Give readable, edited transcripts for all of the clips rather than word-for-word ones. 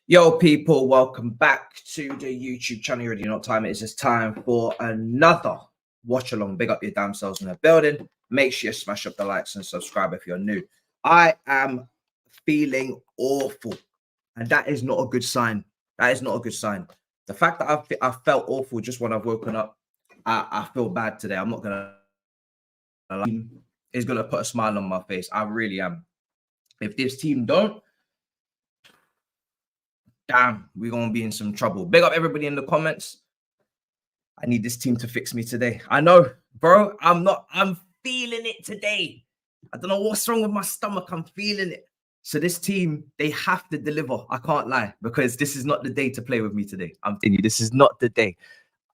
Yo, people, welcome back to the YouTube channel. You already know what time it is. It's time for another watch along. Big up your damn selves in the building. Make sure you smash up the likes and subscribe if you're new. I am feeling awful, and that is not a good sign. That is not a good sign. The fact that I felt awful just when I've woken up, I feel bad today. I'm not gonna lie. It's gonna put a smile on my face. I really am. If this team don't, damn, we're gonna be in some trouble. Big up everybody in the comments. I need this team to fix me today. I know, bro. I'm feeling it today. I don't know what's wrong with my stomach. I'm feeling it. So this team, they have to deliver. I can't lie, because this is not the day to play with me today. I'm telling you, this is not the day.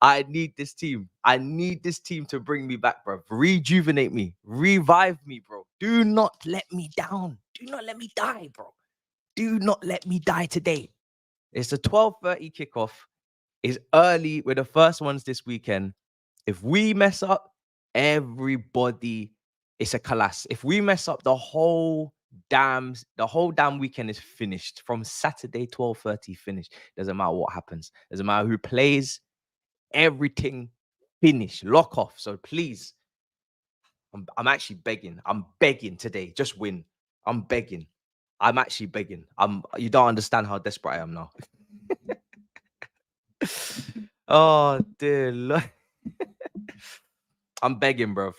I need this team. I need this team to bring me back, bro. Rejuvenate me. Revive me, bro. Do not let me down. Do not let me die, bro. Do not let me die today. It's a 12:30 kickoff. It's early. We're the first ones this weekend. If we mess up, everybody, it's a collapse. If we mess up, the whole damn weekend is finished. From Saturday 12:30 finished. Doesn't matter what happens. Doesn't matter who plays. Everything finished. Lock off. So please, I'm actually begging. I'm begging today. Just win. I'm begging. I'm actually begging. You don't understand how desperate I am now. Oh dear Lord. I'm begging, bro.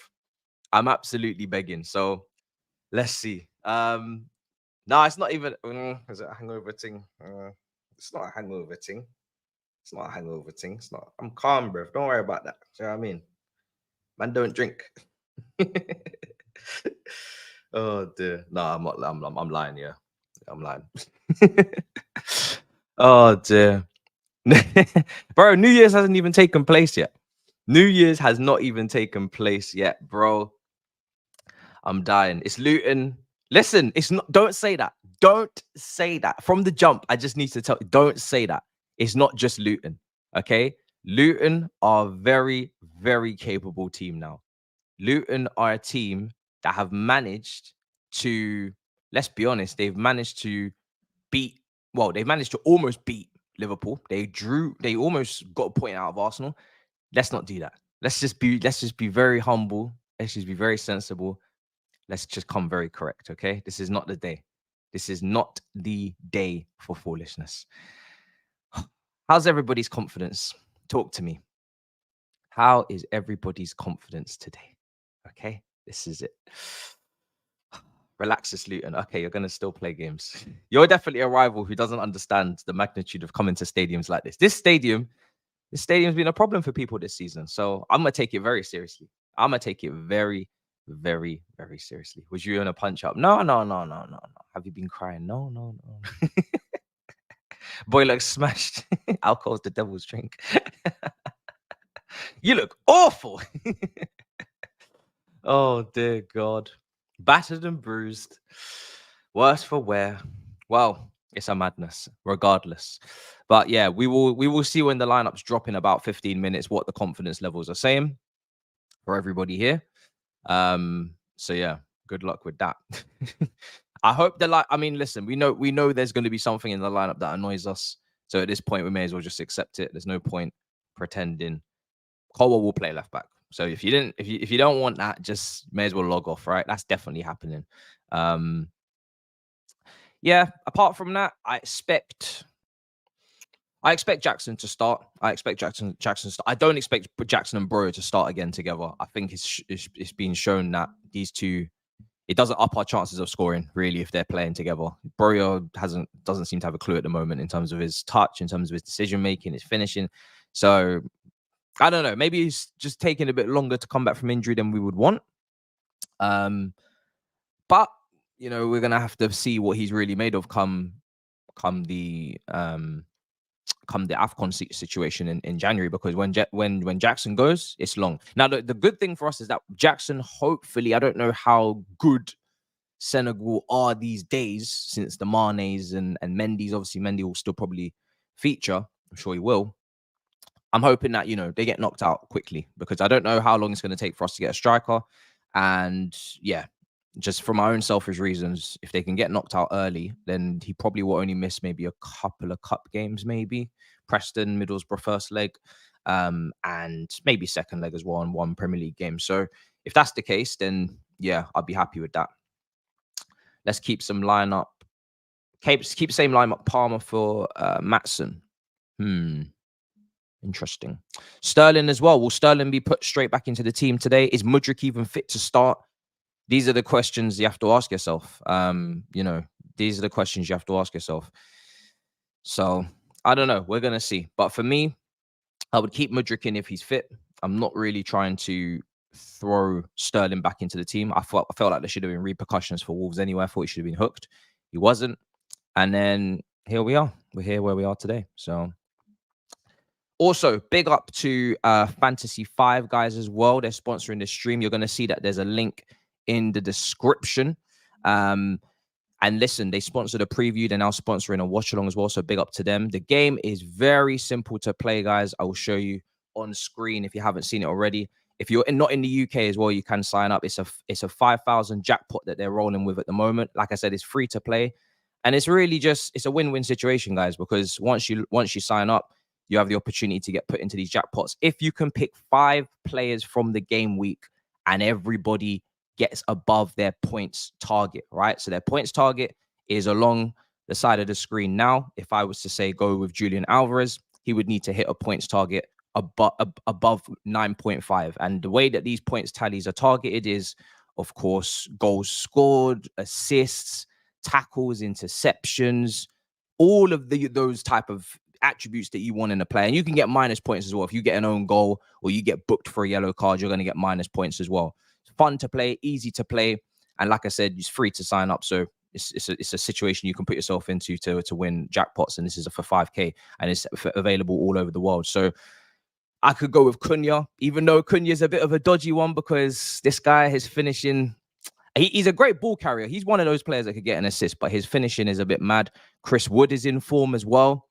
I'm absolutely begging. So let's see. No, it's not even. Is it a hangover thing? It's not a hangover thing. It's not a hangover thing. It's not. I'm calm, bro. Don't worry about that. Do you know what I mean? Man, don't drink. Oh dear. No, I'm not. I'm lying. Yeah, I'm lying. Oh dear. Bro, New Year's hasn't even taken place yet. New Year's has not even taken place yet, bro. I'm dying. It's Luton. Listen, it's not. Don't say that. Don't say that. From the jump, I just need to tell you, don't say that. It's not just Luton, okay? Luton are a very, very capable team now. Luton are a team that have managed to, let's be honest, they've managed to they've managed to almost beat Liverpool. They almost got a point out of Arsenal. Let's not do that. Let's just be very humble. Let's just be very sensible. Let's just come very correct, okay? This is not the day. This is not the day for foolishness. How's everybody's confidence? Talk to me. How is everybody's confidence today? Okay, this is it. Relax this, Luton. Okay, you're going to still play games. You're definitely a rival who doesn't understand the magnitude of coming to stadiums like this. This stadium's been a problem for people this season. So I'm going to take it very seriously. I'm going to take it very, very, very seriously. Was you in a punch up? No. Have you been crying? No. Boy looks smashed. Alcohol's the devil's drink. You look awful. Oh, dear God. Battered and bruised. Worse for wear. Well, it's a madness, regardless. But yeah, we will see when the lineups drop in about 15 minutes what the confidence levels are saying for everybody here. So yeah, good luck with that. I hope listen, we know there's going to be something in the lineup that annoys us. So at this point, we may as well just accept it. There's no point pretending. Colwell will play left back. So if you don't want that, just may as well log off, right? That's definitely happening. Yeah, apart from that, I expect Jackson to start. I expect Jackson to start. I don't expect Jackson and Bro to start again together. I think it's been shown that these two, it doesn't up our chances of scoring really if they're playing together. Bro doesn't seem to have a clue at the moment in terms of his touch, in terms of his decision making, his finishing. So I don't know. Maybe he's just taking a bit longer to come back from injury than we would want. But you know, we're gonna have to see what he's really made of come the AFCON situation in January, because when Jackson goes, it's long. Now, the good thing for us is that Jackson, hopefully, I don't know how good Senegal are these days since the Manes and Mendy's. Obviously, Mendy will still probably feature. I'm sure he will. I'm hoping that, you know, they get knocked out quickly, because I don't know how long it's going to take for us to get a striker. And yeah, just for my own selfish reasons, if they can get knocked out early, then he probably will only miss maybe a couple of cup games, maybe Preston, Middlesbrough first leg, and maybe second leg as well, and one Premier League game. So if that's the case, then yeah, I'll be happy with that. Let's keep some lineup. Keep the same lineup. Palmer for Maatsen. Interesting. Sterling as well. Will Sterling be put straight back into the team today? Is Mudryk even fit to start? These are the questions you have to ask yourself. You know, these are the questions you have to ask yourself. So I don't know. We're gonna see. But for me, I would keep Mudryk in if he's fit. I'm not really trying to throw Sterling back into the team. I felt like there should have been repercussions for Wolves anyway. I thought he should have been hooked. He wasn't. And then here we are. We're here where we are today. So also, big up to Fantasy 5 guys as well. They're sponsoring the stream. You're going to see that there's a link in the description. And listen, they sponsored a preview. They're now sponsoring a watch along as well. So big up to them. The game is very simple to play, guys. I will show you on screen if you haven't seen it already. If you're not in the UK as well, you can sign up. It's a 5,000 jackpot that they're rolling with at the moment. Like I said, it's free to play. And it's really just, it's a win-win situation, guys, because once you sign up, you have the opportunity to get put into these jackpots. If you can pick 5 players from the game week and everybody gets above their points target, right? So their points target is along the side of the screen now. If I was to say go with Julian Alvarez, he would need to hit a points target above 9.5. And the way that these points tallies are targeted is, of course, goals scored, assists, tackles, interceptions, all of those type of attributes that you want in a player. And you can get minus points as well. If you get an own goal or you get booked for a yellow card, you're going to get minus points as well. It's fun to play, easy to play. And like I said, it's free to sign up. So it's a situation you can put yourself into to win jackpots. And this is for 5K and it's available all over the world. So I could go with Cunha, even though Cunha is a bit of a dodgy one because this guy, his finishing, he's a great ball carrier. He's one of those players that could get an assist, but his finishing is a bit mad. Chris Wood is in form as well.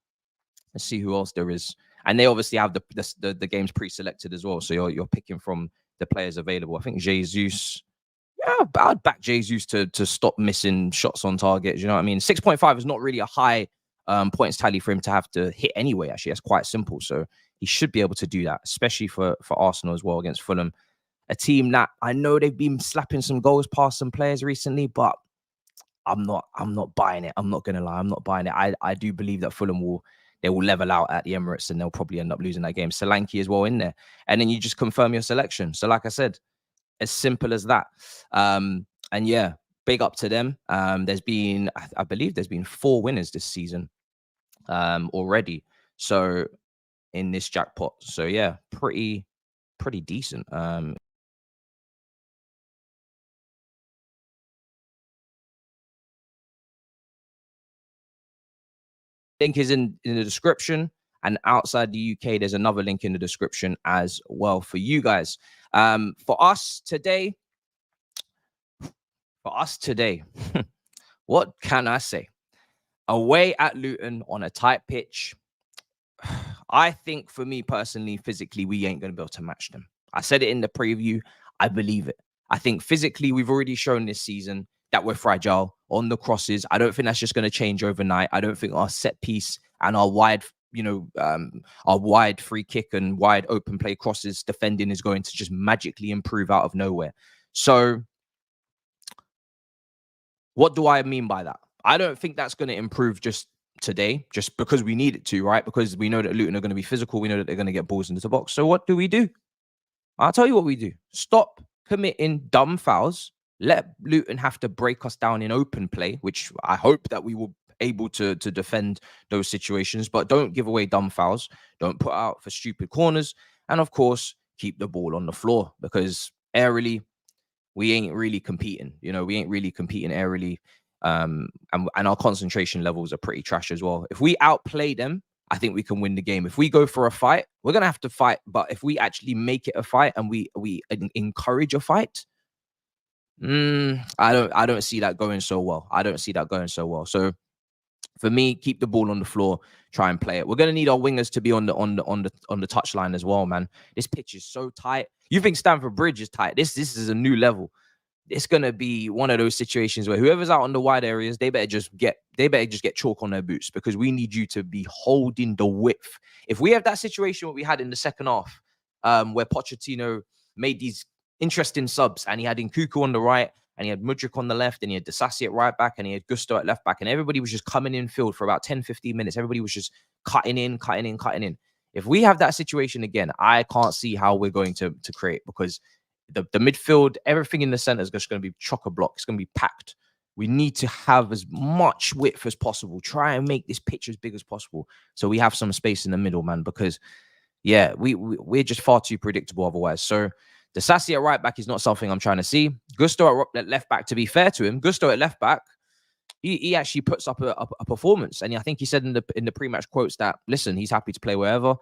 Let's see who else there is. And they obviously have the games pre-selected as well. So you're picking from the players available. I think Jesus, yeah, I'd back Jesus to stop missing shots on target. You know what I mean? 6.5 is not really a high points tally for him to have to hit anyway. Actually, that's quite simple. So he should be able to do that, especially for Arsenal as well against Fulham. A team that I know they've been slapping some goals past some players recently, but I'm not buying it. I'm not going to lie. I'm not buying it. I do believe that Fulham will level out at the Emirates and they'll probably end up losing that game. Solanke as well in there. And then you just confirm your selection. So like I said, as simple as that. And yeah, big up to them. There's been, I believe there's been 4 winners this season already. So in this jackpot. So yeah, pretty decent. Link is in the description, and outside the UK, there's another link in the description as well for you guys. For us today, what can I say? Away at Luton on a tight pitch. I think for me personally, physically, we ain't going to be able to match them. I said it in the preview. I believe it. I think physically, we've already shown this season that we're fragile on the crosses. I don't think that's just going to change overnight. I don't think our set piece and our wide our wide free kick and wide open play crosses defending is going to just magically improve out of nowhere. So what do I mean by that? I don't think that's going to improve just today, just because we need it to, right? Because we know that Luton are going to be physical. We know that they're going to get balls into the box. So what do? I'll tell you what we do. Stop committing dumb fouls. Let Luton have to break us down in open play, which I hope that we will able to defend those situations, but don't give away dumb fouls. Don't put out for stupid corners. And of course, keep the ball on the floor, because aerially, we ain't really competing. We ain't really competing aerially. And our concentration levels are pretty trash as well. If we outplay them, I think we can win the game. If we go for a fight, we're going to have to fight. But if we actually make it a fight and we encourage a fight, I don't see that going so well. So for me, keep the ball on the floor, try and play it. We're going to need our wingers to be on the touchline as well, man. This pitch is so tight. You think Stamford Bridge is tight? This is a new level. It's going to be one of those situations where whoever's out on the wide areas, they better just get chalk on their boots, because we need you to be holding the width. If we have that situation what we had in the second half, where Pochettino made these interesting subs, and he had Nkuku on the right, and he had Mudryk on the left, and he had Disasi at right back, and he had Gusto at left back, and everybody was just coming in field for about 10-15 minutes. Everybody was just cutting in. If we have that situation again, I can't see how we're going to create, because the midfield, everything in the center is just going to be chock-a-block. It's going to be packed. We need to have as much width as possible. Try and make this pitch as big as possible, so we have some space in the middle, man, because, yeah, we're just far too predictable otherwise. So the Sassy at right back is not something I'm trying to see. Gusto at left back, to be fair to him, Gusto at left back, he actually puts up a performance. And I think he said in the pre-match quotes that, listen, he's happy to play wherever.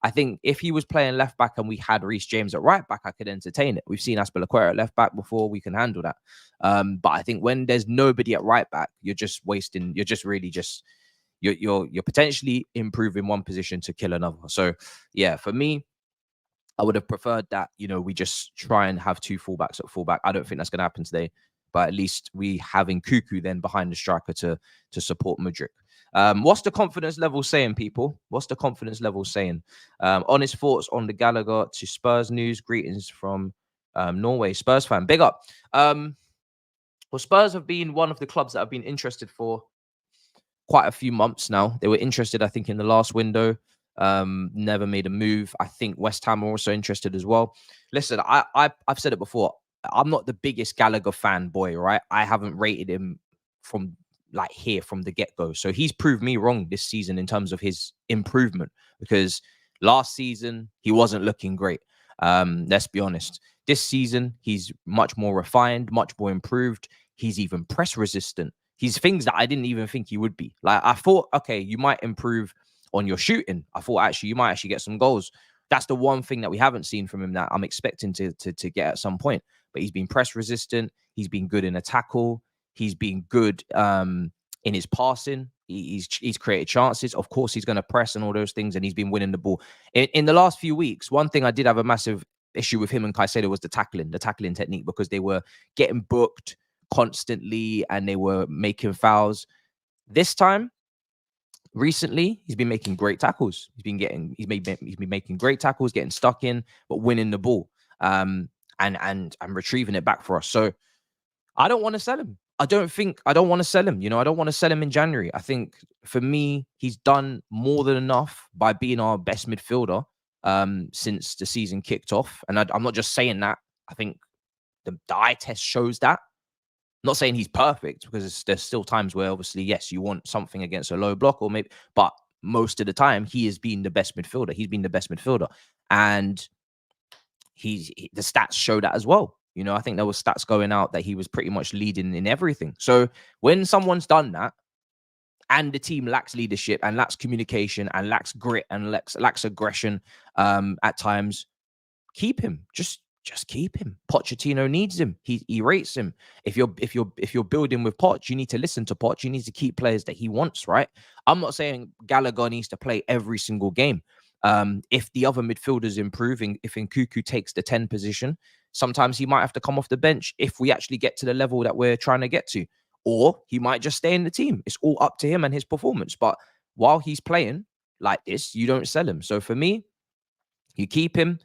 I think if he was playing left back and we had Reece James at right back, I could entertain it. We've seen Aspilicueta at left back before. We can handle that. But I think when there's nobody at right back, you're just wasting. You're just really just you're potentially improving one position to kill another. So yeah, for me, I would have preferred that, we just try and have two fullbacks at fullback. I don't think that's going to happen today, but at least we have Nkuku then behind the striker to support Mudryk. What's the confidence level saying, people? What's the confidence level saying? Honest thoughts on the Gallagher to Spurs news. Greetings from Norway. Spurs fan. Big up. Well, Spurs have been one of the clubs that have been interested for quite a few months now. They were interested, I think, in the last window. Never made a move. I think West Ham are also interested as well. Listen, I've said it before. I'm not the biggest Gallagher fanboy, right? I haven't rated him from the get-go. So he's proved me wrong this season in terms of his improvement, because last season he wasn't looking great. Let's be honest. This season he's much more refined, much more improved. He's even press resistant. He's things that I didn't even think he would be. Like, I thought, okay, you might improve on your shooting. I thought actually you might actually get some goals. That's the one thing that we haven't seen from him that I'm expecting to get at some point. But he's been press resistant. He's been good in a tackle. He's been good in his passing. He's created chances. Of course, he's going to press and all those things, and he's been winning the ball. In the last few weeks, one thing I did have a massive issue with him and Caicedo was the tackling technique, because they were getting booked constantly and they were making fouls. This time, recently, he's been making great tackles. He's been making great tackles, getting stuck in, but winning the ball, and retrieving it back for us. So I don't want to sell him. I don't want to sell him. I don't want to sell him in January. I think for me, he's done more than enough by being our best midfielder since the season kicked off. And I'm not just saying that. I think the eye test shows that. I'm not saying he's perfect, because there's still times where obviously, yes, you want something against a low block or maybe, but most of the time he has been the best midfielder. He's been the best midfielder, and the stats show that as well. I think there were stats going out that he was pretty much leading in everything. So when someone's done that and the team lacks leadership and lacks communication and lacks grit and lacks aggression at times, keep him. Just keep him. Pochettino needs him. He rates him. If you're building with Poch, you need to listen to Poch. You need to keep players that he wants, right? I'm not saying Gallagher needs to play every single game. If the other midfielders improving, if Nkuku takes the 10 position, sometimes he might have to come off the bench if we actually get to the level that we're trying to get to, or he might just stay in the team. It's all up to him and his performance. But while he's playing, like this, you don't sell him. So for me, you keep him.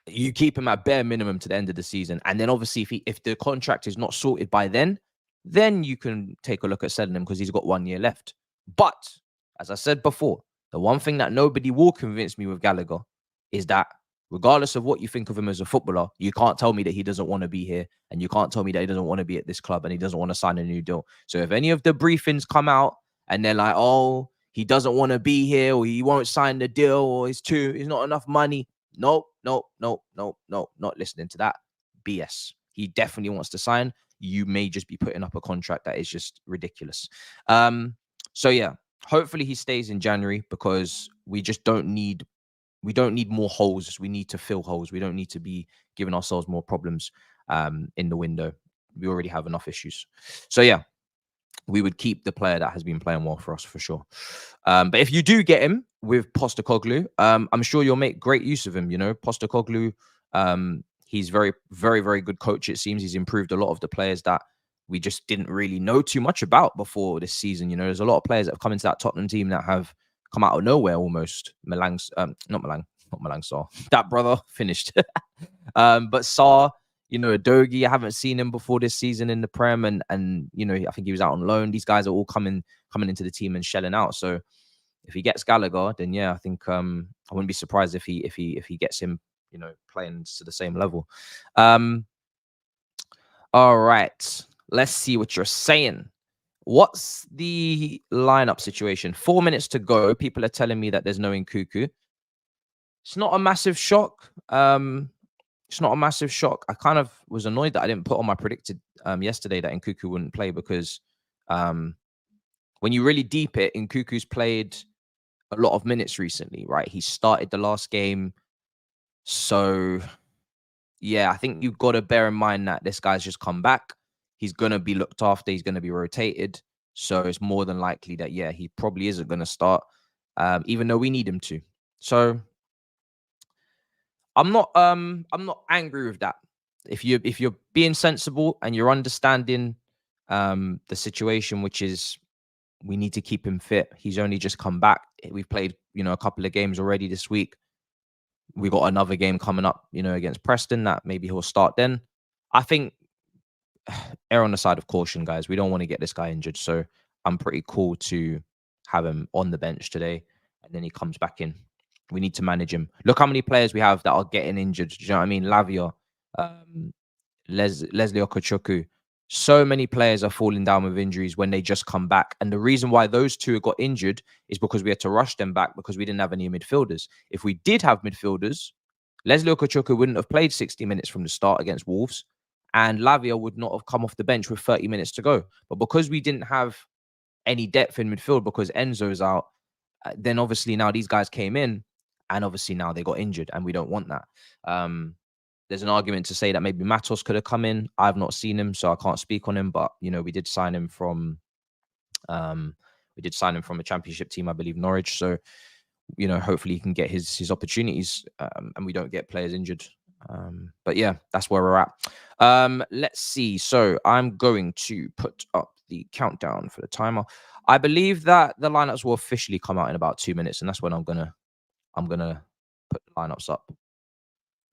You keep him at bare minimum to the end of the season, and then obviously if the contract is not sorted by then you can take a look at selling him because he's got 1 year left. But as I said before, the one thing that nobody will convince me with Gallagher is that regardless of what you think of him as a footballer, you can't tell me that he doesn't want to be here, and you can't tell me that he doesn't want to be at this club and he doesn't want to sign a new deal. So if any of the briefings come out and they're like, oh, he doesn't want to be here, or he won't sign the deal, or it's not enough money. Nope, not listening to that BS. He definitely wants to sign. You may just be putting up a contract that is just ridiculous. So yeah, hopefully he stays in January, because we don't need more holes. We need to fill holes. We don't need to be giving ourselves more problems in the window. We already have enough issues. So yeah, we would keep the player that has been playing well for us for sure. But if you do get him with Postecoglou, I'm sure you'll make great use of him. You know, Postecoglou, he's very, very, very good coach. It seems he's improved a lot of the players that we just didn't really know too much about before this season. You know, there's a lot of players that have come into that Tottenham team that have come out of nowhere almost. Not Malang Sarr. That brother finished. But Sarr, you know, Adogi, I haven't seen him before this season in the Prem, and you know, I think he was out on loan. These guys are all coming into the team and shelling out. So if he gets Gallagher, then yeah, I think I wouldn't be surprised if he gets him, you know, playing to the same level. All right, let's see what you're saying. What's the lineup situation? 4 minutes to go. People are telling me that there's no Nkuku. It's not a massive shock. It's not a massive shock. I kind of was annoyed that I didn't put on my predicted yesterday that Nkuku wouldn't play, because when you really deep it, Nkuku's played a lot of minutes recently, right? He started the last game. So yeah, I think you've got to bear in mind that this guy's just come back. He's going to be looked after. He's going to be rotated. So it's more than likely that, yeah, he probably isn't going to start, even though we need him to. So I'm not angry with that. If you're being sensible and you're understanding the situation, which is we need to keep him fit. He's only just come back. We've played, you know, a couple of games already this week. We got another game coming up, you know, against Preston that maybe he'll start then. I think err on the side of caution, guys. We don't want to get this guy injured. So I'm pretty cool to have him on the bench today, and then he comes back in. We need to manage him. Look how many players we have that are getting injured. Do you know what I mean? Lavia, Leslie Okochoku. So many players are falling down with injuries when they just come back. And the reason why those two got injured is because we had to rush them back because we didn't have any midfielders. If we did have midfielders, Leslie Okochoku wouldn't have played 60 minutes from the start against Wolves, and Lavia would not have come off the bench with 30 minutes to go. But because we didn't have any depth in midfield because Enzo's out, then obviously now these guys came in, and obviously now they got injured, and we don't want that. There's an argument to say that maybe Matisse could have come in. I've not seen him, so I can't speak on him. But you know, we did sign him from a championship team, I believe, Norwich. So you know, hopefully he can get his opportunities, and we don't get players injured. But yeah, that's where we're at. Let's see. So I'm going to put up the countdown for the timer. I believe that the lineups will officially come out in about 2 minutes, and that's when I'm gonna put the lineups up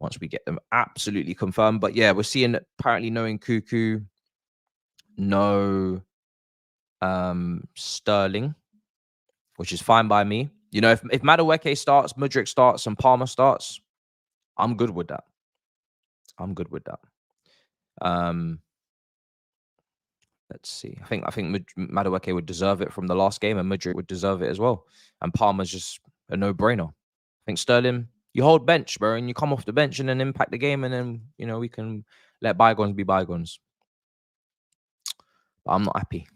once we get them absolutely confirmed. But yeah, we're seeing apparently no Nkuku, no Sterling, which is fine by me. You know, if Madueke starts, Mudryk starts, and Palmer starts, I'm good with that. Let's see. I think Madueke would deserve it from the last game, and Mudryk would deserve it as well. And Palmer's just a no-brainer. I think Sterling, you hold bench, bro, and you come off the bench and then impact the game, and then you know we can let bygones be bygones. But I'm not happy.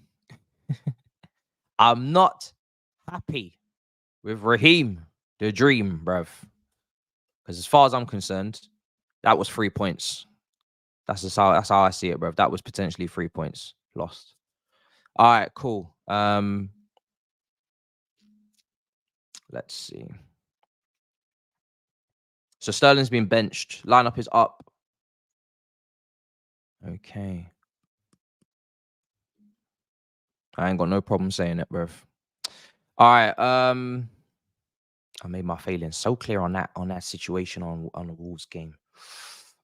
I'm not happy with Raheem, the dream, bruv. Because as far as I'm concerned, that was 3 points. That's how I see it, bruv. That was potentially 3 points lost. All right, cool. Let's see. So Sterling's been benched. Lineup is up. Okay. I ain't got no problem saying it, bruv. All right. I made my feelings so clear on that situation on the Wolves game.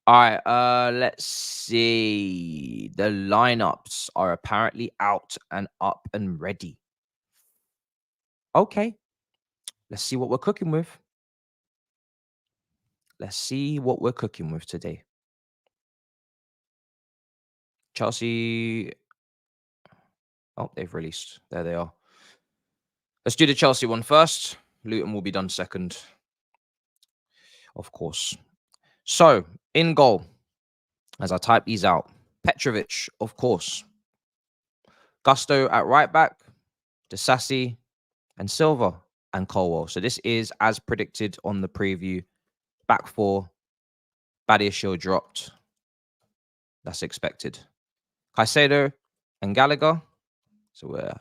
All right. Let's see. The lineups are apparently out and up and ready. Okay. Let's see what we're cooking with. Let's see what we're cooking with today. Chelsea. Oh, they've released. There they are. Let's do the Chelsea one first. Luton will be done second. Of course. So, in goal, as I type these out, Petrovic, of course. Gusto at right back, Disasi and Silva and Colwell. So this is as predicted on the preview. Back four, Badiashile dropped. That's expected. Caicedo and Gallagher. So we're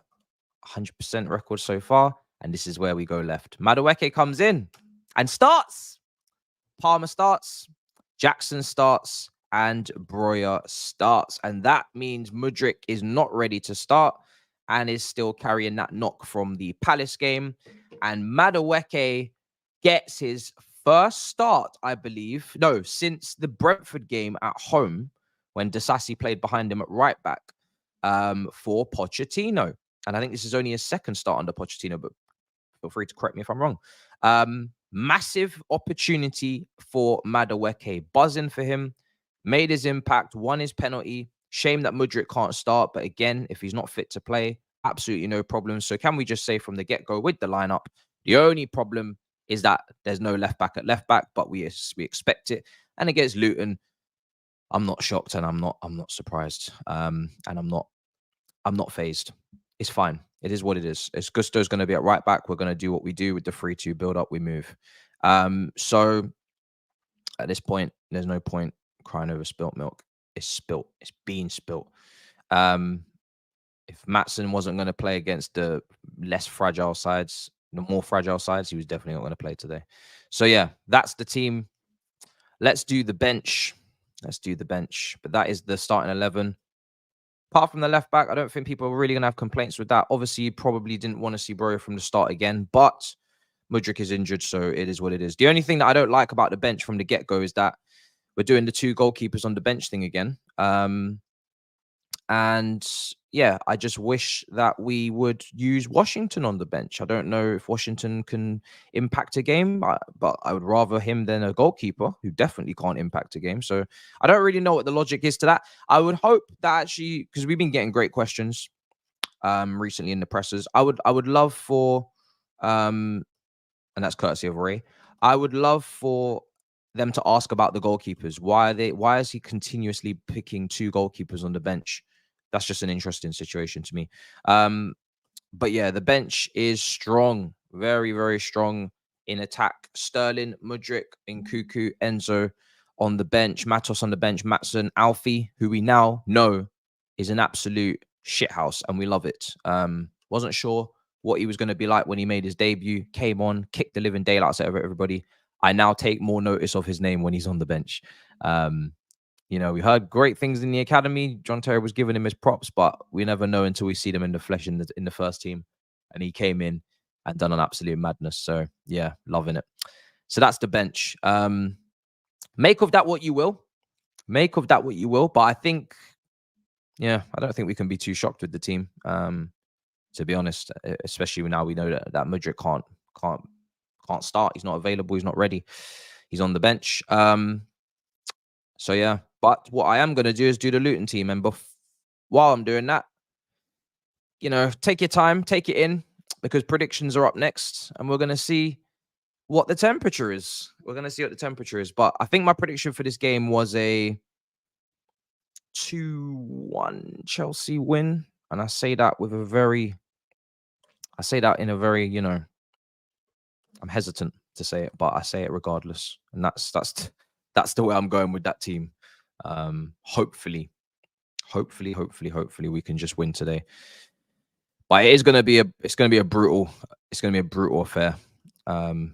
100% record so far. And this is where we go left. Madueke comes in and starts. Palmer starts. Jackson starts. And Breuer starts. And that means Mudryk is not ready to start and is still carrying that knock from the Palace game. And Madueke gets his first start, I believe. No, since the Brentford game at home when Disasi played behind him at right back for Pochettino. And I think this is only his second start under Pochettino, but feel free to correct me if I'm wrong. Massive opportunity for Madueke. Buzzing for him. Made his impact. Won his penalty. Shame that Mudryk can't start. But again, if he's not fit to play, absolutely no problem. So can we just say from the get-go with the lineup, the only problem is that there's no left back at left back, but we expect it. And against Luton, I'm not shocked and I'm not surprised. And I'm not phased. It's fine. It is what it is. It's Gusto's going to be at right back. We're going to do what we do with the 3-2 build up. We move. So at this point, there's no point crying over spilt milk. It's spilt. It's being spilt. If Matson wasn't going to play against the less fragile sides, the more fragile sides, he was definitely not going to play today. So yeah, that's the team. Let's do the bench. But that is the starting 11. Apart from the left back, I don't think people are really going to have complaints with that. Obviously, you probably didn't want to see Breuer from the start again, but Mudryk is injured, so it is what it is. The only thing that I don't like about the bench from the get-go is that we're doing the 2 goalkeepers on the bench thing again. And yeah, I just wish that we would use Washington on the bench. I don't know if Washington can impact a game, but I would rather him than a goalkeeper who definitely can't impact a game. So I don't really know what the logic is to that. I would hope that actually, because we've been getting great questions recently in the presses. I would love for, and that's courtesy of Ray. I would love for them to ask about the goalkeepers. Why is he continuously picking 2 goalkeepers on the bench? That's just an interesting situation to me. But yeah, the bench is strong. Very, very strong in attack. Sterling, Mudryk, Nkuku, Enzo on the bench. Matos on the bench. Matson, Alfie, who we now know is an absolute shithouse, and we love it. Wasn't sure what he was going to be like when he made his debut. Came on, kicked the living daylights out of everybody. I now take more notice of his name when he's on the bench. You know, we heard great things in the academy. John Terry was giving him his props, but we never know until we see them in the flesh in the first team. And he came in and done an absolute madness. So yeah, loving it. So that's the bench. Make of that what you will. But I think, yeah, I don't think we can be too shocked with the team. To be honest, especially now we know that Mudryk can't start. He's not available. He's not ready. He's on the bench. So yeah, but what I am going to do is do the Luton team. And while I'm doing that, you know, take your time, take it in, because predictions are up next. And we're going to see what the temperature is. But I think my prediction for this game was a 2-1 Chelsea win. And I say that in a very, you know, I'm hesitant to say it, but I say it regardless. And that's the way I'm going with that team. Hopefully we can just win today. But it's going to be a brutal affair. You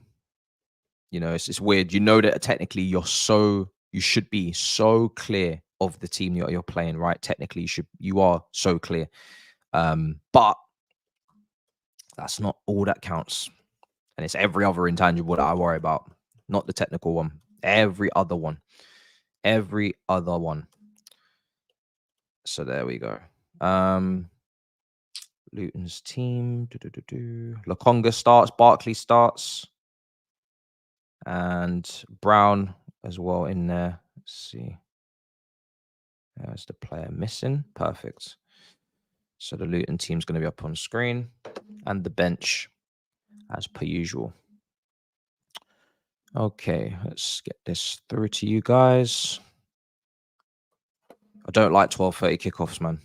know, it's weird. You know that technically you should be so clear of the team you're playing, right? Technically you are so clear. But That's not all that counts. And it's every other intangible that I worry about, not the technical one. Every other one. Every other one. So there we go. Luton's team. Lokonga starts. Barkley starts. And Brown as well in there. Let's see. There's the player missing. Perfect. So the Luton team's going to be up on screen. And the bench as per usual. Okay, let's get this through to you guys. I don't like 12:30 kickoffs, man,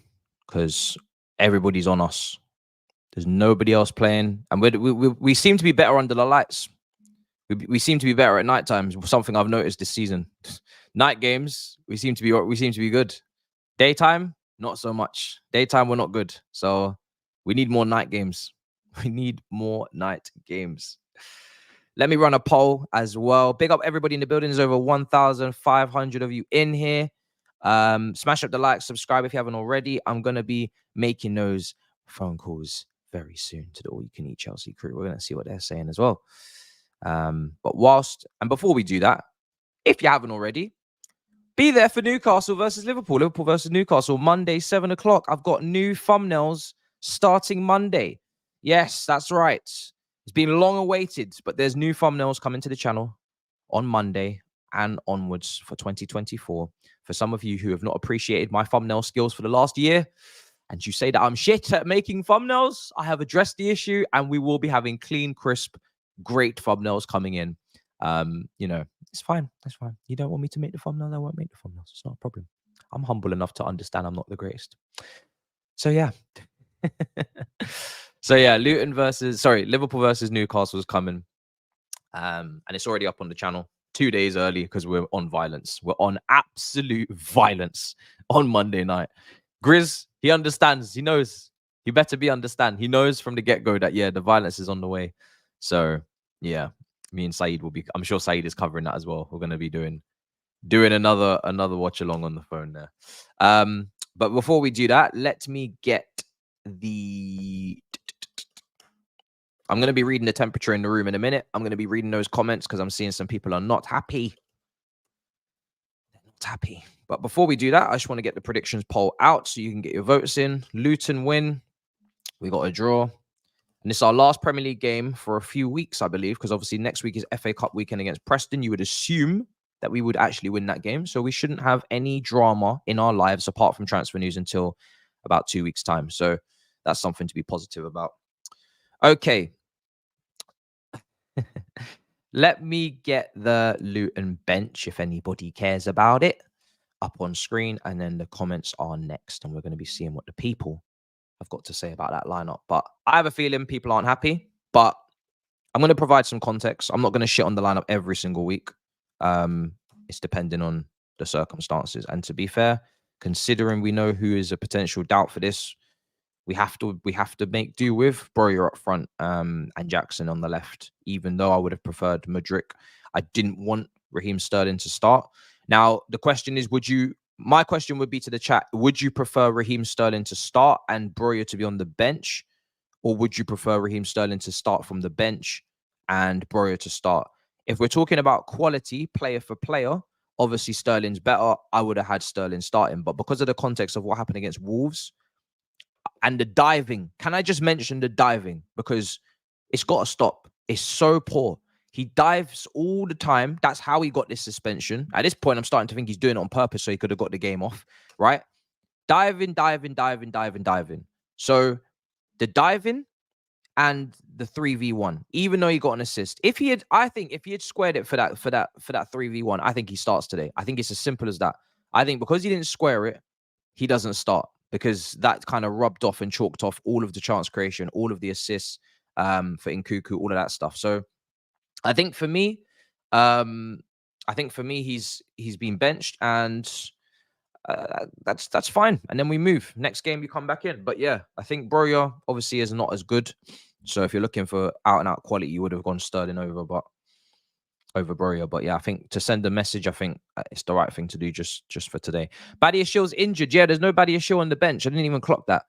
because everybody's on us. There's nobody else playing, and we seem to be better under the lights. We seem to be better at night times. Something I've noticed this season. Night games, we seem to be good. Daytime, not so much. Daytime, we're not good. So we need more night games. We need more night games. Let me run a poll as well. Big up everybody in the building. There's over 1,500 of you in here. Smash up the like, subscribe if you haven't already. I'm going to be making those phone calls very soon to the all-you-can-eat Chelsea crew. We're going to see what they're saying as well. But before we do that, if you haven't already, be there for Newcastle versus Liverpool. Liverpool versus Newcastle, Monday, 7 o'clock. I've got new thumbnails starting Monday. Yes, that's right. It's been long awaited, but there's new thumbnails coming to the channel on Monday and onwards for 2024. For some of you who have not appreciated my thumbnail skills for the last year, and you say that I'm shit at making thumbnails, I have addressed the issue, and we will be having clean, crisp, great thumbnails coming in. You know, it's fine. That's fine. You don't want me to make the thumbnails, I won't make the thumbnails. It's not a problem. I'm humble enough to understand I'm not the greatest. So yeah. So yeah, Liverpool versus Newcastle is coming. And it's already up on the channel 2 days early because we're on violence. We're on absolute violence on Monday night. Grizz, he understands. He knows. He better be understand. He knows from the get-go that, yeah, the violence is on the way. So, yeah, me and Saeed will be... I'm sure Saeed is covering that as well. We're going to be doing another watch-along on the phone there. But before we do that, let me get the... I'm going to be reading the temperature in the room in a minute. I'm going to be reading those comments because I'm seeing some people are not happy. They're not happy. But before we do that, I just want to get the predictions poll out so you can get your votes in. Luton win. We got a draw. And this is our last Premier League game for a few weeks, I believe, because obviously next week is FA Cup weekend against Preston. You would assume that we would actually win that game. So we shouldn't have any drama in our lives apart from transfer news until about 2 weeks' time. So that's something to be positive about. Okay. Let me get the Luton bench, if anybody cares about it, up on screen. And then the comments are next. And we're going to be seeing what the people have got to say about that lineup. But I have a feeling people aren't happy. But I'm going to provide some context. I'm not going to shit on the lineup every single week. It's depending on the circumstances. And to be fair, considering we know who is a potential doubt for this, we have to make do with Broyer up front and Jackson on the left, even though I would have preferred Mudryk. I didn't want Raheem Sterling to start. Now, the question is, my question would be to the chat, would you prefer Raheem Sterling to start and Broyer to be on the bench? Or would you prefer Raheem Sterling to start from the bench and Broyer to start? If we're talking about quality, player for player, obviously Sterling's better. I would have had Sterling starting. But because of the context of what happened against Wolves, and the diving, can I just mention the diving? Because it's got to stop. It's so poor. He dives all the time. That's how he got this suspension. At this point, I'm starting to think he's doing it on purpose so he could have got the game off, right? Diving. So the diving and the 3v1, even though he got an assist. I think if he had squared it for that 3v1, I think he starts today. I think it's as simple as that. I think because he didn't square it, he doesn't start. Because that kind of rubbed off and chalked off all of the chance creation, all of the assists for Nkuku, all of that stuff. So I think for me, he's been benched, and that's fine. And then we move. Next game, you come back in. But yeah, I think Broyer obviously is not as good. So if you're looking for out and out quality, you would have gone Sterling over Broyer. But yeah, I think to send a message, I think it's the right thing to do just for today. Badia Shill's injured. Yeah, there's no Badia Shill on the bench. I didn't even clock that.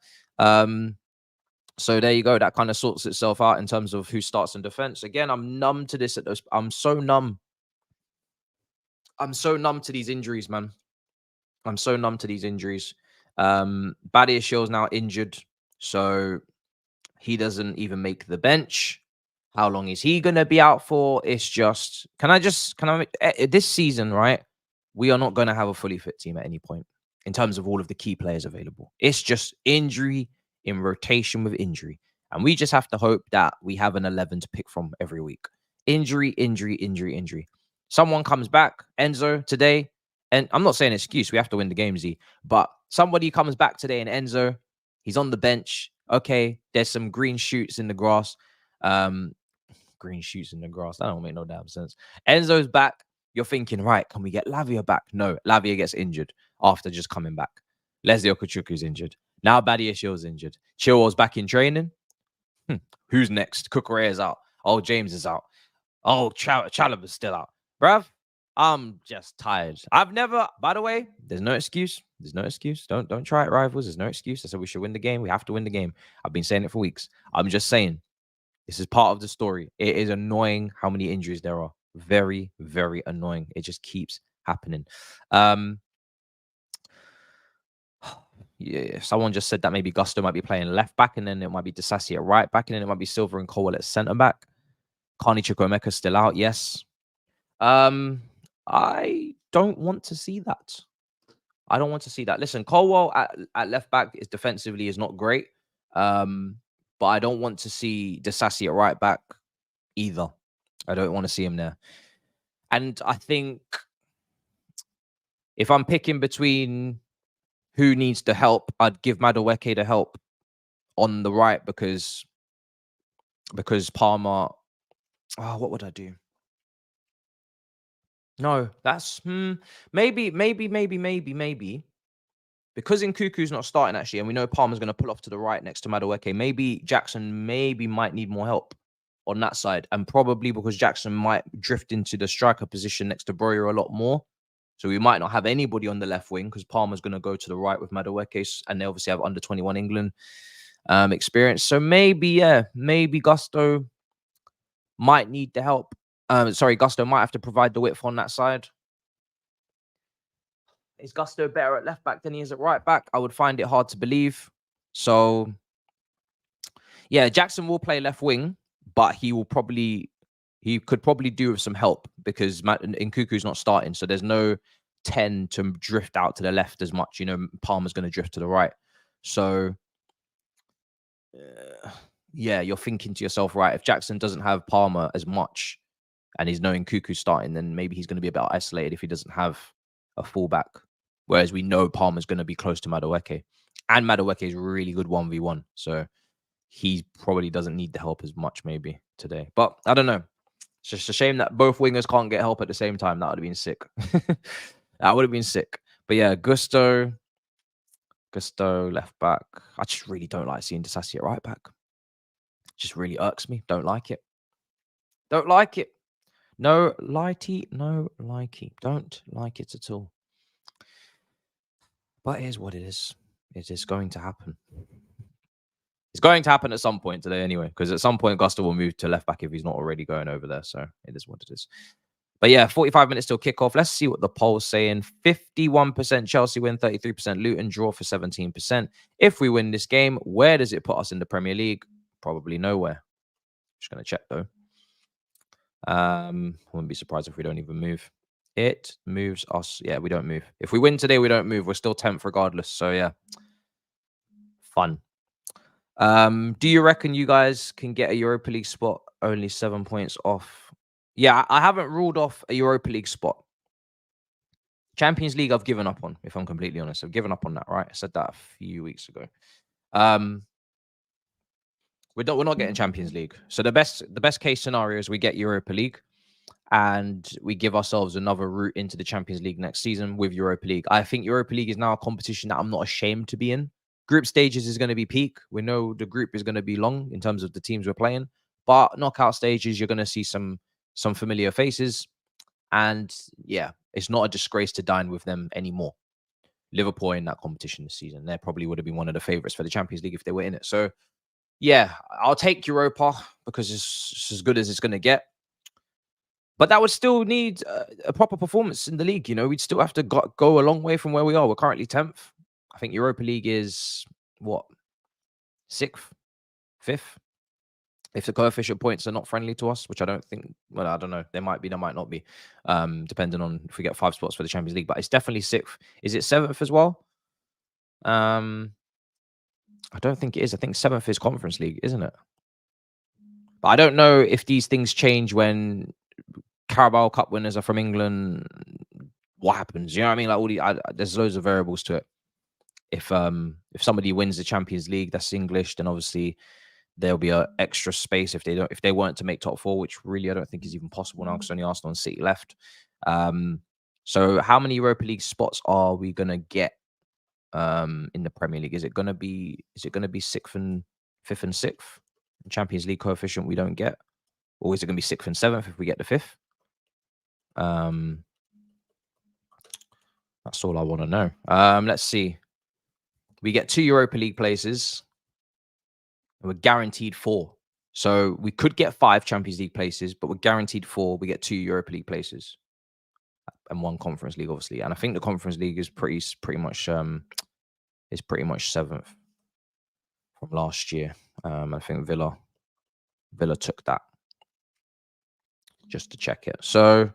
So there you go. That kind of sorts itself out in terms of who starts in defense. Again, I'm numb to this. I'm so numb. I'm so numb to these injuries, man. I'm so numb to these injuries. Badia Shield's now injured, so he doesn't even make the bench. How long is he going to be out for? It's just, this season, right? We are not going to have a fully fit team at any point in terms of all of the key players available. It's just injury in rotation with injury. And we just have to hope that we have an 11 to pick from every week. Injury, injury, injury, injury. Someone comes back, Enzo, today. And I'm not saying excuse, we have to win the game, Z. But somebody comes back today and Enzo, he's on the bench. Okay, there's some green shoots in the grass. Green shoots in the grass. That don't make no damn sense. Enzo's back. You're thinking, right, can we get Lavia back? No, Lavia gets injured after just coming back. Leslie Okachuku's injured. Now Badia Shield's injured. Chilwell's back in training. Who's next? Kukureya's out. Oh, James is out. Oh, Chalobah's still out. Bruv, I'm just tired. I've never, by the way, there's no excuse. There's no excuse. Don't try it, rivals. There's no excuse. I said we should win the game. We have to win the game. I've been saying it for weeks. I'm just saying, this is part of the story. It is annoying how many injuries there are. Very, very annoying. It just keeps happening. Yeah, someone just said that maybe Gusto might be playing left back, and then it might be Disasi at right back, and then it might be Silver and Colwell at centre back. Carney Chukwuemeka's still out, yes. I don't want to see that. I don't want to see that. Listen, Colwell at left back is defensively is not great. But I don't want to see Disasi at right back either. I don't want to see him there. And I think if I'm picking between who needs the help, I'd give Madueke the help on the right because Palmer. Oh, what would I do? No, that's maybe. Because Nkuku's not starting actually, and we know Palmer's going to pull off to the right next to Madueke, maybe Jackson might need more help on that side. And probably because Jackson might drift into the striker position next to Broyer a lot more. So we might not have anybody on the left wing because Palmer's going to go to the right with Madueke, and they obviously have under 21 England experience. So maybe Gusto might need the help. Gusto might have to provide the width on that side. Is Gusto better at left back than he is at right back? I would find it hard to believe. So, yeah, Jackson will play left wing, but he could probably do with some help because Nkuku's not starting. So there's no 10 to drift out to the left as much. You know, Palmer's going to drift to the right. So, yeah, you're thinking to yourself, right, if Jackson doesn't have Palmer as much and he's knowing Nkuku starting, then maybe he's going to be a bit isolated if he doesn't have a fullback. Whereas we know Palmer's going to be close to Madueke. And Madueke is really good 1v1. So he probably doesn't need the help as much maybe today. But I don't know. It's just a shame that both wingers can't get help at the same time. That would have been sick. That would have been sick. But yeah, Gusto left back. I just really don't like seeing Disasi at right back. It just really irks me. Don't like it. Don't like it. No likey. Don't like it at all. But it is what it is. It is going to happen. It's going to happen at some point today anyway, because at some point Gusto will move to left back if he's not already going over there. So it is what it is. But yeah, 45 minutes till kickoff. Let's see what the poll's saying. 51% Chelsea win, 33% Luton draw for 17%. If we win this game, where does it put us in the Premier League? Probably nowhere. Just going to check though. I wouldn't be surprised if we don't even move. It moves us. Yeah, we don't move. If we win today, we don't move. We're still 10th regardless. So yeah, fun. Do you reckon you guys can get a Europa League spot only 7 points off? Yeah, I haven't ruled off a Europa League spot. Champions League, I've given up on, if I'm completely honest. I've given up on that, right? I said that a few weeks ago. We're not getting Champions League. So the best case scenario is we get Europa League and we give ourselves another route into the Champions League next season with Europa League. I think Europa League is now a competition that I'm not ashamed to be in. Group stages is going to be peak. We know the group is going to be long in terms of the teams we're playing. But knockout stages, you're going to see some familiar faces. And yeah, it's not a disgrace to dine with them anymore. Liverpool in that competition this season. They probably would have been one of the favourites for the Champions League if they were in it. So yeah, I'll take Europa because it's as good as it's going to get. But that would still need a proper performance in the league. You know, we'd still have to go a long way from where we are. We're currently 10th. I think Europa League is what? 6th, 5th? If the coefficient points are not friendly to us, which I don't think, well, I don't know. There might be, there might not be, depending on if we get 5 spots for the Champions League. But it's definitely 6th. Is it 7th as well? I don't think it is. I think 7th is Conference League, isn't it? But I don't know if these things change when Carabao Cup winners are from England. What happens? You know what I mean? Like all the, there's loads of variables to it. If somebody wins the Champions League, that's English, then obviously there'll be a extra space if they weren't to make top 4, which really I don't think is even possible now because only Arsenal and City left. So how many Europa League spots are we gonna get in the Premier League? Is it gonna be 6th and 5th and 6th? Champions League coefficient we don't get, or is it gonna be 6th and 7th if we get the 5th? That's all I want to know. Let's see. We get 2 Europa League places. And we're guaranteed 4. So we could get 5 Champions League places, but we're guaranteed 4. We get 2 Europa League places and 1 Conference League, obviously. And I think the Conference League is pretty much 7th from last year. I think Villa took that. Just to check it. So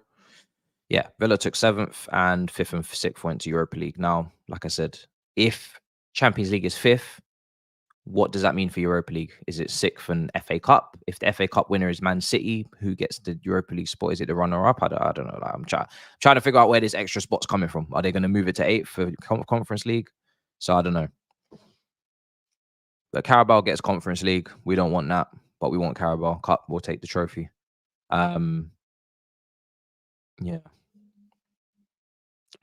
yeah, Villa took 7th and 5th and 6th went to Europa League. Now, like I said, if Champions League is 5th, what does that mean for Europa League? Is it 6th and FA Cup? If the FA Cup winner is Man City, who gets the Europa League spot? Is it the runner-up? I don't know. Like, I'm trying to figure out where this extra spot's coming from. Are they going to move it to 8th for Conference League? So I don't know. But Carabao gets Conference League. We don't want that, but we want Carabao Cup. We'll take the trophy. Yeah.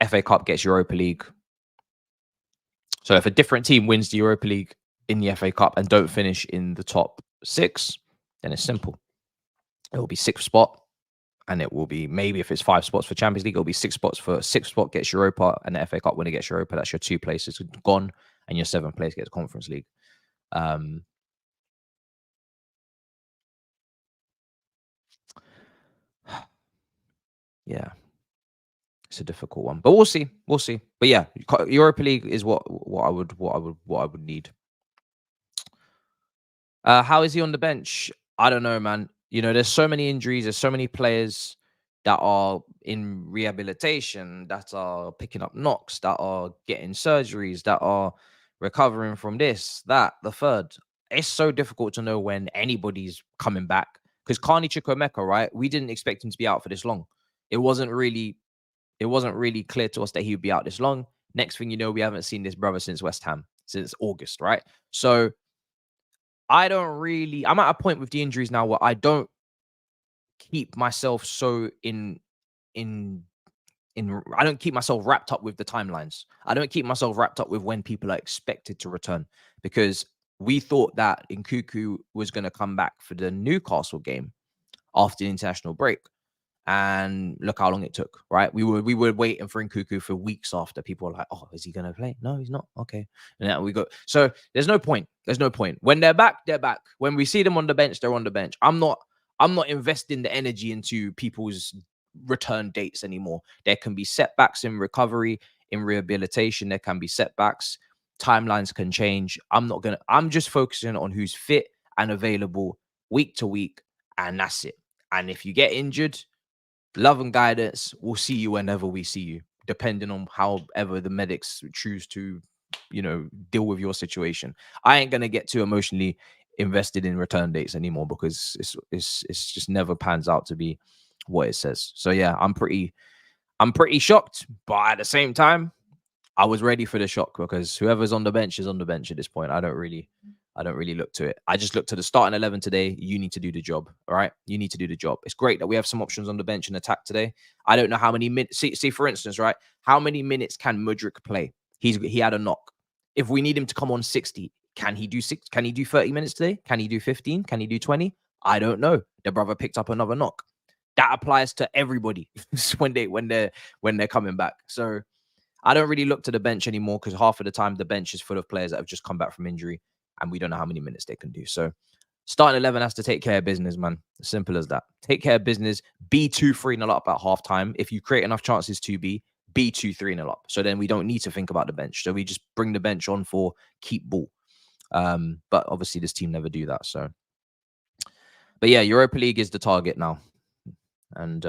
FA Cup gets Europa League. So if a different team wins the Europa League in the FA Cup and don't finish in the top 6, then it's simple. It will be 6th spot, and it will be, maybe if it's 5 spots for Champions League, it'll be 6 spots for 6th spot gets Europa, and the FA Cup winner gets Europa. That's your 2 places gone, and your 7th place gets Conference League. Yeah, it's a difficult one, but we'll see. We'll see. But yeah, Europa League is what I would need. How is he on the bench? I don't know, man. You know, there's so many injuries. There's so many players that are in rehabilitation, that are picking up knocks, that are getting surgeries, that are recovering from this, that, the third. It's so difficult to know when anybody's coming back. Because Carney Chukwuemeka, right? We didn't expect him to be out for this long. It wasn't really clear to us that he would be out this long. Next thing you know, we haven't seen this brother since West Ham, since August, right? So I'm at a point with the injuries now where I don't keep myself so I don't keep myself wrapped up with the timelines. I don't keep myself wrapped up with when people are expected to return, because we thought that Nkunku was going to come back for the Newcastle game after the international break. And look how long it took, right? We were waiting for Nkunku for weeks after. People were like, oh, is he going to play? No, he's not. Okay. And now we go. So there's no point. There's no point. When they're back, they're back. When we see them on the bench, they're on the bench. I'm not investing the energy into people's return dates anymore. There can be setbacks in recovery, in rehabilitation. There can be setbacks. Timelines can change. I'm just focusing on who's fit and available week to week. And that's it. And if you get injured, love and guidance, we'll see you whenever we see you, depending on however the medics choose to, deal with your situation. I ain't going to get too emotionally invested in return dates anymore, because it's just never pans out to be what it says. So yeah, I'm pretty shocked, but at the same time, I was ready for the shock, because whoever's on the bench is on the bench at this point. I don't really look to it. I just look to the starting 11 today. You need to do the job. All right. You need to do the job. It's great that we have some options on the bench and attack today. I don't know how many minutes. See, for instance, right? How many minutes can Mudryk play? He had a knock. If we need him to come on 60, can he do 6? Can he do 30 minutes today? Can he do 15? Can he do 20? I don't know. The brother picked up another knock. That applies to everybody when they're coming back. So I don't really look to the bench anymore, because half of the time the bench is full of players that have just come back from injury. and we don't know how many minutes they can do. So starting 11 has to take care of business, man. As simple as that. Take care of business. Be 2-3-0 up at halftime. If you create enough chances to be 2-3-0 up. So then we don't need to think about the bench. So we just bring the bench on for keep ball. But obviously this team never do that. So, but yeah, Europa League is the target now. And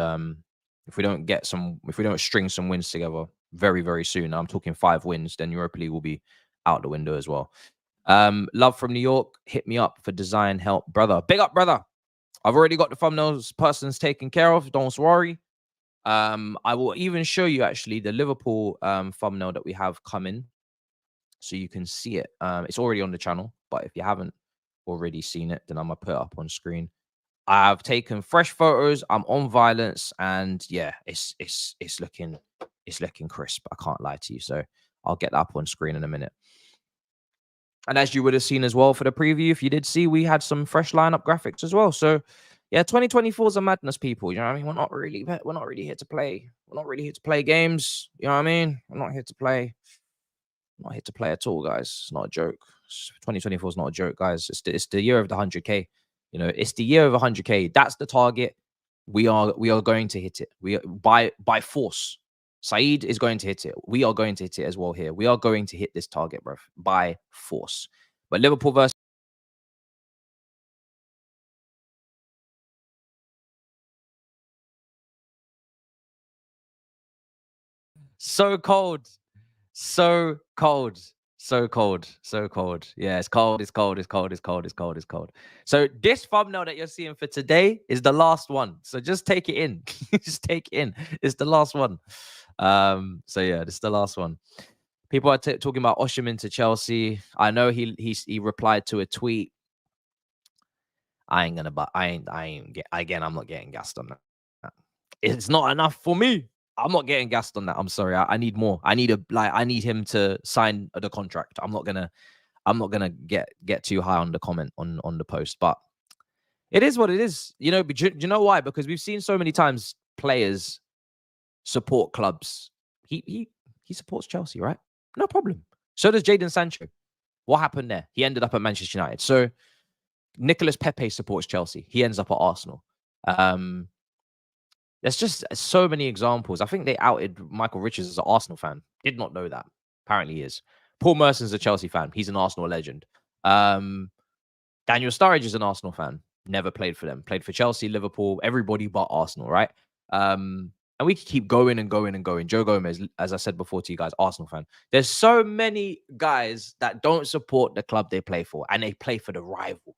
if we don't string some wins together very, very soon, I'm talking 5 wins, then Europa League will be out the window as well. Love from New York, hit me up for design help, brother. Big up, brother. I've already got the thumbnails person's taken care of. Don't worry. I will even show you actually the Liverpool thumbnail that we have coming, so you can see it. It's already on the channel, but if you haven't already seen it, then I'm gonna put it up on screen. I've taken fresh photos. I'm on Violence, and yeah, it's looking crisp. I can't lie to you. So I'll get that up on screen in a minute. And as you would have seen as well for the preview, if you did see, we had some fresh lineup graphics as well. So yeah, 2024 is a madness, people. You know what I mean? We're not really here to play. We're not really here to play games. You know what I mean? We're not here to play. I'm not here to play at all, guys. It's not a joke. 2024 is not a joke, guys. It's the year of the 100K. You know, it's the year of 100K. That's the target. We are going to hit it. We by force. Saeed is going to hit it. We are going to hit it as well here. We are going to hit this target, bro, by force. But Liverpool versus so cold. So cold. So cold. So cold. Yeah, it's cold. It's cold. It's cold. It's cold. It's cold. It's cold. So this thumbnail that you're seeing for today is the last one. So just take it in. Just take it in. It's the last one. So yeah, this is the last one. People are talking about Osimhen to Chelsea. I know he replied to a tweet. I'm not getting gassed on that. It's not enough for me. I'm not getting gassed on that. I'm sorry. I need more. I need him to sign the contract. I'm not gonna get too high on the comment on the post, but it is what it is. You know, do you know why? Because we've seen so many times players support clubs. He supports Chelsea, right? No problem. So does Jadon Sancho. What happened there? He ended up at Manchester United. So Nicolas Pepe supports Chelsea. He ends up at Arsenal. There's just so many examples. I think they outed Michael Richards as an Arsenal fan. Did not know that. Apparently he is. Paul Merson's a Chelsea fan. He's an Arsenal legend. Daniel Sturridge is an Arsenal fan. Never played for them. Played for Chelsea, Liverpool, everybody but Arsenal, right? And we can keep going and going and going. Joe Gomez, as I said before to you guys, Arsenal fan. There's so many guys that don't support the club they play for, and they play for the rival.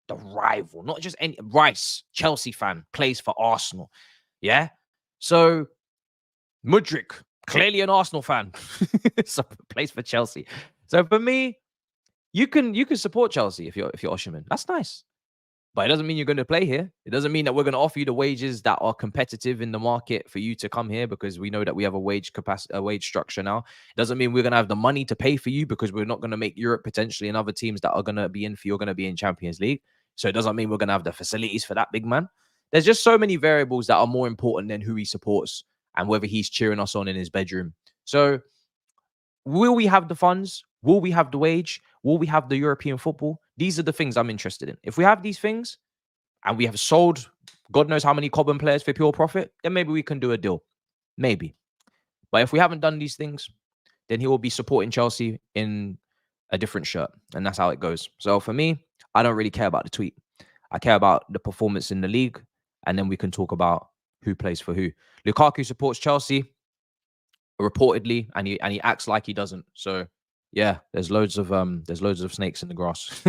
The rival, not just any. Rice, Chelsea fan, plays for Arsenal. Yeah. So Mudryk, clearly an Arsenal fan, so plays for Chelsea. So for me, you can support Chelsea if you're Osimhen. That's nice. But it doesn't mean you're going to play here. It doesn't mean that we're going to offer you the wages that are competitive in the market for you to come here, because we know that we have a wage structure now. It doesn't mean we're going to have the money to pay for you, because we're not going to make Europe potentially, and other teams that are going to be in for you are going to be in Champions League. So it doesn't mean we're going to have the facilities for that big man. There's just so many variables that are more important than who he supports and whether he's cheering us on in his bedroom. So will we have the funds? Will we have the wage? Will we have the European football? These are the things I'm interested in. If we have these things and we have sold God knows how many Cobham players for pure profit, then maybe we can do a deal. Maybe. But if we haven't done these things, then he will be supporting Chelsea in a different shirt. And that's how it goes. So for me, I don't really care about the tweet. I care about the performance in the league. And then we can talk about who plays for who. Lukaku supports Chelsea, reportedly, and he acts like he doesn't. So yeah, there's loads of snakes in the grass.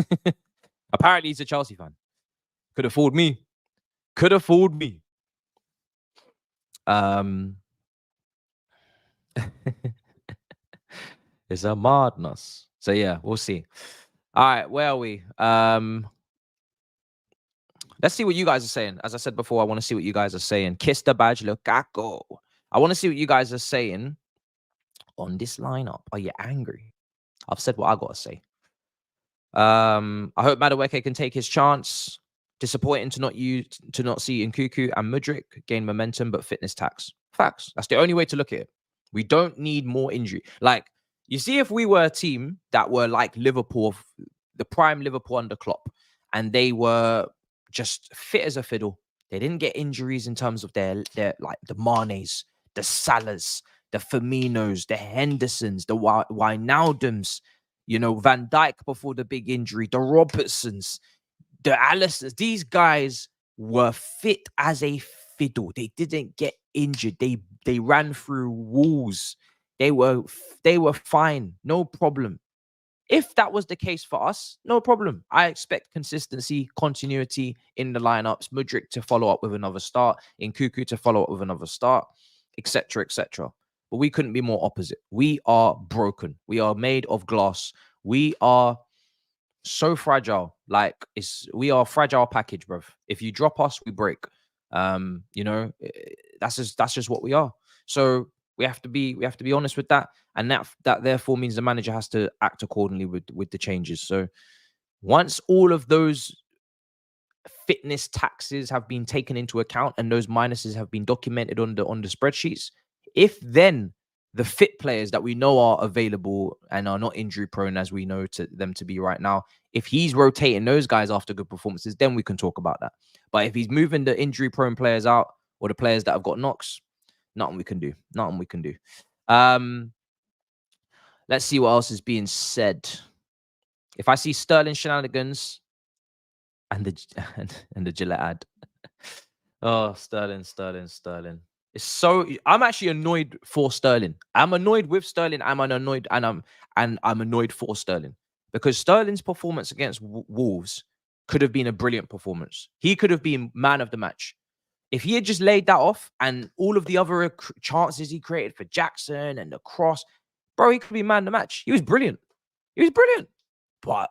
Apparently he's a Chelsea fan. Could have fooled me. Could have fooled me. It's a madness. So yeah, we'll see. All right, where are we? Let's see what you guys are saying. As I said before, I want to see what you guys are saying. Kiss the badge, Lukaku. I want to see what you guys are saying on this lineup. Are you angry? I've said what I got to say. I hope Madueke can take his chance. Disappointing to not see Nkuku and Mudryk gain momentum, but fitness tax. Facts. That's the only way to look at it. We don't need more injury. Like, you see, if we were a team that were like Liverpool the prime Liverpool under Klopp, and they were just fit as a fiddle. They didn't get injuries in terms of their like the Manes, the Salahs, the Firminos, the Hendersons, the Wijnaldums, you know, Van Dijk before the big injury, the Robertsons, the Alistons. These guys were fit as a fiddle. They didn't get injured. They ran through walls. They were fine. No problem. If that was the case for us, no problem. I expect consistency, continuity in the lineups, Mudryk to follow up with another start, Nkunku to follow up with another start, etc., etc. But we couldn't be more opposite. We are broken. We are made of glass. We are so fragile. Like we are a fragile package, bruv. If you drop us, we break. You know, that's just what we are. So we have to be honest with that. And that therefore means the manager has to act accordingly with the changes. So once all of those fitness taxes have been taken into account and those minuses have been documented on the spreadsheets, if then the fit players that we know are available and are not injury prone as we know them to be right now, if he's rotating those guys after good performances, then we can talk about that. But if he's moving the injury prone players out or the players that have got knocks, nothing we can do. Nothing we can do. Let's see what else is being said. If I see Sterling shenanigans and the Gillette ad. Oh, Sterling. It's so I'm actually annoyed for Sterling. I'm annoyed with Sterling. I'm annoyed for Sterling because Sterling's performance against Wolves could have been a brilliant performance. He could have been man of the match. If he had just laid that off and all of the other chances he created for Jackson and the cross, bro, he could be man of the match. He was brilliant. But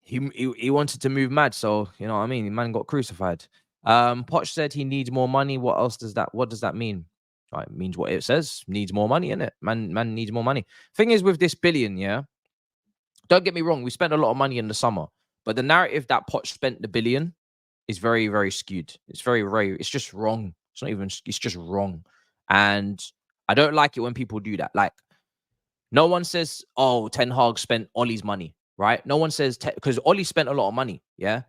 he wanted to move mad, so you know what I mean. The man got crucified. Poch said he needs more money. What does that mean? Right, it means what it says. Needs more money, innit? Man needs more money. Thing is with this billion, yeah. Don't get me wrong, we spent a lot of money in the summer, but the narrative that Poch spent the billion is very, very skewed. It's it's just wrong. It's just wrong. And I don't like it when people do that. Like, no one says, oh, Ten Hag spent Ollie's money, right? No one says, because Ollie spent a lot of money, yeah?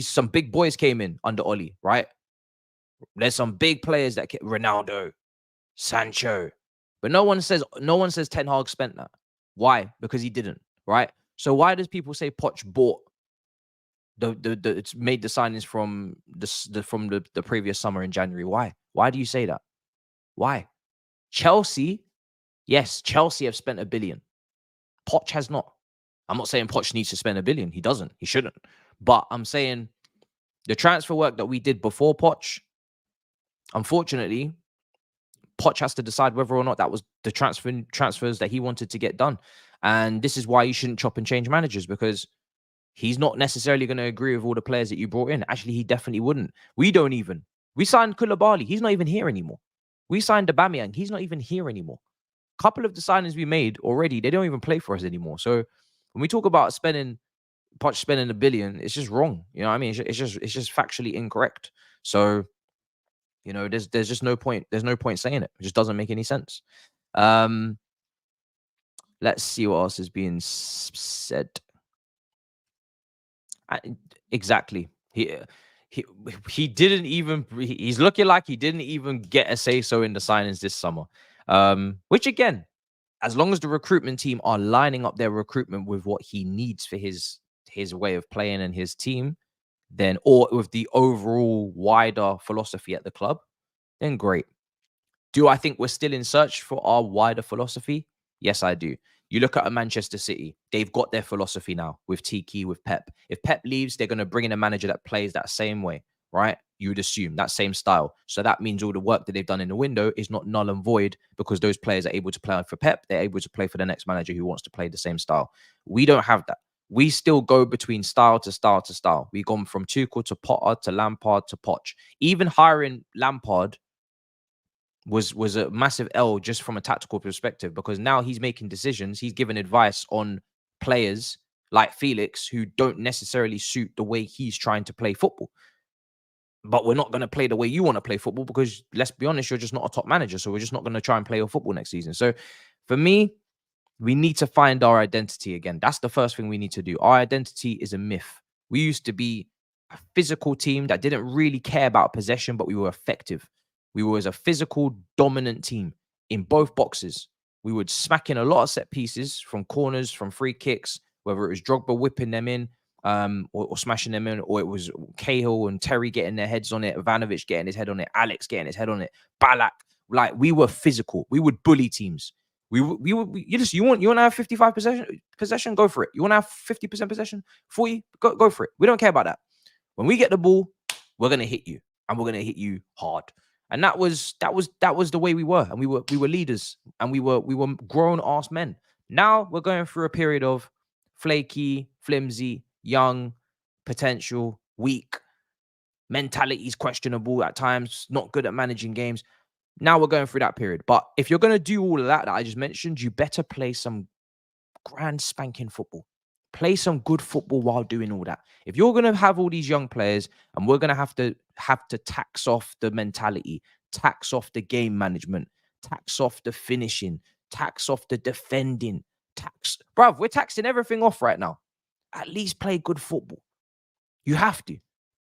Some big boys came in under Ollie, right? There's some big players that Ronaldo, Sancho. But no one says Ten Hag spent that. Why? Because he didn't, right? So why does people say Poch bought it's made the signings from the previous summer in January? Why do you say that? Why? Chelsea, yes, Chelsea have spent $1 billion. Poch has not. I'm not saying Poch needs to spend $1 billion. He doesn't. He shouldn't. But I'm saying the transfer work that we did before Poch, unfortunately, Poch has to decide whether or not that was the transfers that he wanted to get done. And this is why you shouldn't chop and change managers, because he's not necessarily going to agree with all the players that you brought in. Actually, he definitely wouldn't. We signed Koulibaly. He's not even here anymore. We signed Aubameyang. He's not even here anymore. A couple of the signings we made already, they don't even play for us anymore. So when we talk about Poch spending $1 billion, it's just wrong. You know what I mean? It's just factually incorrect. So, you know, there's just no point. There's no point saying it. It just doesn't make any sense. Let's see what else is being said. Exactly. He didn't even. He's looking like he didn't even get a say so in the signings this summer. Which again, as long as the recruitment team are lining up their recruitment with what he needs for his way of playing and his team, then, or with the overall wider philosophy at the club, then great. Do I think we're still in search for our wider philosophy? Yes, I do. You look at a Manchester City, they've got their philosophy now with Tiki, with Pep. If Pep leaves, they're going to bring in a manager that plays that same way, right? You would assume that same style. So that means all the work that they've done in the window is not null and void, because those players are able to play for Pep. They're able to play for the next manager who wants to play the same style. We don't have that. We still go between style to style to style. We've gone from Tuchel to Potter to Lampard to Poch. Even hiring Lampard was a massive L just from a tactical perspective, because now he's making decisions. He's giving advice on players like Felix who don't necessarily suit the way he's trying to play football. But we're not going to play the way you want to play football, because let's be honest, you're just not a top manager. So we're just not going to try and play your football next season. So for me, We need to find our identity again. That's the first thing we need to do. Our identity is a myth. We used to be a physical team that didn't really care about possession, but we were effective. We were a physical, dominant team in both boxes. We would smack in a lot of set pieces from corners, from free kicks, whether it was Drogba whipping them in, or smashing them in, or it was Cahill and Terry getting their heads on it, Ivanovic getting his head on it, Alex getting his head on it, Balak. Like, we were physical. We would bully teams. You want to have 55 possession, go for it. You want to have 50% possession, 40, go for it. We don't care about that. When we get the ball, we're gonna hit you, and we're gonna hit you hard. And that was the way we were, and we were leaders, and we were grown ass men. Now we're going through a period of flaky, flimsy, young, potential, weak, mentality's questionable at times, not good at managing games. Now we're going through that period. But if you're going to do all of that I just mentioned, you better play some grand spanking football. Play some good football while doing all that. If you're going to have all these young players and we're going to have to tax off the mentality, tax off the game management, tax off the finishing, tax off the defending, bruv, we're taxing everything off right now. At least play good football. You have to.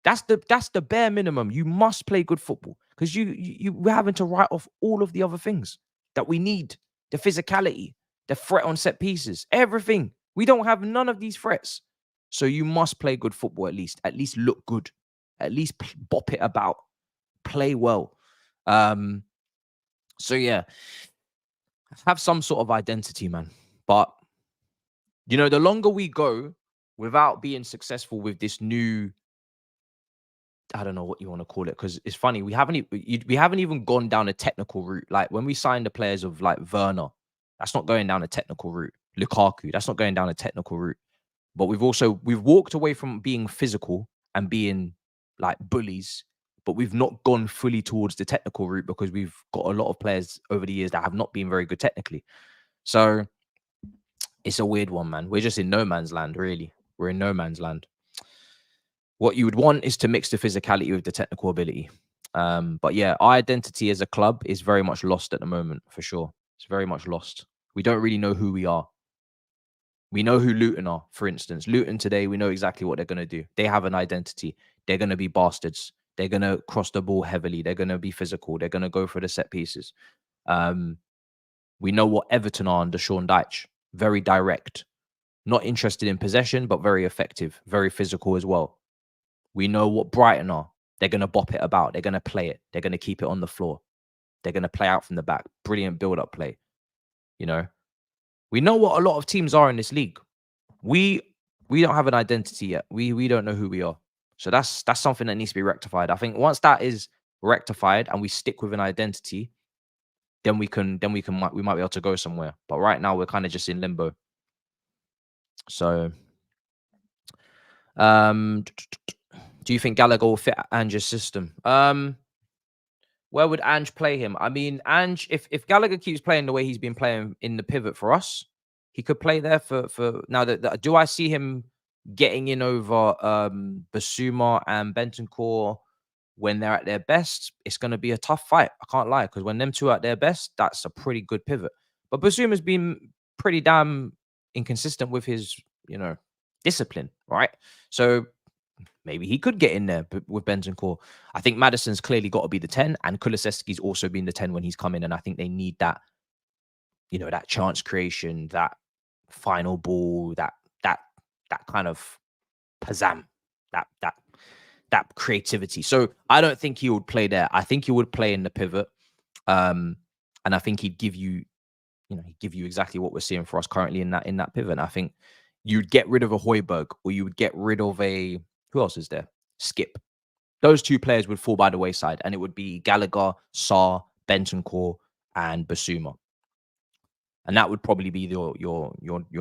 That's the bare minimum. You must play good football, because we're having to write off all of the other things that we need. The physicality, the threat on set pieces, everything. We don't have none of these threats. So you must play good football at least. At least look good. At least bop it about. Play well. So yeah, have some sort of identity, man. But the longer we go without being successful with this new, I don't know what you want to call it, because it's funny, we haven't even gone down a technical route. Like when we signed the players of like Werner, that's not going down a technical route. Lukaku, that's not going down a technical route. But we've walked away from being physical and being like bullies, but we've not gone fully towards the technical route, because we've got a lot of players over the years that have not been very good technically. So it's a weird one, man. We're just in no man's land, really. We're in no man's land. What you would want is to mix the physicality with the technical ability. But yeah, our identity as a club is very much lost at the moment, for sure. It's very much lost. We don't really know who we are. We know who Luton are, for instance. Luton today, we know exactly what they're going to do. They have an identity. They're going to be bastards. They're going to cross the ball heavily. They're going to be physical. They're going to go for the set pieces. We know what Everton are under Sean Dyche. Very direct. Not interested in possession, but very effective. Very physical as well. We know what Brighton are. They're going to bop it about. They're going to play it. They're going to keep it on the floor. They're going to play out from the back. Brilliant build-up play. We know what a lot of teams are in this league. We don't have an identity yet. We don't know who we are. So that's something that needs to be rectified. I think once that is rectified and we stick with an identity, then we might be able to go somewhere. But right now we're kind of just in limbo. So do you think Gallagher will fit Ange's system? Where would Ange play him? I mean, Ange, if Gallagher keeps playing the way he's been playing in the pivot for us, he could play there for now. Do I see him getting in over Basuma and Bentancur when they're at their best? It's going to be a tough fight. I can't lie, because when them two are at their best, that's a pretty good pivot. But Basuma's been pretty damn inconsistent with his, discipline, right? So maybe he could get in there with Bentancur. I think Maddison's clearly got to be the 10, and Kulusevski's also been the 10 when he's come in. And I think they need that, that chance creation, that final ball, that kind of pizzazz, that creativity. So I don't think he would play there. I think he would play in the pivot. And I think he'd give you, exactly what we're seeing for us currently in that pivot. And I think you'd get rid of a Højbjerg, or you would get rid of who else is there? Skip. Those two players would fall by the wayside, and it would be Gallagher, Sarr, Bentancur, and Basuma. And that would probably be your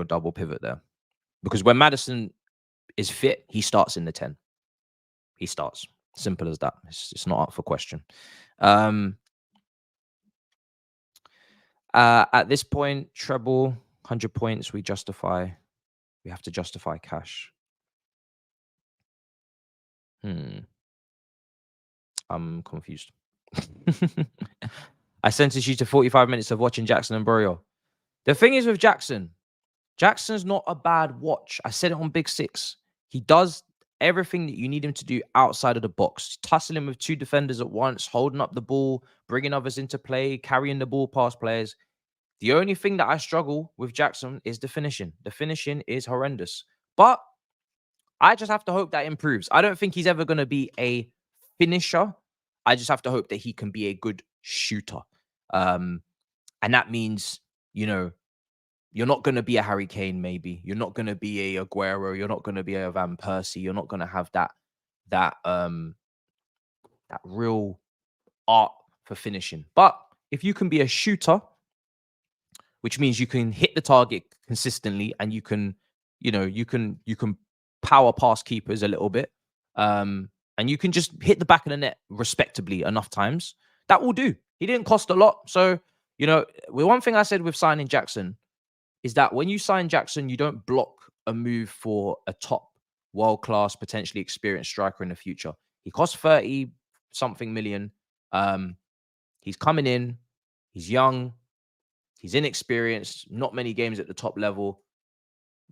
double pivot there. Because when Maddison is fit, he starts in the 10. He starts. Simple as that. It's not up for question. At this point, treble, 100 points, we have to justify cash. I'm confused. I sentenced you to 45 minutes of watching Jackson and Borio. The thing is with Jackson's not a bad watch. I said it on Big Six. He does everything that you need him to do outside of the box. Tussling with 2 defenders at once, holding up the ball, bringing others into play, carrying the ball past players. The only thing that I struggle with Jackson is the finishing. The finishing is horrendous. But I just have to hope that improves. I don't think he's ever going to be a finisher. I just have to hope that he can be a good shooter. And that means, you know, you're not going to be a Harry Kane, maybe. You're not going to be a Aguero. You're not going to be a Van Persie. You're not going to have that real art for finishing. But if you can be a shooter, which means you can hit the target consistently and you can, you know, you can power past keepers a little bit, and you can just hit the back of the net respectably enough times, that will do. He didn't cost a lot. So, you know, one thing I said with signing Jackson is that when you sign Jackson, you don't block a move for a top world-class, potentially experienced striker in the future. He cost 30-something million. He's coming in. He's young. He's inexperienced. Not many games at the top level.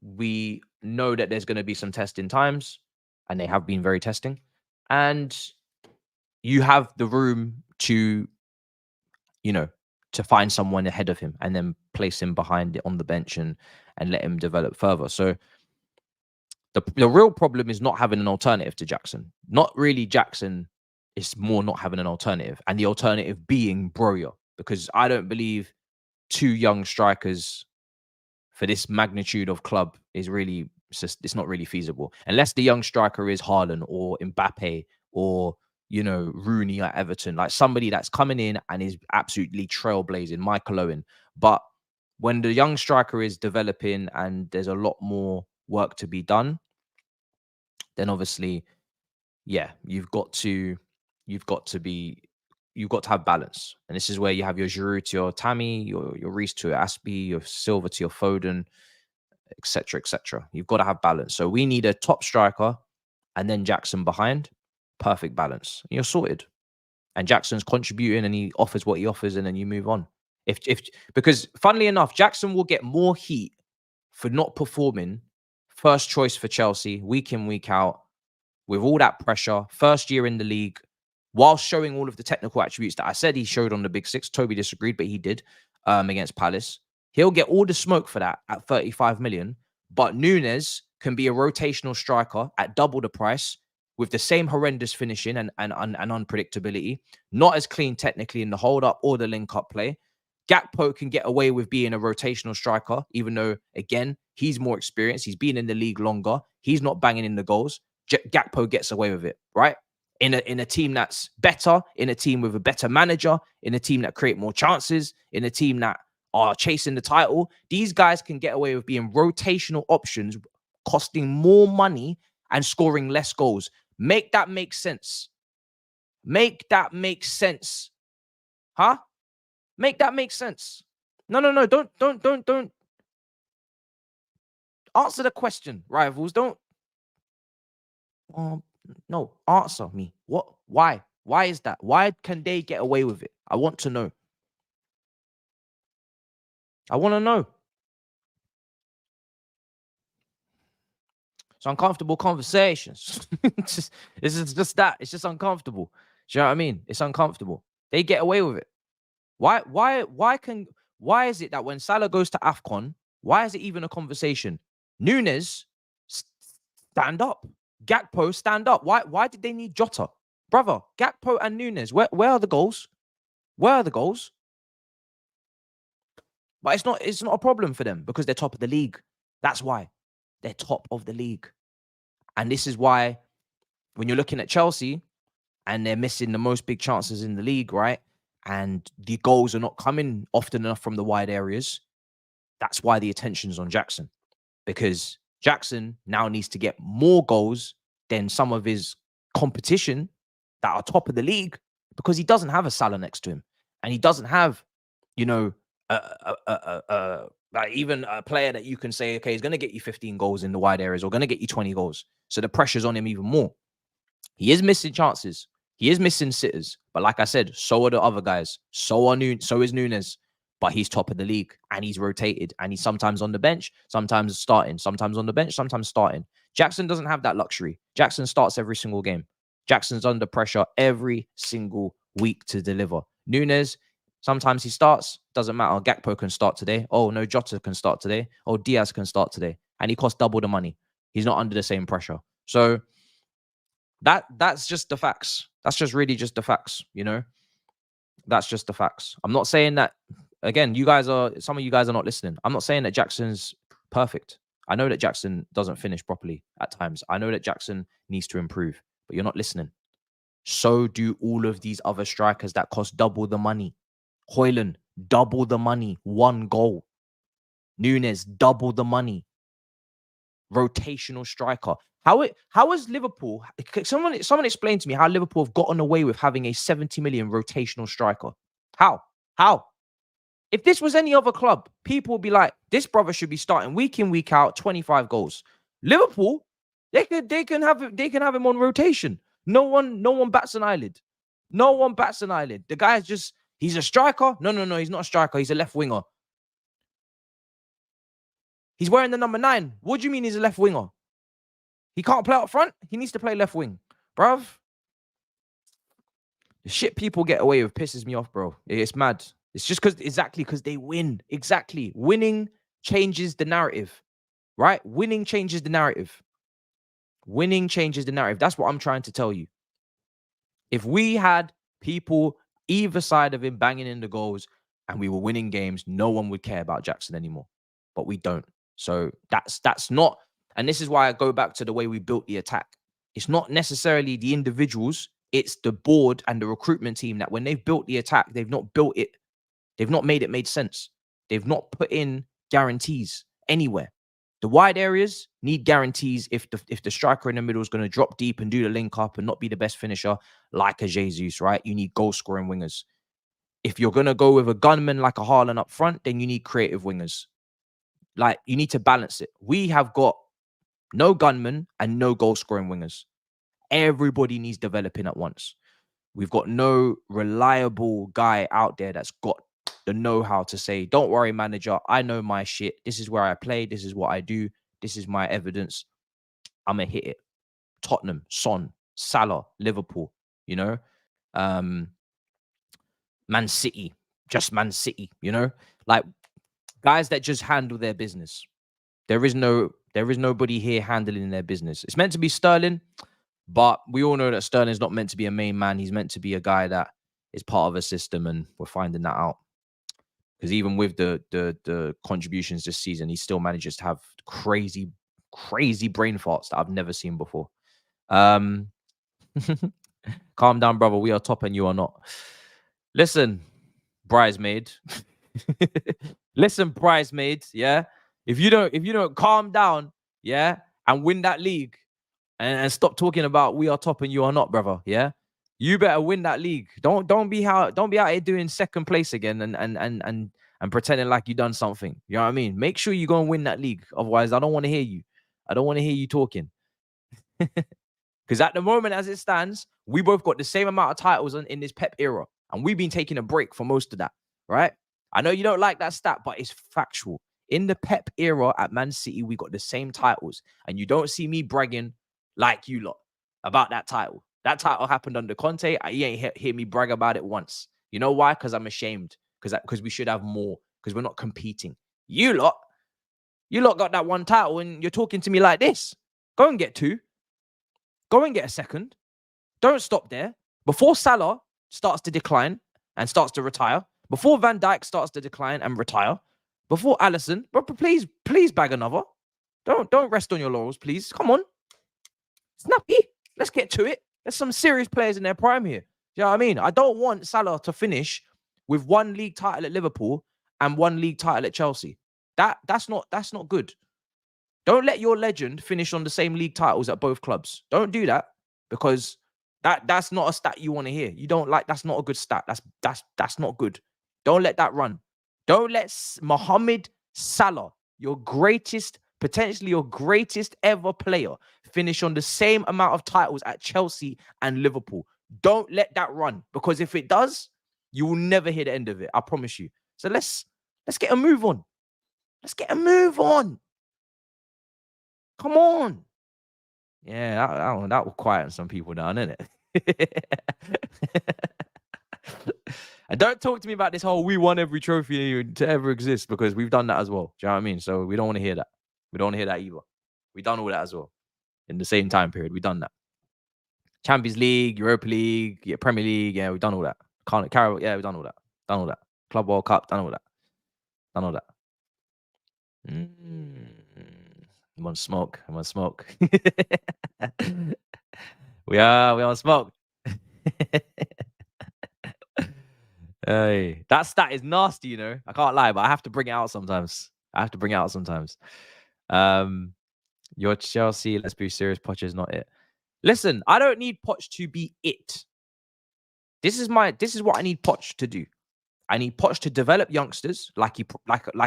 We know that there's going to be some testing times, and they have been very testing. And you have the room to, you know, to find someone ahead of him and then place him behind it on the bench and let him develop further. So the real problem is not having an alternative to Jackson. Not really Jackson. It's more not having an alternative, and the alternative being Broja, because I don't believe 2 young strikers for this magnitude of club is really, it's not really feasible unless the young striker is Hairline or Mbappe or, you know, Rooney at Everton, like somebody that's coming in and is absolutely trailblazing, Michael Owen. But when the young striker is developing and there's a lot more work to be done, then obviously, yeah, you've got to have balance. And this is where you have your Giroud to your Tammy, your Reece to your Aspie, your Silva to your Foden, etc., etc. You've got to have balance. So we need a top striker and then Jackson behind. Perfect balance. And you're sorted. And Jackson's contributing and he offers what he offers, and then you move on. Because funnily enough, Jackson will get more heat for not performing first choice for Chelsea week in, week out, with all that pressure, first year in the league, while showing all of the technical attributes that I said he showed on the Big Six. Toby disagreed, but he did against Palace. He'll get all the smoke for that at 35 million. But Núñez can be a rotational striker at double the price with the same horrendous finishing and unpredictability. Not as clean technically in the hold-up or the link-up play. Gakpo can get away with being a rotational striker, even though, again, he's more experienced. He's been in the league longer. He's not banging in the goals. Gakpo gets away with it, right? In a team that's better, in a team with a better manager, in a team that create more chances, in a team that are chasing the title, these guys can get away with being rotational options, costing more money and scoring less goals. Make that make sense. Make that make sense. Huh? Make that make sense. No. Don't answer the question, rivals. Don't. No, answer me. What? Why? Why is that? Why can they get away with it? I want to know. I want to know. It's uncomfortable conversations. It's just that. It's just uncomfortable. Do you know what I mean? It's uncomfortable. They get away with it. Why is it that when Salah goes to AFCON, why is it even a conversation? Núñez, stand up. Gakpo, stand up. Why did they need Jota? Brother, Gakpo and Núñez, where are the goals? Where are the goals? But it's not a problem for them because they're top of the league. That's why. They're top of the league. And this is why when you're looking at Chelsea and they're missing the most big chances in the league, right? And the goals are not coming often enough from the wide areas. That's why the attention's on Jackson. Because Jackson now needs to get more goals than some of his competition that are top of the league, because he doesn't have a Salah next to him. And he doesn't have, you know, like even a player that you can say, okay, he's going to get you 15 goals in the wide areas or going to get you 20 goals. So the pressure's on him even more. He is missing chances. He is missing sitters. But like I said, so are the other guys. So is Núñez. but he's top of the league and he's rotated and he's sometimes on the bench, sometimes starting, sometimes on the bench, sometimes starting. Jackson doesn't have that luxury. Jackson starts every single game. Jackson's under pressure every single week to deliver. Núñez, sometimes he starts, doesn't matter. Gakpo can start today. Oh, no, Jota can start today. Oh, Diaz can start today. And he costs double the money. He's not under the same pressure. So that's just the facts. That's just really just the facts, you know? That's just the facts. I'm not saying that, again, some of you guys are not listening. I'm not saying that Jackson's perfect. I know that Jackson doesn't finish properly at times. I know that Jackson needs to improve, but you're not listening. So do all of these other strikers that cost double the money. Hairline, double the money, 1 goal. Núñez, double the money. Rotational striker. How has Liverpool? Someone explain to me how Liverpool have gotten away with having a 70 million rotational striker. How? If this was any other club, people would be like, this brother should be starting week in, week out, 25 goals. Liverpool, they can have him on rotation. No one bats an eyelid. No one bats an eyelid. The guy's just, he's a striker. No, he's not a striker. He's a left winger. He's wearing the number 9. What do you mean he's a left winger? He can't play up front. He needs to play left wing. Bruv. The shit people get away with pisses me off, bro. It's mad. It's just because they win. Exactly. Winning changes the narrative. Right? Winning changes the narrative. Winning changes the narrative. That's what I'm trying to tell you. If we had people either side of him banging in the goals and we were winning games, no one would care about Jackson anymore. But we don't. So that's not, and this is why I go back to the way we built the attack. It's not necessarily the individuals, it's the board and the recruitment team that when they've built the attack, they've not built it, they've not made it make sense. They've not put in guarantees anywhere. The wide areas need guarantees if the striker in the middle is going to drop deep and do the link up and not be the best finisher like a Jesus, right? You need goal scoring wingers. If you're going to go with a gunman like a Hairline up front, then you need creative wingers. Like, you need to balance it. We have got no gunmen and no goal-scoring wingers. Everybody needs developing at once. We've got no reliable guy out there that's got the know-how to say, don't worry, manager, I know my shit. This is where I play. This is what I do. This is my evidence. I'm going to hit it. Tottenham, Son, Salah, Liverpool, you know? Man City, just Man City, you know? Like, guys that just handle their business. There is nobody here handling their business. It's meant to be Sterling, but we all know that Sterling's not meant to be a main man. He's meant to be a guy that is part of a system, and we're finding that out. Because even with the contributions this season, he still manages to have crazy brain farts that I've never seen before. Calm down, brother. We are top and you are not. Listen, bridesmaid. Listen, bridesmaids, yeah. If you don't calm down, yeah, and win that league, and stop talking about we are top and you are not, brother, yeah. You better win that league. Don't be out here doing second place again and pretending like you done something. You know what I mean? Make sure you go and win that league. Otherwise, I don't want to hear you. I don't want to hear you talking. Because at the moment, as it stands, we both got the same amount of titles in this Pep era, and we've been taking a break for most of that, right? I know you don't like that stat, but it's factual. In the Pep era at Man City, we got the same titles. And you don't see me bragging like you lot about that title. That title happened under Conte. You ain't hear me brag about it once. You know why? Because I'm ashamed. Because we should have more. Because we're not competing. You lot got that one title and you're talking to me like this. Go and get 2. Go and get a second. Don't stop there. Before Salah starts to decline and starts to retire, before Van Dijk starts to decline and retire, before Alisson, but please bag another. Don't rest on your laurels, please. Come on. Snappy. Let's get to it. There's some serious players in their prime here. You know what I mean? I don't want Salah to finish with 1 league title at Liverpool and 1 league title at Chelsea. That's not good. Don't let your legend finish on the same league titles at both clubs. Don't do that, because that's not a stat you want to hear. You don't like, that's not a good stat. That's not good. Don't let that run. Don't let Mohamed Salah, potentially your greatest ever player, finish on the same amount of titles at Chelsea and Liverpool. Don't let that run, because if it does, you will never hear the end of it. I promise you. So let's Let's get a move on. Let's get a move on. Come on. Yeah, that will quieten some people down, innit? And don't talk to me about this whole we won every trophy to ever exist, because we've done that as well. Do you know what I mean? So we don't want to hear that. We don't want to hear that either. We've done all that as well in the same time period. We've done that. Champions League, Europa League, yeah, Premier League, yeah, we've done all that. Carol, yeah, we've done all that. Done all that. Club World Cup, done all that. Done all that. I'm on smoke. I'm on smoke. we on smoke. Hey, that stat is nasty, you know. I can't lie, but I have to bring it out sometimes. You're Chelsea. Let's be serious. Poch is not it. Listen, I don't need Poch to be it. This is what I need Poch to do. I need Poch to develop youngsters like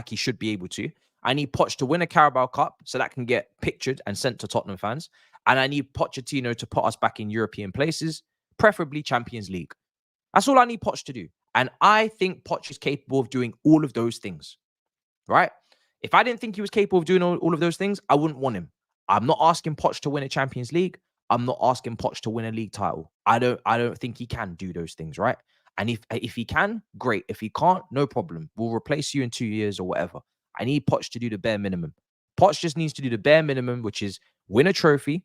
he should be able to. I need Poch to win a Carabao Cup so that can get pictured and sent to Tottenham fans. And I need Pochettino to put us back in European places, preferably Champions League. That's all I need Poch to do. And I think Poch is capable of doing all of those things, right? If I didn't think he was capable of doing all of those things, I wouldn't want him. I'm not asking Poch to win a Champions League. I'm not asking Poch to win a league title. I don't think he can do those things, right? And if he can, great. If he can't, no problem. We'll replace you in 2 years or whatever. I need Poch to do the bare minimum. Poch just needs to do the bare minimum, which is win a trophy,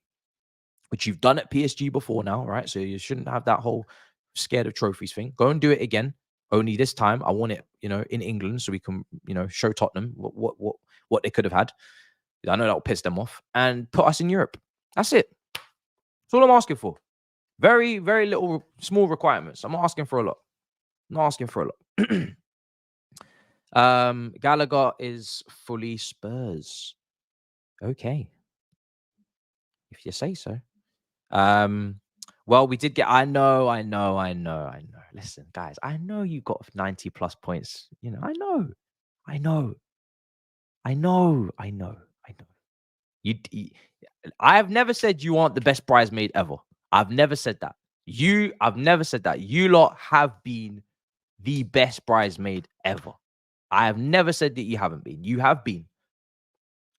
which you've done at PSG before now, right? So you shouldn't have that whole scared of trophies thing. Go and do it again. Only this time, I want it, in England, so we can, show Tottenham what they could have had. I know that will piss them off, and put us in Europe. That's it. That's all I'm asking for. Very, very little, small requirements. I'm not asking for a lot. Gallagher is fully Spurs. Okay, if you say so. Well, we did get. I know. Listen, guys, I know you got 90 plus points. I know. I've never said you aren't the best bridesmaid ever. I've never said that. I've never said that. You lot have been the best bridesmaid ever. I have never said that you haven't been. You have been.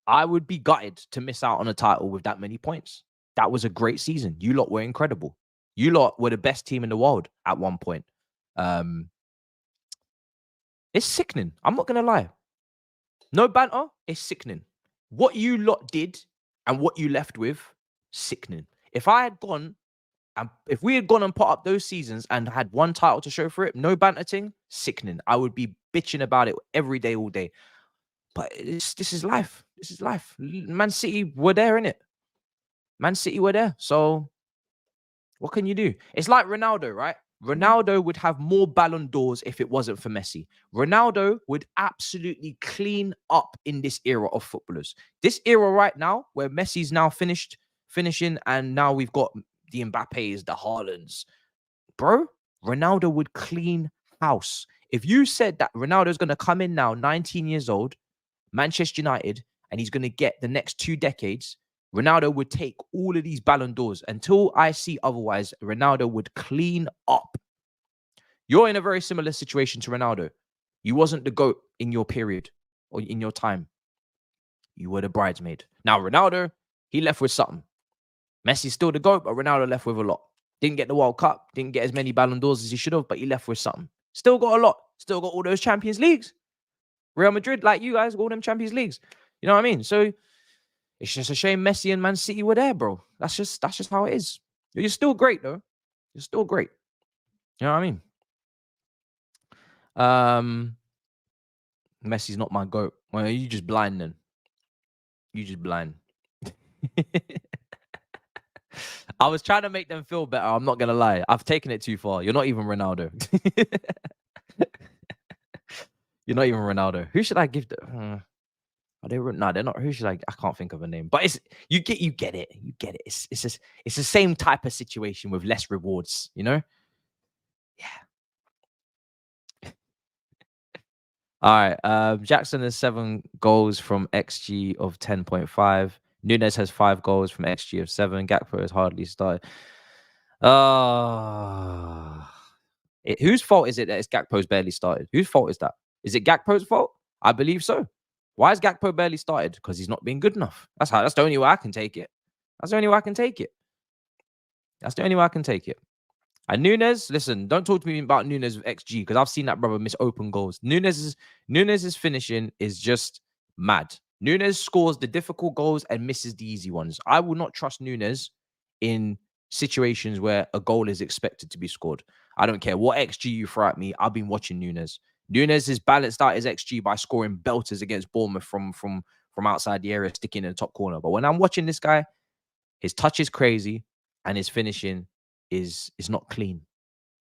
I would be gutted to miss out on a title with that many points. That was a great season. You lot were incredible. You lot were the best team in the world at one point. It's sickening. I'm not going to lie. No banter. It's sickening. What you lot did and what you left with, sickening. If we had gone and put up those seasons and had one title to show for it, no banter thing, sickening. I would be bitching about it every day, all day. But this is life. This is life. Man City were there, innit? Man City were there. So what can you do? It's like Ronaldo, right? Ronaldo would have more Ballon d'Ors if it wasn't for Messi. Ronaldo would absolutely clean up in this era of footballers. This era right now, where Messi's now finishing, and now we've got the Mbappes, the Haalands. Bro, Ronaldo would clean house. If you said that Ronaldo's going to come in now, 19 years old, Manchester United, and he's going to get the next 2 decades, Ronaldo would take all of these Ballon d'Ors. Until I see otherwise, Ronaldo would clean up. You're in a very similar situation to Ronaldo. You wasn't the GOAT in your period or in your time. You were the bridesmaid. Now, Ronaldo, he left with something. Messi's still the GOAT, but Ronaldo left with a lot. Didn't get the World Cup, didn't get as many Ballon d'Ors as he should have, but he left with something. Still got a lot. Still got all those Champions Leagues. Real Madrid, like you guys, got all them Champions Leagues. You know what I mean? So it's just a shame Messi and Man City were there, bro. That's just how it is. You're still great, though. You're still great. You know what I mean? Messi's not my GOAT. Well, you just blind then. You just blind. I was trying to make them feel better. I'm not gonna lie. I've taken it too far. You're not even Ronaldo. You're not even Ronaldo. Who should I give the? Are they? No, they're not. Who should I can't think of a name. But you get it. You get it. It's the same type of situation with less rewards. You know? Yeah. All right. Jackson has 7 goals from XG of 10.5. Nunes has 5 goals from XG of 7. Gakpo has hardly started. Whose fault is it that Gakpo's barely started? Whose fault is that? Is it Gakpo's fault I believe so. Why has Gakpo barely started? Because he's not being good enough. That's the only way I can take it. That's the only way I can take it. That's the only way I can take it. And Nunes, listen, don't talk to me about Nunes with XG because I've seen that brother miss open goals. Nunes' finishing is just mad. Nunes scores the difficult goals and misses the easy ones. I will not trust Nunes in situations where a goal is expected to be scored. I don't care what XG you throw at me. I've been watching Nunes. Nunes has balanced out his XG by scoring belters against Bournemouth from outside the area, sticking in the top corner. But when I'm watching this guy, his touch is crazy and his finishing is not clean.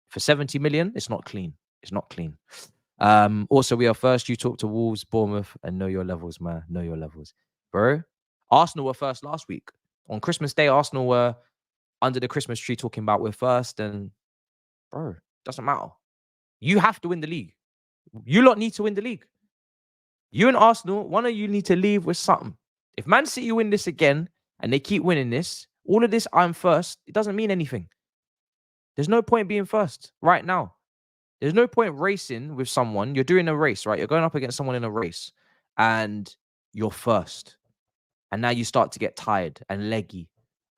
For 70 million, it's not clean. It's not clean. Also, we are first. You talk to Wolves, Bournemouth, and know your levels, man. Know your levels. Bro, Arsenal were first last week. On Christmas Day, Arsenal were under the Christmas tree talking about we're first. And, bro, doesn't matter. You have to win the league. You lot need to win the league. You and Arsenal, one of you need to leave with something. If Man City win this again and they keep winning this, all of this, I'm first, it doesn't mean anything. There's no point being first right now. There's no point racing with someone. You're doing a race, right? You're going up against someone in a race and you're first. And now you start to get tired and leggy.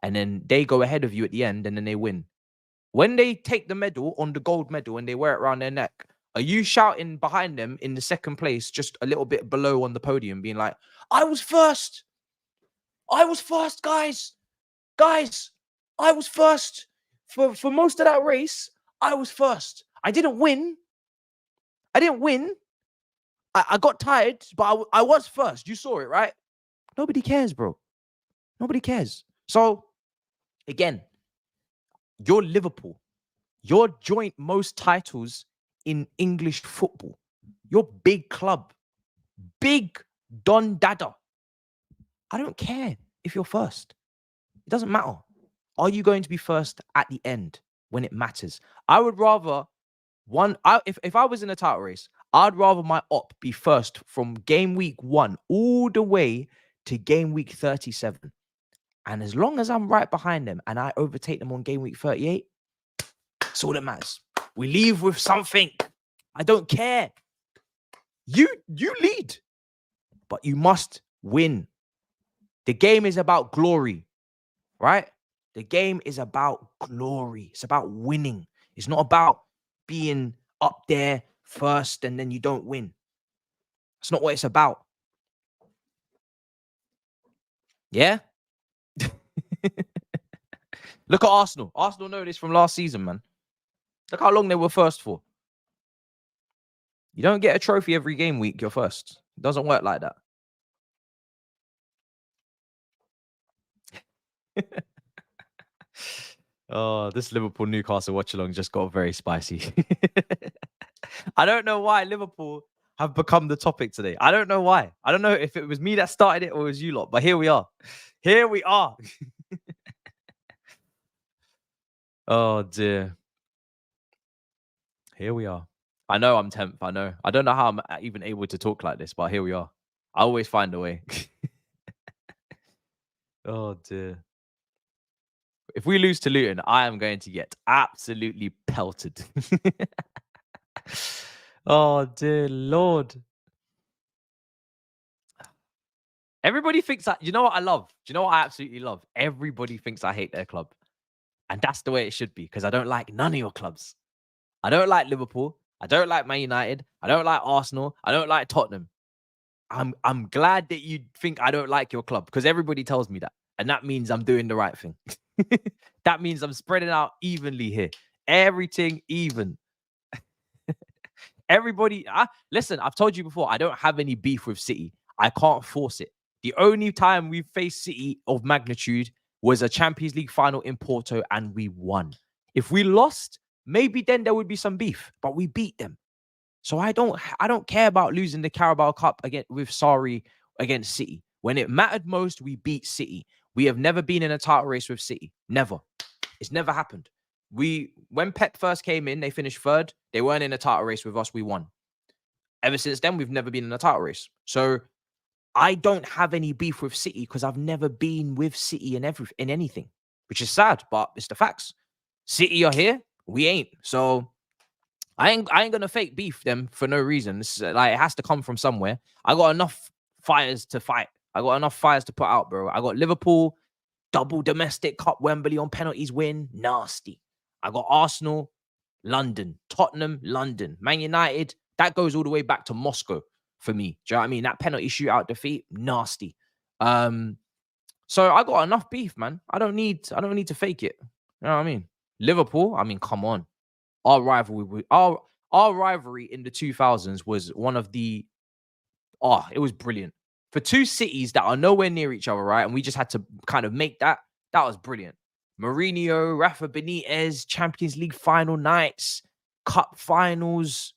And then they go ahead of you at the end and then they win. When they take the medal on the gold medal and they wear it around their neck, are you shouting behind them in the second place, just a little bit below on the podium, being like, I was first. I was first, guys. Guys, I was first. For most of that race, I was first. I didn't win. I got tired, but I was first. You saw it, right? Nobody cares, bro. Nobody cares. So, again, you're Liverpool. You're joint most titles in English football. You're big club. Big Don Dada. I don't care if you're first. It doesn't matter. Are you going to be first at the end when it matters? I would rather if I was in a title race, I'd rather my op be first from game week 1 all the way to game week 37. And as long as I'm right behind them and I overtake them on game week 38, that's all that matters. We leave with something. I don't care. You lead, but you must win. The game is about glory, right? The game is about glory. It's about winning. It's not about being up there first and then you don't win. It's not what it's about. Yeah? Look at Arsenal. Arsenal know this from last season, man. Look how long they were first for. You don't get a trophy every game week, you're first. It doesn't work like that. Oh, this Liverpool Newcastle watch along just got very spicy. I don't know why Liverpool have become the topic today. I don't know why. I don't know if it was me that started it or it was you lot, but here we are. Here we are. Oh dear. Here we are. I know I'm 10th. I know. I don't know how I'm even able to talk like this, but here we are. I always find a way. Oh dear. If we lose to Luton, I am going to get absolutely pelted. Oh, dear Lord. Everybody thinks that, you know what I love? Do you know what I absolutely love? Everybody thinks I hate their club. And that's the way it should be, because I don't like none of your clubs. I don't like Liverpool. I don't like Man United. I don't like Arsenal. I don't like Tottenham. I'm glad that you think I don't like your club, because everybody tells me that. And that means I'm doing the right thing. That means I'm spreading out evenly here. Everything even. Everybody, listen, I've told you before, I don't have any beef with City. I can't force it. The only time we faced City of magnitude was a Champions League final in Porto and we won. If we lost, maybe then there would be some beef, but we beat them. So I don't care about losing the Carabao Cup again with Sarri against City. When it mattered most, we beat City. We have never been in a title race with City. Never. It's never happened. When Pep first came in, they finished third. They weren't in a title race with us. We won. Ever since then, we've never been in a title race. So I don't have any beef with City because I've never been with City in anything, which is sad, but it's the facts. City are here. We ain't. So I ain't gonna fake beef them for no reason. It's like it has to come from somewhere. I got enough fires to fight. I got enough fires to put out, bro. I got Liverpool, double domestic cup, Wembley on penalties win, nasty. I got Arsenal, London, Tottenham, London, Man United. That goes all the way back to Moscow for me. Do you know what I mean? That penalty shootout defeat, nasty. So I got enough beef, man. I don't need to fake it. You know what I mean? Liverpool, I mean, come on. Our rivalry, our rivalry in the 2000s was one of the it was brilliant. For two cities that are nowhere near each other, right? And we just had to kind of make that. That was brilliant. Mourinho, Rafa Benitez, Champions League final nights, cup finals,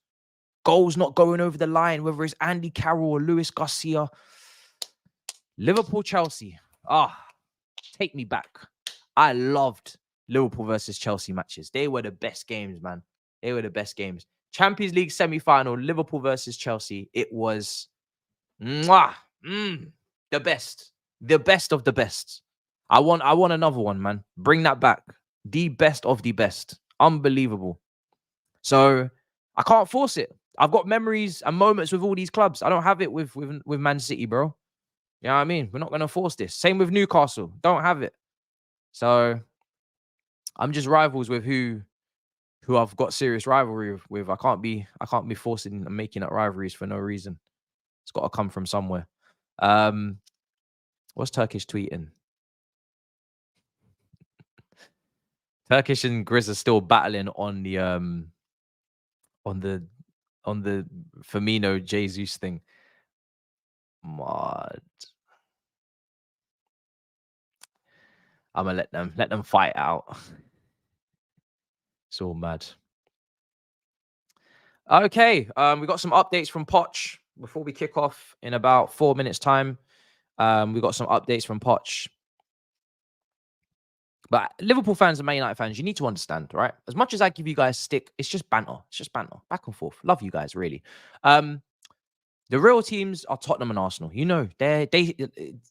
goals not going over the line, whether it's Andy Carroll or Luis Garcia. Liverpool, Chelsea. Take me back. I loved Liverpool versus Chelsea matches. They were the best games, man. They were the best games. Champions League semi-final, Liverpool versus Chelsea. It was the best. The best of the best. I want another one, man. Bring that back. The best of the best. Unbelievable. So I can't force it. I've got memories and moments with all these clubs. I don't have it with Man City, bro. You know what I mean? We're not going to force this. Same with Newcastle. Don't have it. So I'm just rivals with who I've got serious rivalry with. I can't be forcing and making up rivalries for no reason. It's got to come from somewhere. What's Turkish tweeting? Turkish and Grizz are still battling on the Firmino Jesus thing. Mad. I'm gonna let them fight out. It's all mad. Okay, we got some updates from Poch before we kick off in about 4 minutes' time. We got some updates from Poch. But Liverpool fans and Man United fans, you need to understand, right? As much as I give you guys stick, it's just banter. It's just banter, back and forth. Love you guys, really. The real teams are Tottenham and Arsenal. You know, they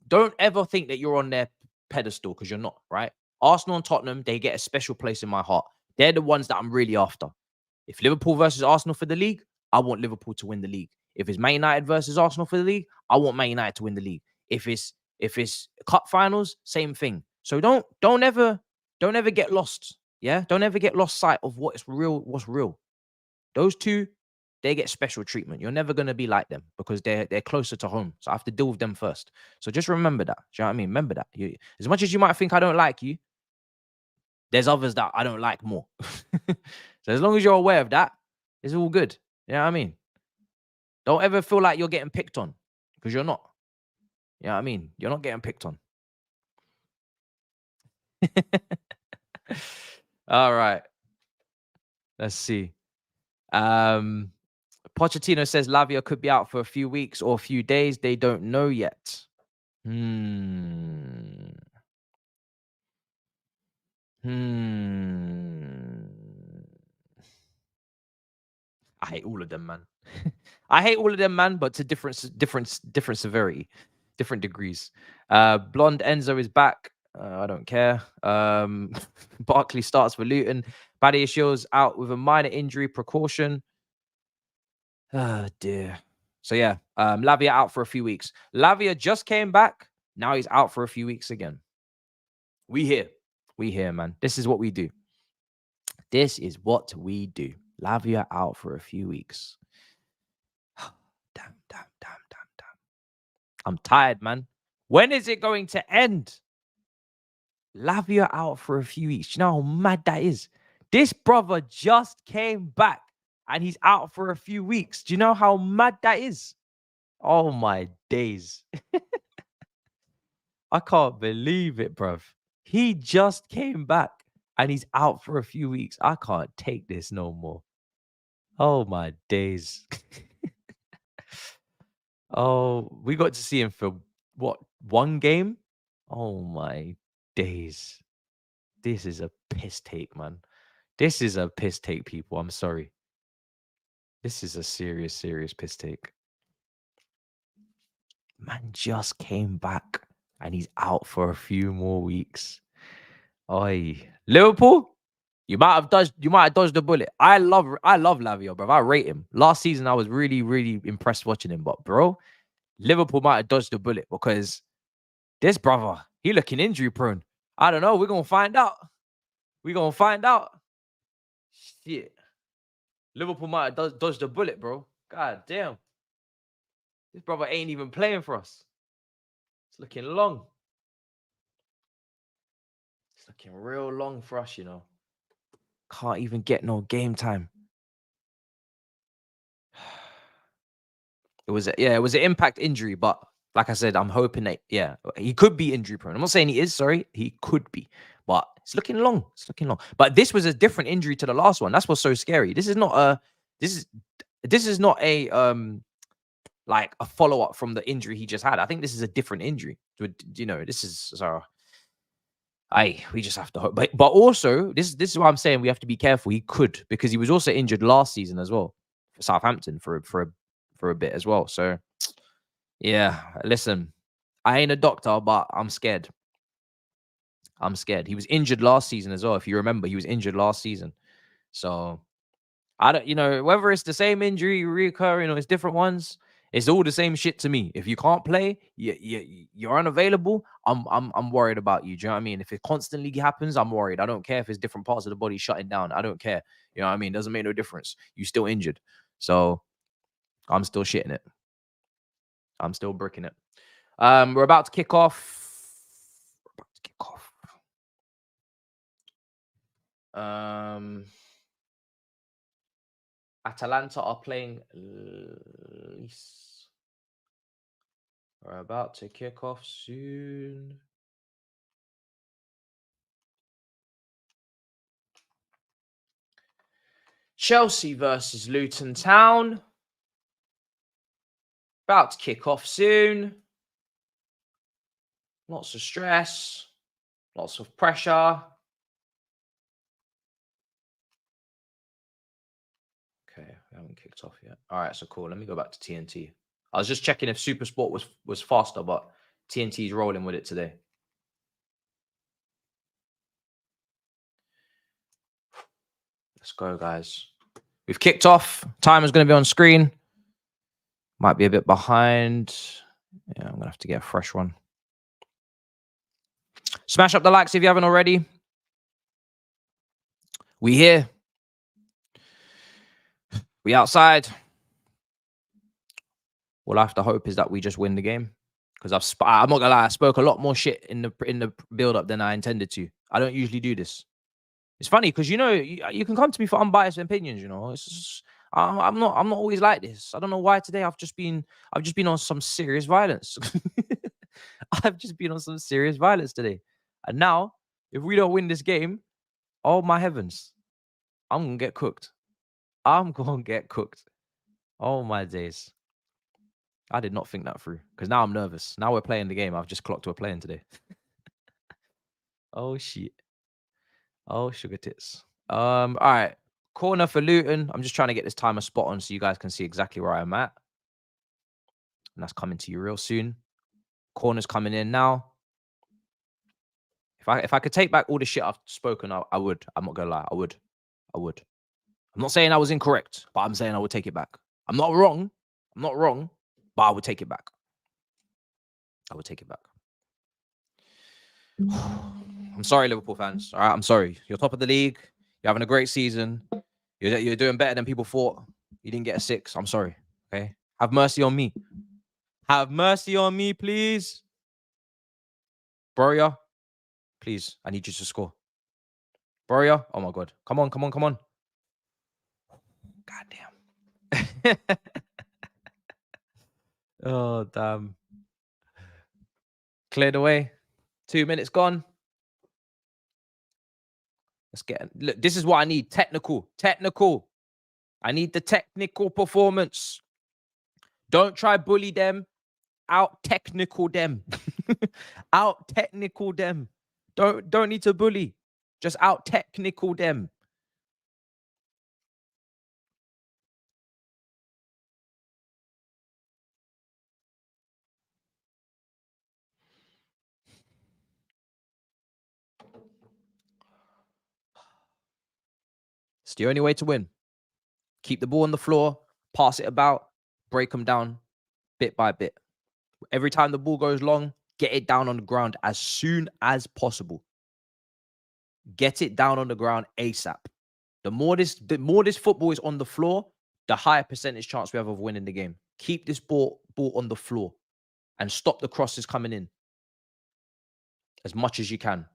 don't ever think that you're on their pedestal because you're not, right? Arsenal and Tottenham, they get a special place in my heart. They're the ones that I'm really after. If Liverpool versus Arsenal for the league, I want Liverpool to win the league. If it's Man United versus Arsenal for the league, I want Man United to win the league. If it's cup finals, same thing. So don't ever get lost. Yeah, don't ever get lost sight of what's real. Those two, they get special treatment. You're never gonna be like them because they're closer to home. So I have to deal with them first. So just remember that. Do you know what I mean? Remember that. As much as you might think I don't like you, there's others that I don't like more. So as long as you're aware of that, it's all good. You know what I mean? Don't ever feel like you're getting picked on because you're not. You know what I mean? You're not getting picked on. All right. Let's see. Pochettino says Lavia could be out for a few weeks or a few days. They don't know yet. I hate all of them, man. I hate all of them, man, but to different severity, different degrees. Blonde Enzo is back. I don't care. Barkley starts for Luton. Badiashiel's out with a minor injury precaution. Oh, dear. So, yeah, Lavia out for a few weeks. Lavia just came back. Now he's out for a few weeks again. We here, man. This is what we do. This is what we do. Lavia out for a few weeks. Damn. I'm tired, man. When is it going to end? Lavia out for a few weeks. You know how mad that is? This brother just came back and he's out for a few weeks. Do you know how mad that is? Oh my days. I can't believe it, bruv. He just came back and he's out for a few weeks. I can't take this no more. Oh my days. Oh, we got to see him for what, one game? Oh my days. This is a piss take, man. This is a piss take, people. I'm sorry. This is a serious piss take. Man just came back and he's out for a few more weeks. Oi. Liverpool? You might have dodged the bullet. I love Lavia, bro. I rate him. Last season, I was really, really impressed watching him. But bro, Liverpool might have dodged the bullet because this brother, he looking injury prone. I don't know. We're gonna find out. Shit. Liverpool might have dodged the bullet, bro. God damn. This brother ain't even playing for us. It's looking long. It's looking real long for us, you know. Can't even get no game time. It was an impact injury, but like I said, I'm hoping that he could be injury prone. I'm not saying he is, sorry, he could be, but it's looking long. But this was a different injury to the last one. That's what's so scary. This is not a like a follow up from the injury he just had. I think this is a different injury. You know, this is we just have to hope. But also, this is why I'm saying we have to be careful. He could, because he was also injured last season as well for Southampton for a bit as well. So yeah, listen, I ain't a doctor, but I'm scared. He was injured last season as well. If you remember, he was injured last season. So I don't, whether it's the same injury reoccurring or it's different ones, it's all the same shit to me. If you can't play, you're unavailable. I'm worried about you. Do you know what I mean? If it constantly happens, I'm worried. I don't care if it's different parts of the body shutting down. I don't care. You know what I mean? It doesn't make no difference. You're still injured. So I'm still shitting it. I'm still bricking it. We're about to kick off. Atalanta are playing Nice. We're about to kick off soon. Chelsea versus Luton Town. About to kick off soon. Lots of stress. Lots of pressure. Okay, we haven't kicked off yet. All right, so cool. Let me go back to TNT. I was just checking if Super Sport was faster, but TNT is rolling with it today. Let's go, guys. We've kicked off. Timer's going to be on screen. Might be a bit behind. Yeah, I'm going to have to get a fresh one. Smash up the likes if you haven't already. We here. We outside. All I have to hope is that we just win the game. Because I'm not going to lie, I spoke a lot more shit in the build-up than I intended to. I don't usually do this. It's funny because, you can come to me for unbiased opinions, It's just, I'm not always like this. I don't know why today I've just been on some serious violence. I've just been on some serious violence today. And now, if we don't win this game, oh my heavens, I'm going to get cooked. Oh my days. I did not think that through because now I'm nervous. Now we're playing the game. I've just clocked we're playing today. Oh shit. Oh sugar tits. All right. Corner for Luton. I'm just trying to get this timer spot on so you guys can see exactly where I'm at. And that's coming to you real soon. Corner's coming in now. If I could take back all the shit I've spoken, I would. I'm not gonna lie. I would. I'm not saying I was incorrect, but I'm saying I would take it back. I'm not wrong, but I would take it back. I'm sorry, Liverpool fans. All right, I'm sorry. You're top of the league. You're having a great season. You're doing better than people thought. You didn't get a 6. I'm sorry. Okay, have mercy on me. Have mercy on me, please. Broya, please. I need you to score. Broya, oh my God. Come on. God damn. Oh, damn. Cleared away. 2 minutes gone. Let's get. Look, this is what I need. Technical. I need the technical performance. Don't try bully them. Out technical them. Out technical them. Don't need to bully. Just out technical them. It's the only way to win. Keep the ball on the floor, pass it about, break them down bit by bit. Every time the ball goes long, get it down on the ground as soon as possible. Get it down on the ground ASAP. The more this football is on the floor, the higher percentage chance we have of winning the game. Keep this ball on the floor and stop the crosses coming in as much as you can.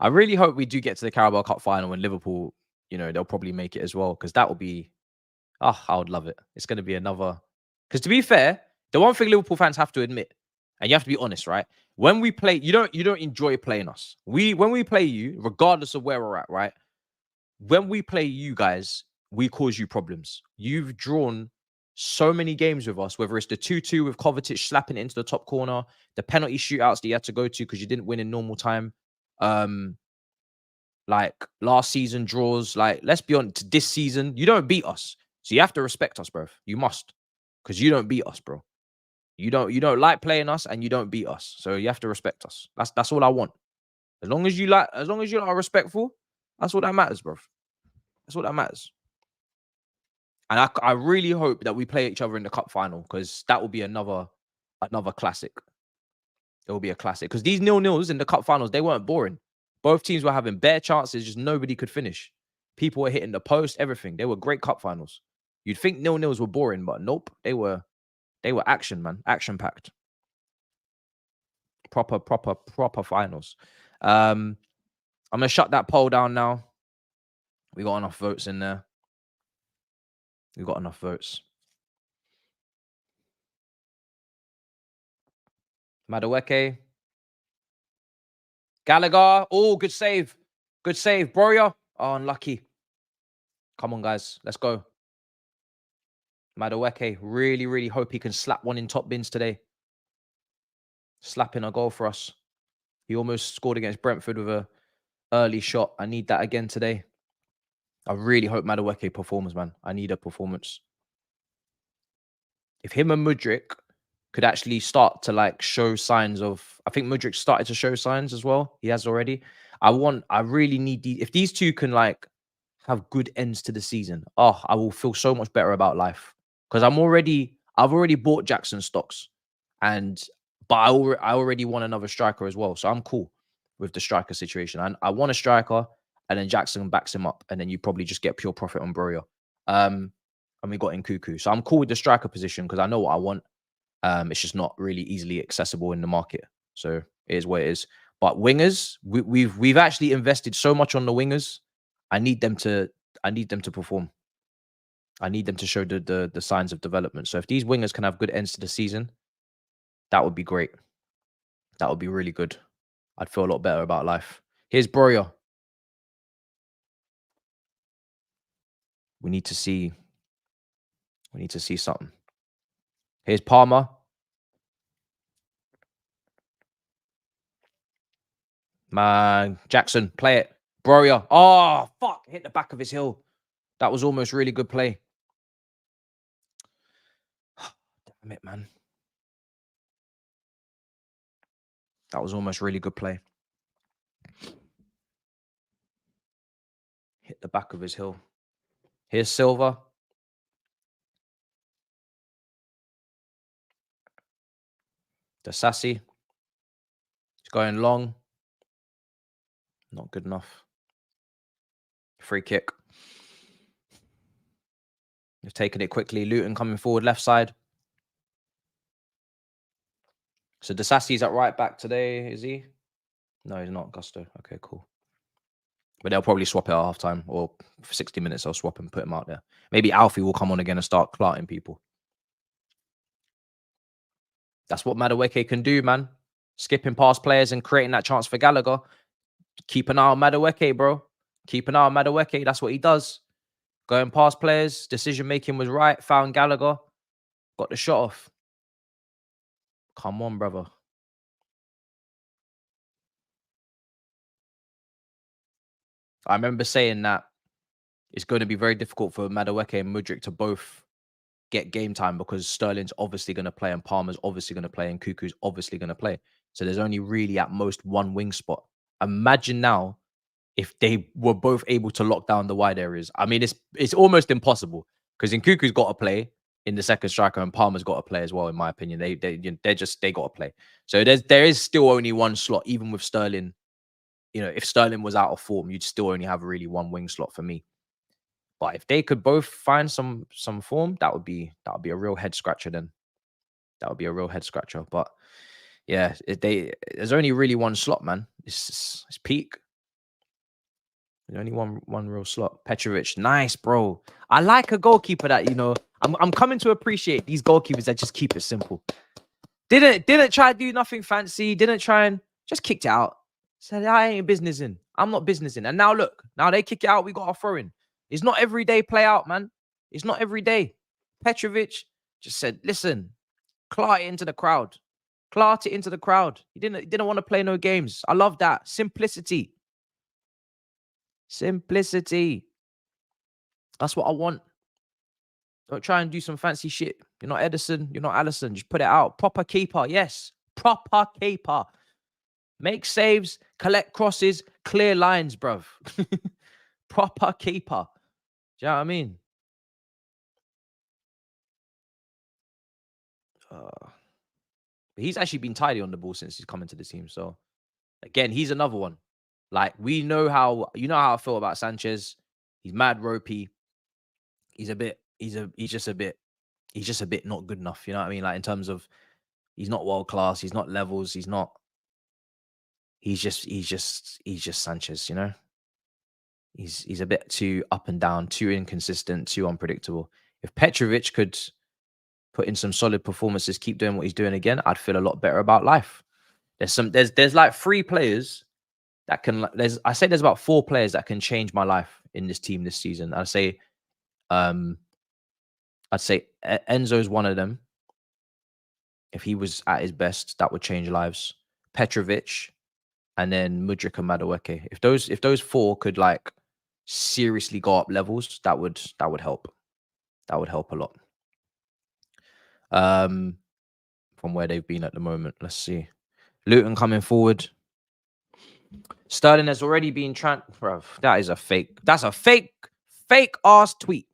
I really hope we do get to the Carabao Cup final and Liverpool, they'll probably make it as well, because that would be, I would love it. It's going to be another, because to be fair, the one thing Liverpool fans have to admit, and you have to be honest, right? When we play, you don't enjoy playing us. When we play you, regardless of where we're at, right? When we play you guys, we cause you problems. You've drawn so many games with us, whether it's the 2-2 with Kovacic slapping it into the top corner, the penalty shootouts that you had to go to because you didn't win in normal time. Like last season draws, like let's be honest, this season, you don't beat us. So you have to respect us, bro. You must. Because you don't beat us, bro. You don't like playing us and you don't beat us. So you have to respect us. That's all I want. As long as you are respectful, that's all that matters, bro. That's all that matters. And I really hope that we play each other in the cup final, because that will be another classic. It will be a classic. Because these 0-0s in the cup finals, they weren't boring. Both teams were having bare chances, just nobody could finish. People were hitting the post, everything. They were great cup finals. You'd think 0-0s were boring, but nope. They were action, man. Action packed. Proper finals. I'm gonna shut that poll down now. We got enough votes in there. We got enough votes. Madueke. Gallagher. Oh, good save. Good save. Broya. Oh, unlucky. Come on, guys. Let's go. Madueke. Really, really hope he can slap one in top bins today. Slapping a goal for us. He almost scored against Brentford with a early shot. I need that again today. I really hope Madueke performs, man. I need a performance. If him and Mudryk could actually start to show signs of, I think Mudryk started to show signs as well. He has already. I really need if these two can have good ends to the season. Oh, I will feel so much better about life, because I've already bought Jackson stocks, but I already want another striker as well. So I'm cool with the striker situation. I want a striker, and then Jackson backs him up, and then you probably just get pure profit on Broya. And we got in Cuckoo. So I'm cool with the striker position because I know what I want. It's just not really easily accessible in the market. So it is what it is. But wingers, we've actually invested so much on the wingers. I need them to perform. I need them to show the signs of development. So if these wingers can have good ends to the season, that would be great. That would be really good. I'd feel a lot better about life. Here's Broya. We need to see something. Here's Palmer. Man, Jackson, play it. Broya. Oh, fuck. Hit the back of his heel. That was almost really good play. Damn it, man. That was almost really good play. Hit the back of his heel. Here's Silva. The Sassy. He's going long. Not good enough. Free kick. They've taken it quickly. Luton coming forward left side. So the Sassy's at right back today, is he? No, he's not. Gusto. Okay, cool. But they'll probably swap it at halftime, or for 60 minutes they'll swap and put him out there. Maybe Alfie will come on again and start clarting people. That's what Madueke can do, man. Skipping past players and creating that chance for Gallagher. Keep an eye on Madueke, bro. Keep an eye on Madueke. That's what he does. Going past players. Decision making was right. Found Gallagher. Got the shot off. Come on, brother. I remember saying that it's going to be very difficult for Madueke and Mudryk to both get game time because Sterling's obviously going to play and Palmer's obviously going to play and Cuckoo's obviously going to play. So there's only really at most one wing spot. Imagine now if they were both able to lock down the wide areas. I mean, it's almost impossible because Cuckoo's got to play in the second striker and Palmer's got to play as well, in my opinion. They got to play. So there is still only one slot, even with Sterling. You know, if Sterling was out of form, you'd still only have really one wing slot for me. But if they could both find some form, that would be a real head scratcher. Then that would be a real head scratcher. But yeah, there's only really one slot, man. It's peak. There's only one real slot. Petrovic, nice, bro. I like a goalkeeper that, you know, I'm coming to appreciate these goalkeepers that just keep it simple. Didn't try to do nothing fancy. Didn't try and just kicked it out. Said I ain't businessing. I'm not businessing. And now look, now they kick it out. We got our throw in. It's not every day play out, man. It's not every day. Petrovic just said, listen, clart it into the crowd. Clart it into the crowd. He didn't want to play no games. I love that. Simplicity. Simplicity. That's what I want. Don't try and do some fancy shit. You're not Edison. You're not Allison. Just put it out. Proper keeper. Yes. Proper keeper. Make saves. Collect crosses. Clear lines, bruv. Proper keeper. Do you know what I mean? But he's actually been tidy on the ball since he's come into the team. So, again, he's another one. Like, you know how I feel about Sanchez. He's mad ropey. He's just a bit not good enough. You know what I mean? Like, in terms of, he's not world class. He's not levels. He's just Sanchez, you know? He's a bit too up and down, too inconsistent, too unpredictable. If Petrovic could put in some solid performances, keep doing what he's doing again, I'd feel a lot better about life. There's like 3 players that can, there's about 4 players that can change my life in this team this season. I'd say Enzo's one of them. If he was at his best, that would change lives. Petrovic, and then Mudryk and Madueke. If those 4 could like seriously go up levels, that would help. That would help a lot. From where they've been at the moment. Let's see. Luton coming forward. Sterling has already been bro, that is a fake. That's a fake ass tweet.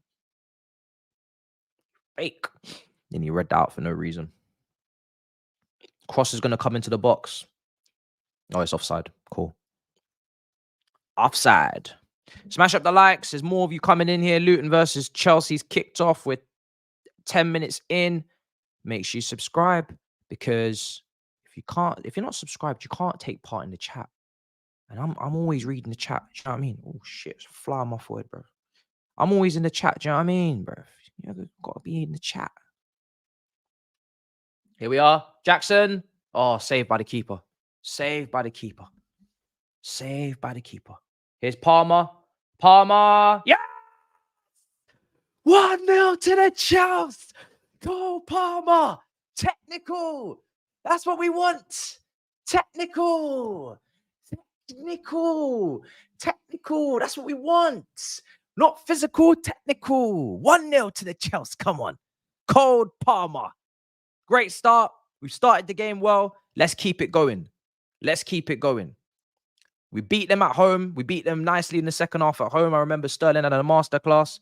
Fake. Then he read that out for no reason. Cross is going to come into the box. Oh, it's offside. Cool. Offside. Smash up the likes. There's more of you coming in here. Luton versus Chelsea's kicked off with 10 minutes in. Make sure you subscribe, because if you're not subscribed, you can't take part in the chat. And I'm always reading the chat. Do you know what I mean? Oh shit, it's fly on my forehead, bro. I'm always in the chat. Do you know what I mean, bro? You gotta be in the chat. Here we are. Jackson. Oh, saved by the keeper. Saved by the keeper. Saved by the keeper. Here's Palmer. Palmer. Yeah. 1-0 to the Chelsea. Go, Palmer. Technical. That's what we want. Technical. Technical. Technical. That's what we want. Not physical, technical. 1-0 to the Chelsea. Come on. Cold Palmer. Great start. We've started the game well. Let's keep it going. Let's keep it going. We beat them at home. We beat them nicely in the second half at home. I remember Sterling had a masterclass.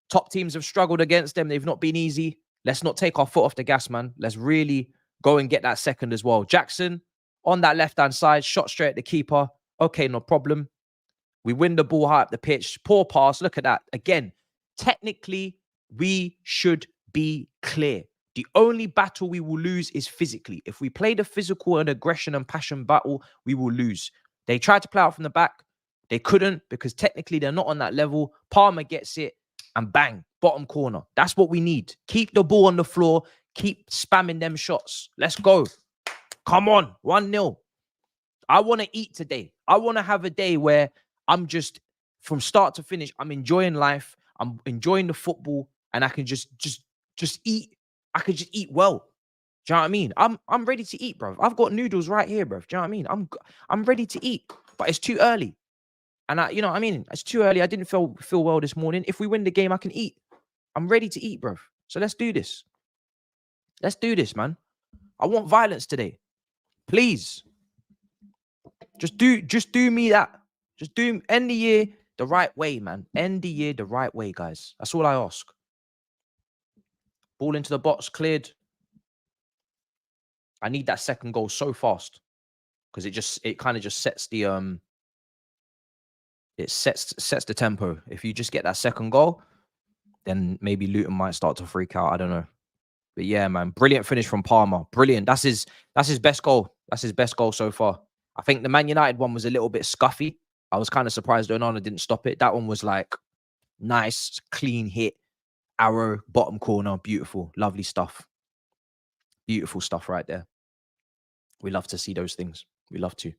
Top teams have struggled against them. They've not been easy. Let's not take our foot off the gas, man. Let's really go and get that second as well. Jackson on that left-hand side, shot straight at the keeper. Okay, no problem. We win the ball high up the pitch. Poor pass. Look at that. Again, technically, we should be clear. The only battle we will lose is physically. If we play the physical and aggression and passion battle, we will lose. They tried to play out from the back. They couldn't, because technically they're not on that level. Palmer gets it and bang, bottom corner. That's what we need. Keep the ball on the floor. Keep spamming them shots. Let's go. Come on. 1-0. I want to eat today. I want to have a day where I'm just, from start to finish, I'm enjoying life. I'm enjoying the football, and I can just eat. I could just eat well. Do you know what I mean? I'm ready to eat, bro. I've got noodles right here, bro. Do you know what I mean? I'm ready to eat, but it's too early. And you know what I mean? It's too early. I didn't feel well this morning. If we win the game, I can eat. I'm ready to eat, bro. So let's do this. Let's do this, man. I want violence today. Please. Just do me that. Just end the year the right way, man. End the year the right way, guys. That's all I ask. Ball into the box, cleared. I need that second goal so fast. Because it kind of just sets the it sets the tempo. If you just get that second goal, then maybe Luton might start to freak out. I don't know. But yeah, man, brilliant finish from Palmer. Brilliant. That's his best goal. That's his best goal so far. I think the Man United one was a little bit scuffy. I was kind of surprised Onana didn't stop it. That one was like nice, clean hit, arrow, bottom corner, beautiful, lovely stuff. Beautiful stuff right there. We love to see those things. We love to.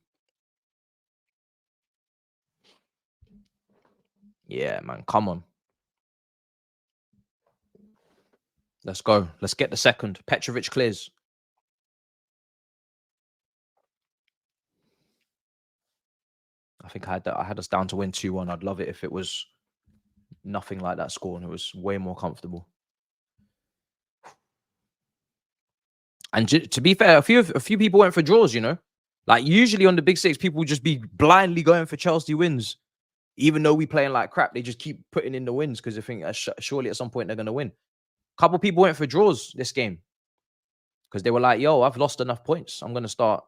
Yeah, man, come on. Let's go. Let's get the second. Petrovic clears. I think I had us down to win 2-1. I'd love it if it was nothing like that score and it was way more comfortable. And to be fair, a few people went for draws, you know? Like usually on the Big Six, people would just be blindly going for Chelsea wins. Even though we playing like crap, they just keep putting in the wins because they think surely at some point they're going to win. A couple people went for draws this game because they were like, yo, I've lost enough points. I'm going to start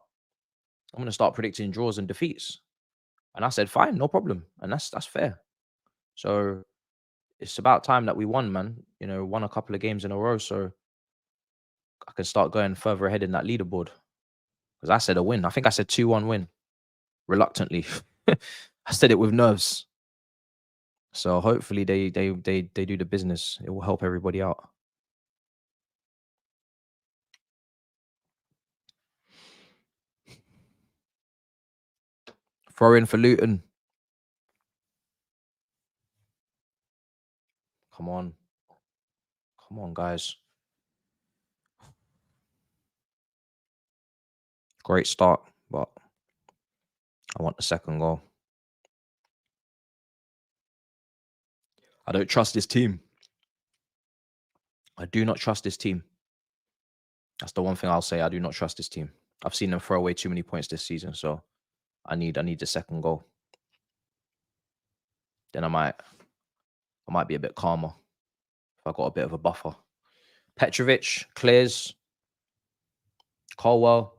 predicting draws and defeats. And I said, fine, no problem. And that's fair. So it's about time that we won, man. You know, won a couple of games in a row. So I can start going further ahead in that leaderboard. Because I said a win. I think I said 2-1 win. Reluctantly. I said it with nerves. So hopefully they do the business. It will help everybody out. Throw in for Luton. Come on. Come on, guys. Great start, but I want the second goal. I don't trust this team. I do not trust this team. That's the one thing I'll say. I do not trust this team. I've seen them throw away too many points this season, so I need the second goal. Then I might be a bit calmer if I got a bit of a buffer. Petrovic clears. Colwell.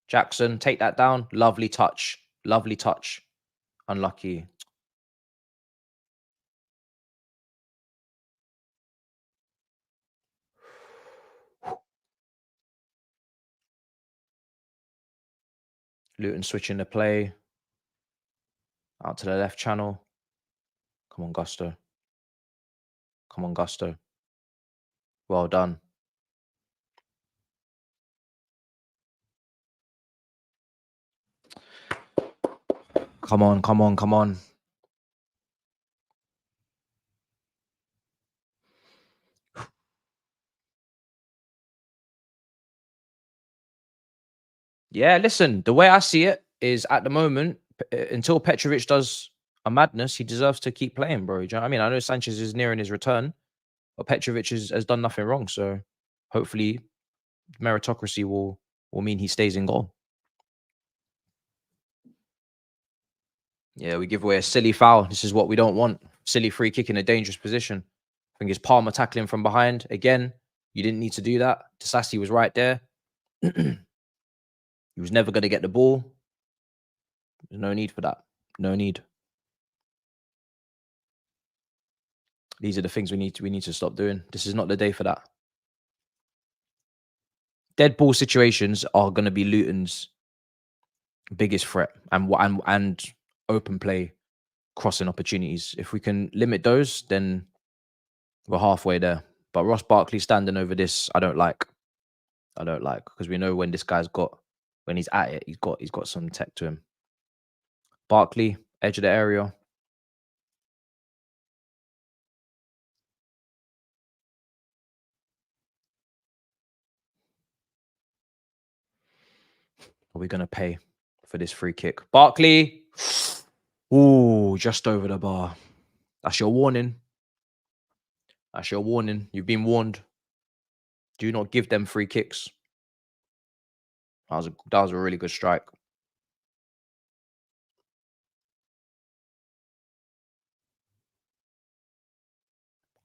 Jackson, take that down. Lovely touch. Lovely touch. Unlucky. Luton switching the play. Out to the left channel. Come on, Gusto. Come on, Gusto. Well done. Come on, come on, come on. Yeah, listen, the way I see it is at the moment, until Petrovic does a madness, he deserves to keep playing, bro. Do you know what I mean? I know Sanchez is nearing his return, but Petrovic has done nothing wrong. So hopefully meritocracy will mean he stays in goal. Yeah, we give away a silly foul. This is what we don't want. Silly free kick in a dangerous position. I think it's Palmer tackling from behind. Again, you didn't need to do that. Tasasi was right there. He was never going to get the ball. There's no need for that. No need. These are the things we need to stop doing. This is not the day for that. Dead ball situations are going to be Luton's biggest threat, and open play crossing opportunities. If we can limit those, then we're halfway there. But Ross Barkley standing over this, I don't like. Because we know when this guy's when he's at it, he's got some tech to him. Barkley, edge of the area. Are we going to pay for this free kick? Barkley. Ooh, just over the bar. That's your warning. That's your warning. You've been warned. Do not give them free kicks. That was a really good strike.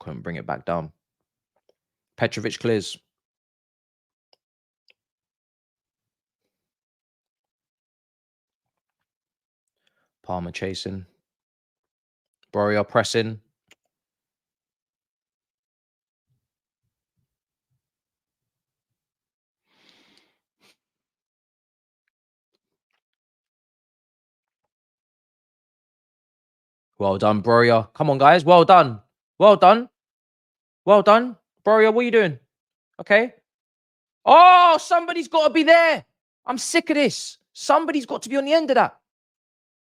Couldn't bring it back down. Petrovic clears. Palmer chasing. Borja pressing. Well done, Borja. Come on, guys. Well done. Well done. Well done. Borja, what are you doing? Okay. Oh, somebody's got to be there. I'm sick of this. Somebody's got to be on the end of that.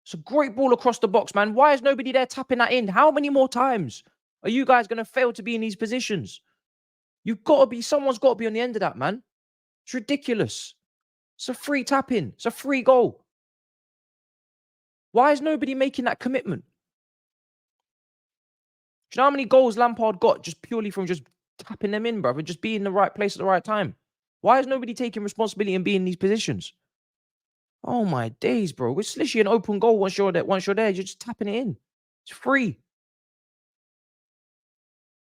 It's a great ball across the box, man. Why is nobody there tapping that in? How many more times are you guys going to fail to be in these positions? You've got to be, someone's got to be on the end of that, man. It's ridiculous. It's a free tap in. It's a free goal. Why is nobody making that commitment? Do you know how many goals Lampard got just purely from just tapping them in, brother? Just being in the right place at the right time. Why is nobody taking responsibility and being in these positions? Oh my days, bro. It's literally an open goal once you're there. You're just tapping it in. It's free.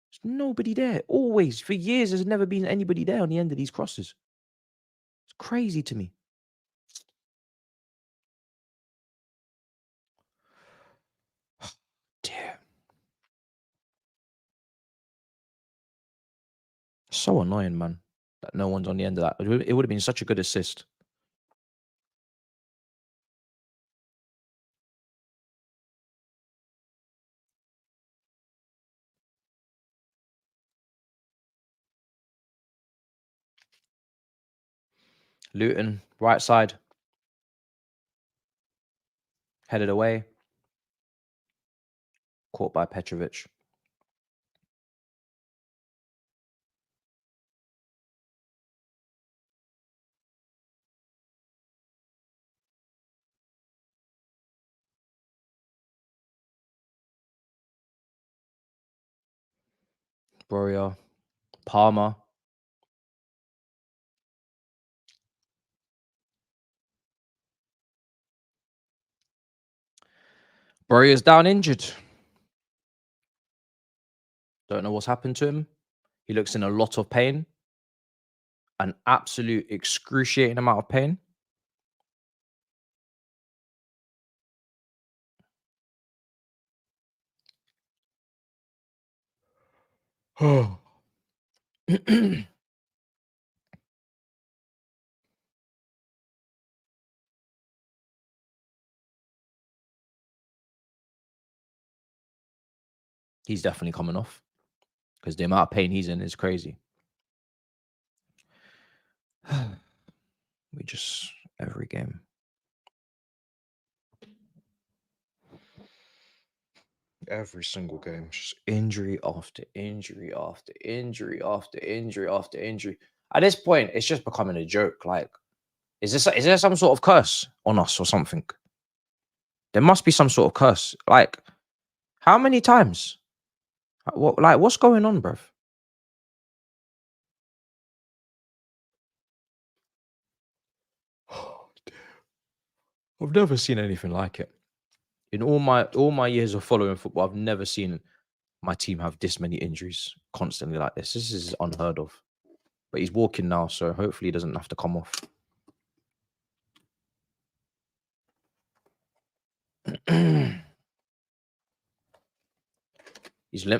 There's nobody there. Always. For years, there's never been anybody there on the end of these crosses. It's crazy to me. Dear. So annoying, man. That no one's on the end of that. It would have been such a good assist. Luton, right side. Headed away. Caught by Petrovic. Borja. Palmer. Borja's down injured. Don't know what's happened to him. He looks in a lot of pain. An absolute excruciating amount of pain. Oh. He's definitely coming off because the amount of pain he's in is crazy. We just, every game. Every single game, just injury after injury after injury after injury after injury. At this point, it's just becoming a joke. Like, is there some sort of curse on us or something? There must be some sort of curse. Like, how many times? What's going on, bruv? I've never seen anything like it. In all my years of following football, I've never seen my team have this many injuries constantly like this. This is unheard of. But he's walking now, so hopefully he doesn't have to come off.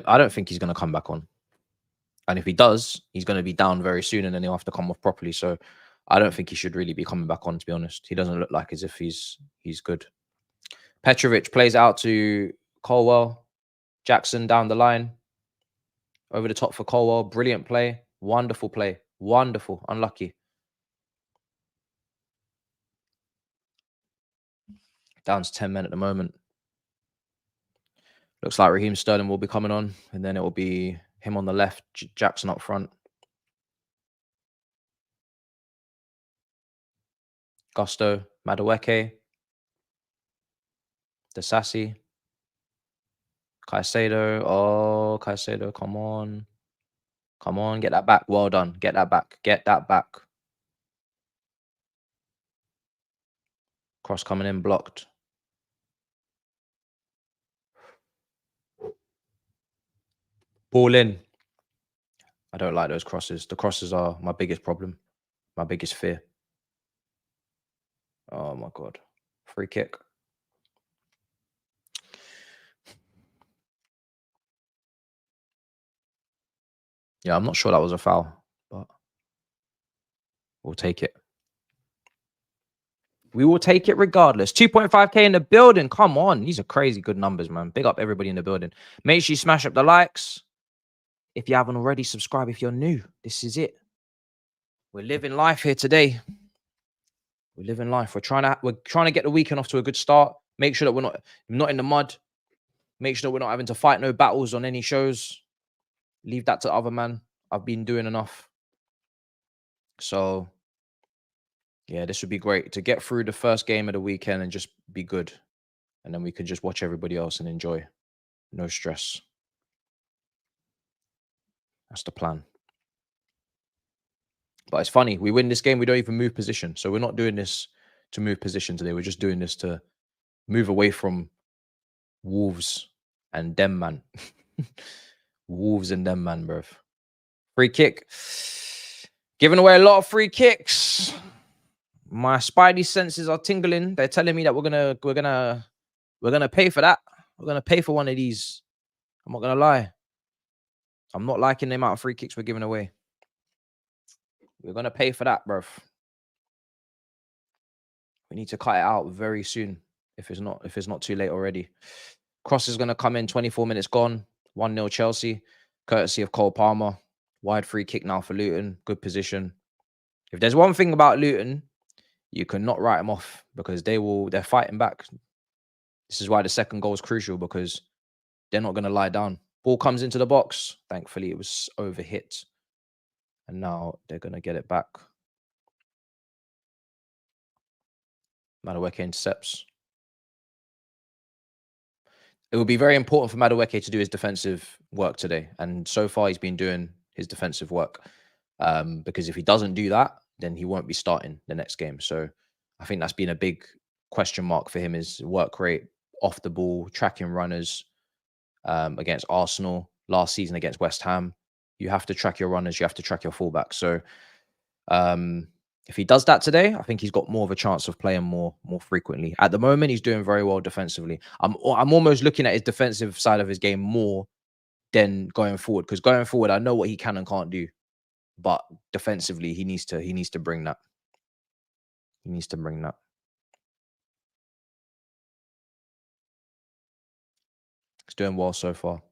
I don't think he's going to come back on. And if he does, he's going to be down very soon and then he'll have to come off properly. So I don't think he should really be coming back on, to be honest. He doesn't look like as if he's good. Petrovic plays out to Colwell. Jackson down the line. Over the top for Colwell. Brilliant play. Wonderful play. Wonderful. Unlucky. Down to 10 men at the moment. Looks like Raheem Sterling will be coming on. And then it will be him on the left. Jackson up front. Gusto. Madueke. Desassi. Caicedo. Oh, Caicedo, come on. Come on, get that back. Well done. Get that back. Get that back. Cross coming in, blocked. Ball in. I don't like those crosses. The crosses are my biggest problem. My biggest fear. Oh my God. Free kick. Yeah, I'm not sure that was a foul, but we'll take it. We will take it regardless. 2.5K in the building. Come on. These are crazy good numbers, man. Big up everybody in the building. Make sure you smash up the likes. If you haven't already, subscribe if you're new. This is it. We're living life here today. We're living life. We're trying to get the weekend off to a good start. Make sure that we're not in the mud. Make sure that we're not having to fight no battles on any shows. Leave that to other man. I've been doing enough. So yeah, this would be great to get through the first game of the weekend and just be good. And then we could just watch everybody else and enjoy. No stress. That's the plan. But it's funny. We win this game. We don't even move position. So we're not doing this to move position today. We're just doing this to move away from Wolves and them, man. Wolves and them, man, bruv. Free kick. Giving away a lot of free kicks. My spidey senses are tingling. They're telling me that we're gonna pay for that. We're gonna pay for one of these. I'm not gonna lie. I'm not liking the amount of free kicks we're giving away. We're gonna pay for that, bruv. We need to cut it out very soon if it's not too late already. Cross is gonna come in. 24 minutes gone. 1-0 Chelsea, courtesy of Cole Palmer. Wide free kick now for Luton. Good position. If there's one thing about Luton, you cannot write them off because they're fighting back. This is why the second goal is crucial because they're not going to lie down. Ball comes into the box. Thankfully, it was overhit. And now they're going to get it back. Madueke intercepts. It will be very important for Madueke to do his defensive work today. And so far, he's been doing his defensive work. Because if he doesn't do that, then he won't be starting the next game. So I think that's been a big question mark for him, is work rate, off the ball, tracking runners. Against Arsenal, last season against West Ham, you have to track your runners, you have to track your fullbacks. So if he does that today, I think he's got more of a chance of playing more frequently. At the moment, he's doing very well defensively. I'm almost looking at his defensive side of his game more than going forward, because going forward, I know what he can and can't do, but defensively, he needs to bring that. He needs to bring that. He's doing well so far.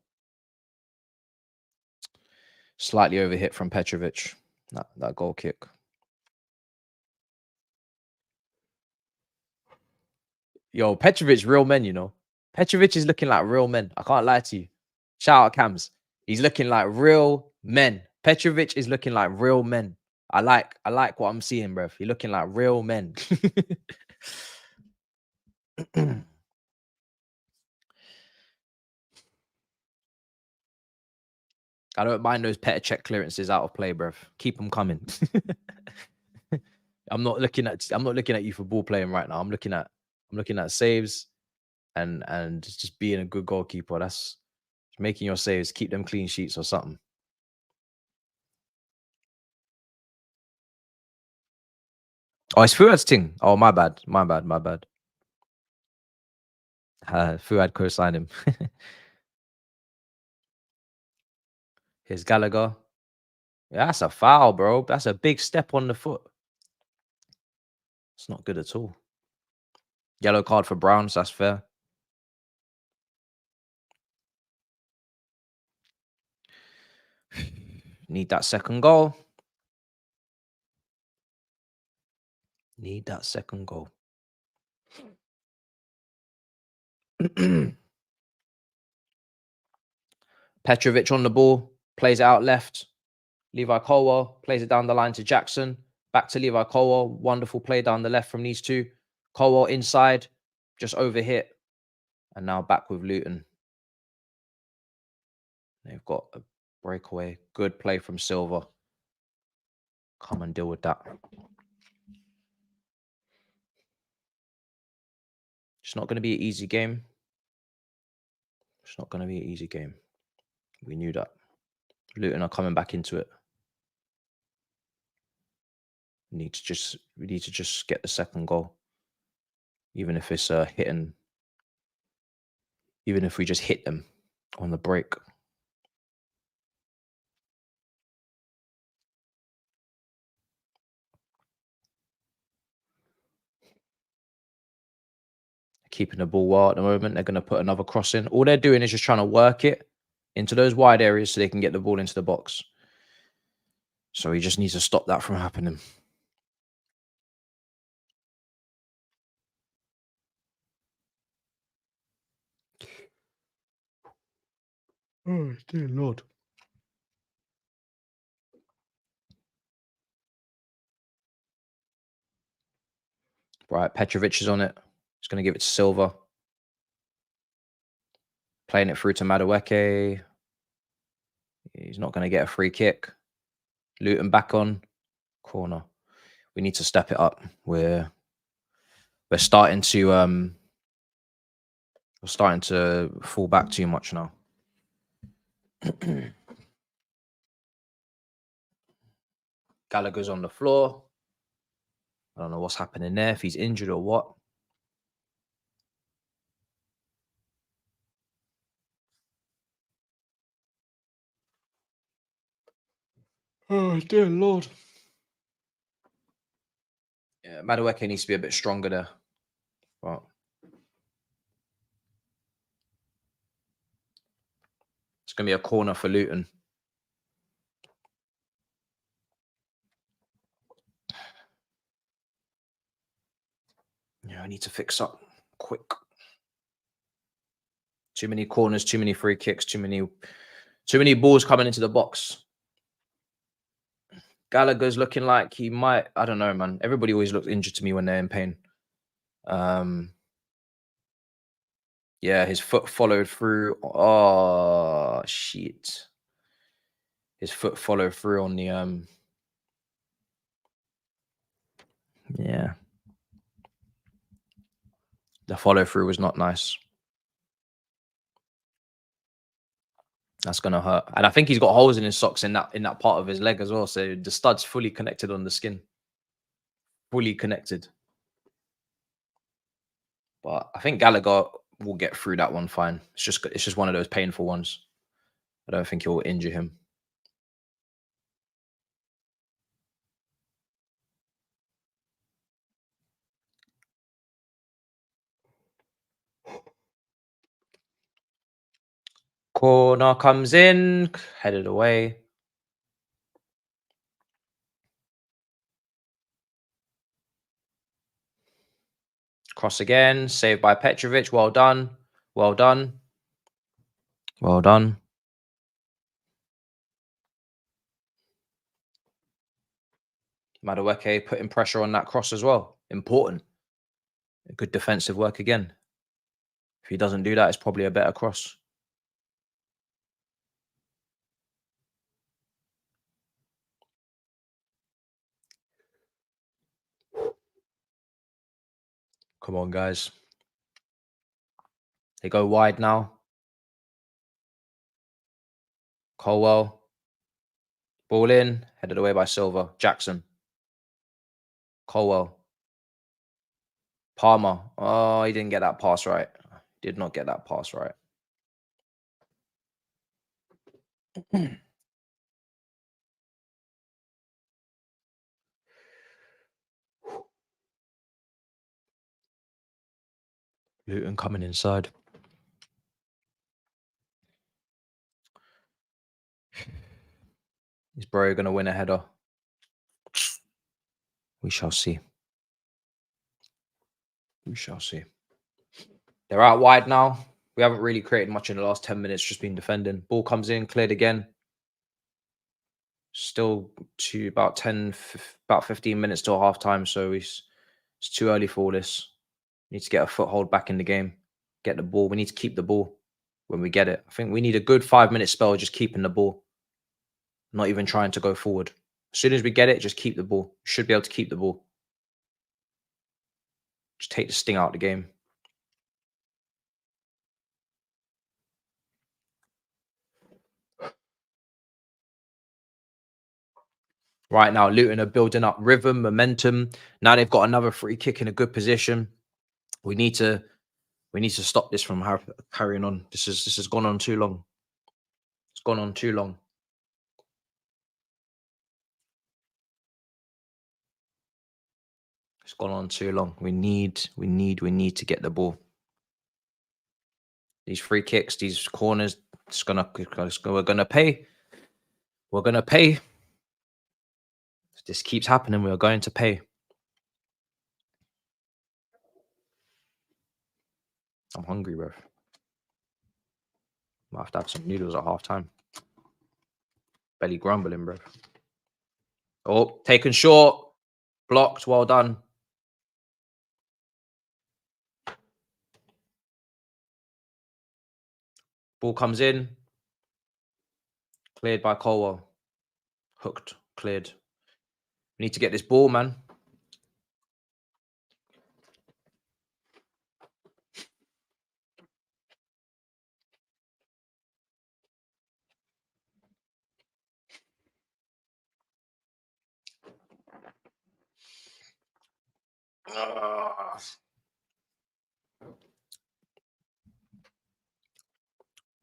Slightly overhit from Petrovic. That goal kick. Yo, Petrovic, real men, you know. Petrovic is looking like real men. I can't lie to you. Shout out Cams. He's looking like real men. Petrovic is looking like real men. I like what I'm seeing, bruv. You're looking like real men. I don't mind those Petr check clearances out of play, bruv. Keep them coming. I'm not looking at you for ball playing right now. I'm looking at saves and just being a good goalkeeper. That's making your saves, keep them clean sheets or something. Oh, it's Fuad's thing. Oh, my bad. Fuad co-signed him. Here's Gallagher. Yeah, that's a foul, bro. That's a big step on the foot. It's not good at all. Yellow card for Browns. That's fair. Need that second goal. Need that second goal. Petrovic on the ball. Plays it out left. Levi Colwell plays it down the line to Jackson. Back to Levi Colwell. Wonderful play down the left from these two. Colwell inside. Just overhit. And now back with Luton. They've got a breakaway. Good play from Silva. Come and deal with that. It's not going to be an easy game. It's not going to be an easy game. We knew that. Luton are coming back into it. We need to just get the second goal. Even if it's hitting. Even if we just hit them on the break. Keeping the ball well at the moment. They're going to put another cross in. All they're doing is just trying to work it into those wide areas so they can get the ball into the box. So he just needs to stop that from happening. Oh, dear Lord. Right, Petrovic is on it. He's going to give it to Silva. Playing it through to Madueke. He's not going to get a free kick. Luton back on. Corner. We need to step it up. We're starting to fall back too much now. Gallagher's on the floor. I don't know what's happening there, if he's injured or what. Oh, dear Lord. Yeah, Madueke needs to be a bit stronger there. But it's going to be a corner for Luton. Yeah, I need to fix up quick. Too many corners, too many free kicks, too many balls coming into the box. Gallagher's looking like he might. I don't know, man. Everybody always looks injured to me when they're in pain. Yeah, his foot followed through. Oh, shit. His foot followed through on the yeah. The follow through was not nice. That's gonna hurt. And I think he's got holes in his socks in that part of his leg as well. So the stud's fully connected on the skin. Fully connected. But I think Gallagher will get through that one fine. It's just one of those painful ones. I don't think it will injure him. Corner comes in, headed away. Cross again, saved by Petrovic. Well done. Well done. Well done. Madueke putting pressure on that cross as well. Important. Good defensive work again. If he doesn't do that, it's probably a better cross. Come on, guys. They go wide now. Colwell. Ball in. Headed away by Silva. Jackson. Colwell. Palmer. Oh, he didn't get that pass right. Did not get that pass right. Luton coming inside. Is Bro going to win a header? We shall see. We shall see. They're out wide now. We haven't really created much in the last 10 minutes, just been defending. Ball comes in, cleared again. Still to about 15 minutes till half time, so it's too early for all this. We need to get a foothold back in the game. Get the ball. We need to keep the ball. when we get it. I think we need a good 5-minute spell just keeping the ball, not even trying to go forward. As soon as we get it, just keep the ball. Should be able to keep the ball. Just take the sting out of the game. Right now, Luton are building up rhythm, momentum. Now they've got another free kick in a good position. We need to stop this from carrying on. This has gone on too long. It's gone on too long. It's gone on too long. We need to get the ball. These free kicks, these corners, we're gonna pay. We're gonna pay. If this keeps happening, we are going to pay. I'm hungry, bro. Might have to have some noodles at half time. Belly grumbling, bro. Oh, taken short. Blocked. Well done. Ball comes in. Cleared by Colwell. Hooked. Cleared. We need to get this ball, man.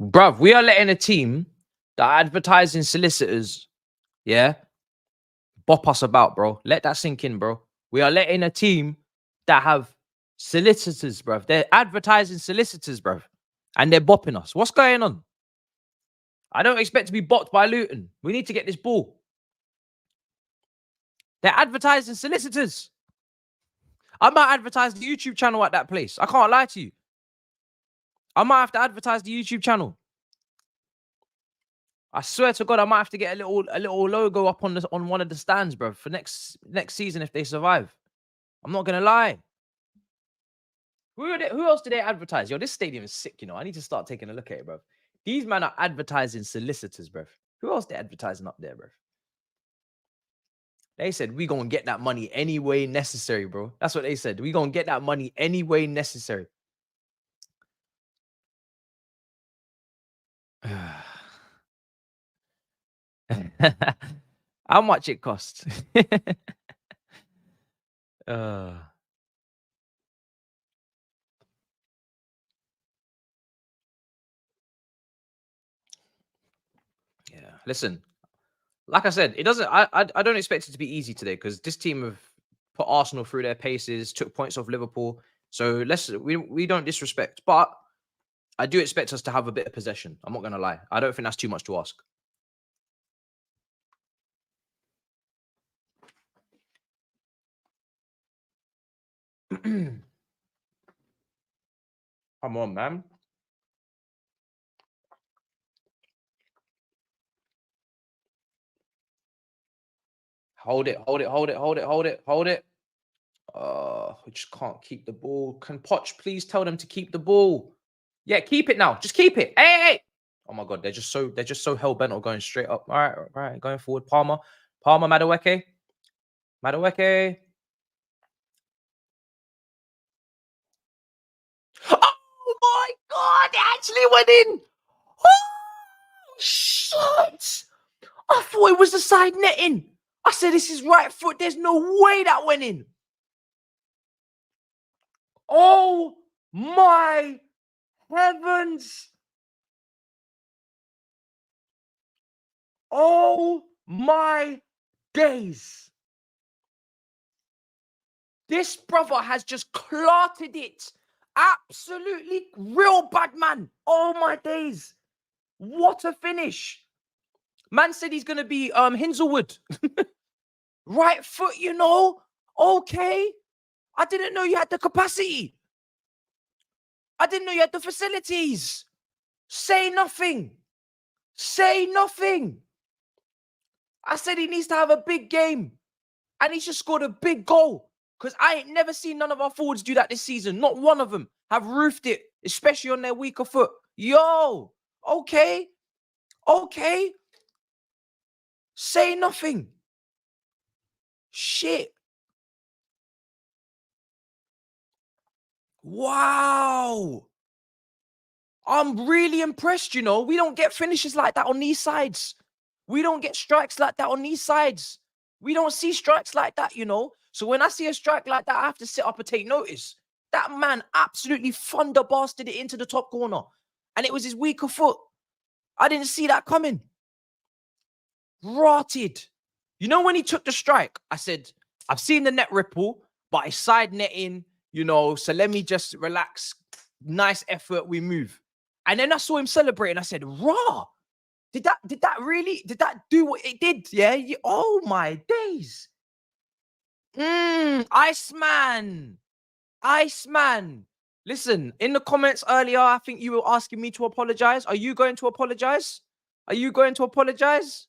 Bruv, we are letting a team that are advertising solicitors, yeah, bop us about, bro. Let that sink in, bro. We are letting a team that have solicitors, bruv. They're advertising solicitors, bruv. And they're bopping us. What's going on? I don't expect to be bopped by Luton. We need to get this ball. They're advertising solicitors. I might advertise the YouTube channel at that place. I can't lie to you. I might have to advertise the YouTube channel. I swear to God, I might have to get a little logo up on one of the stands, bro, for next season if they survive. I'm not gonna lie. Who else do they advertise? Yo, this stadium is sick, you know. I need to start taking a look at it, bro. These men are advertising solicitors, bro. Who else they advertising up there, bro? They said we gonna get that money any way necessary, bro. That's what they said. We gonna get that money any way necessary. How much it costs? Yeah. Listen, like I said, it doesn't. I don't expect it to be easy today because this team have put Arsenal through their paces, took points off Liverpool. So we don't disrespect, but I do expect us to have a bit of possession. I'm not gonna lie. I don't think that's too much to ask. Come on, man. Hold it. We just can't keep the ball. Can Poch please tell them to keep the ball? Yeah, keep it now. Just keep it. Hey. Oh my God, they're just so hell bent on going straight up. All right, going forward. Palmer, Madueke. Oh my God, they actually went in. Oh shit! I thought it was the side netting. I said this is right foot. There's no way that went in. Oh my heavens. Oh my days. This brother has just clarted it. Absolutely real bad, man. Oh my days. What a finish. Man said he's going to be Hinzelwood. Right foot, you know. Okay. I didn't know you had the capacity. I didn't know you had the facilities. Say nothing. Say nothing. I said he needs to have a big game. And he's just scored a big goal. Because I ain't never seen none of our forwards do that this season. Not one of them have roofed it, especially on their weaker foot. Yo, okay. Okay. Say nothing. Shit. Wow. I'm really impressed, you know. We don't get finishes like that on these sides. We don't get strikes like that on these sides. We don't see strikes like that, you know. So when I see a strike like that, I have to sit up and take notice. That man absolutely thunder blasted it into the top corner. And it was his weaker foot. I didn't see that coming. Rotted. You know, when he took the strike, I said, I've seen the net ripple, but I side netting, you know, so let me just relax. Nice effort, we move. And then I saw him celebrating. I said, raw. Did that do what it did? Yeah. Oh my days. Iceman. Listen, in the comments earlier, I think you were asking me to apologize. Are you going to apologize? Are you going to apologize?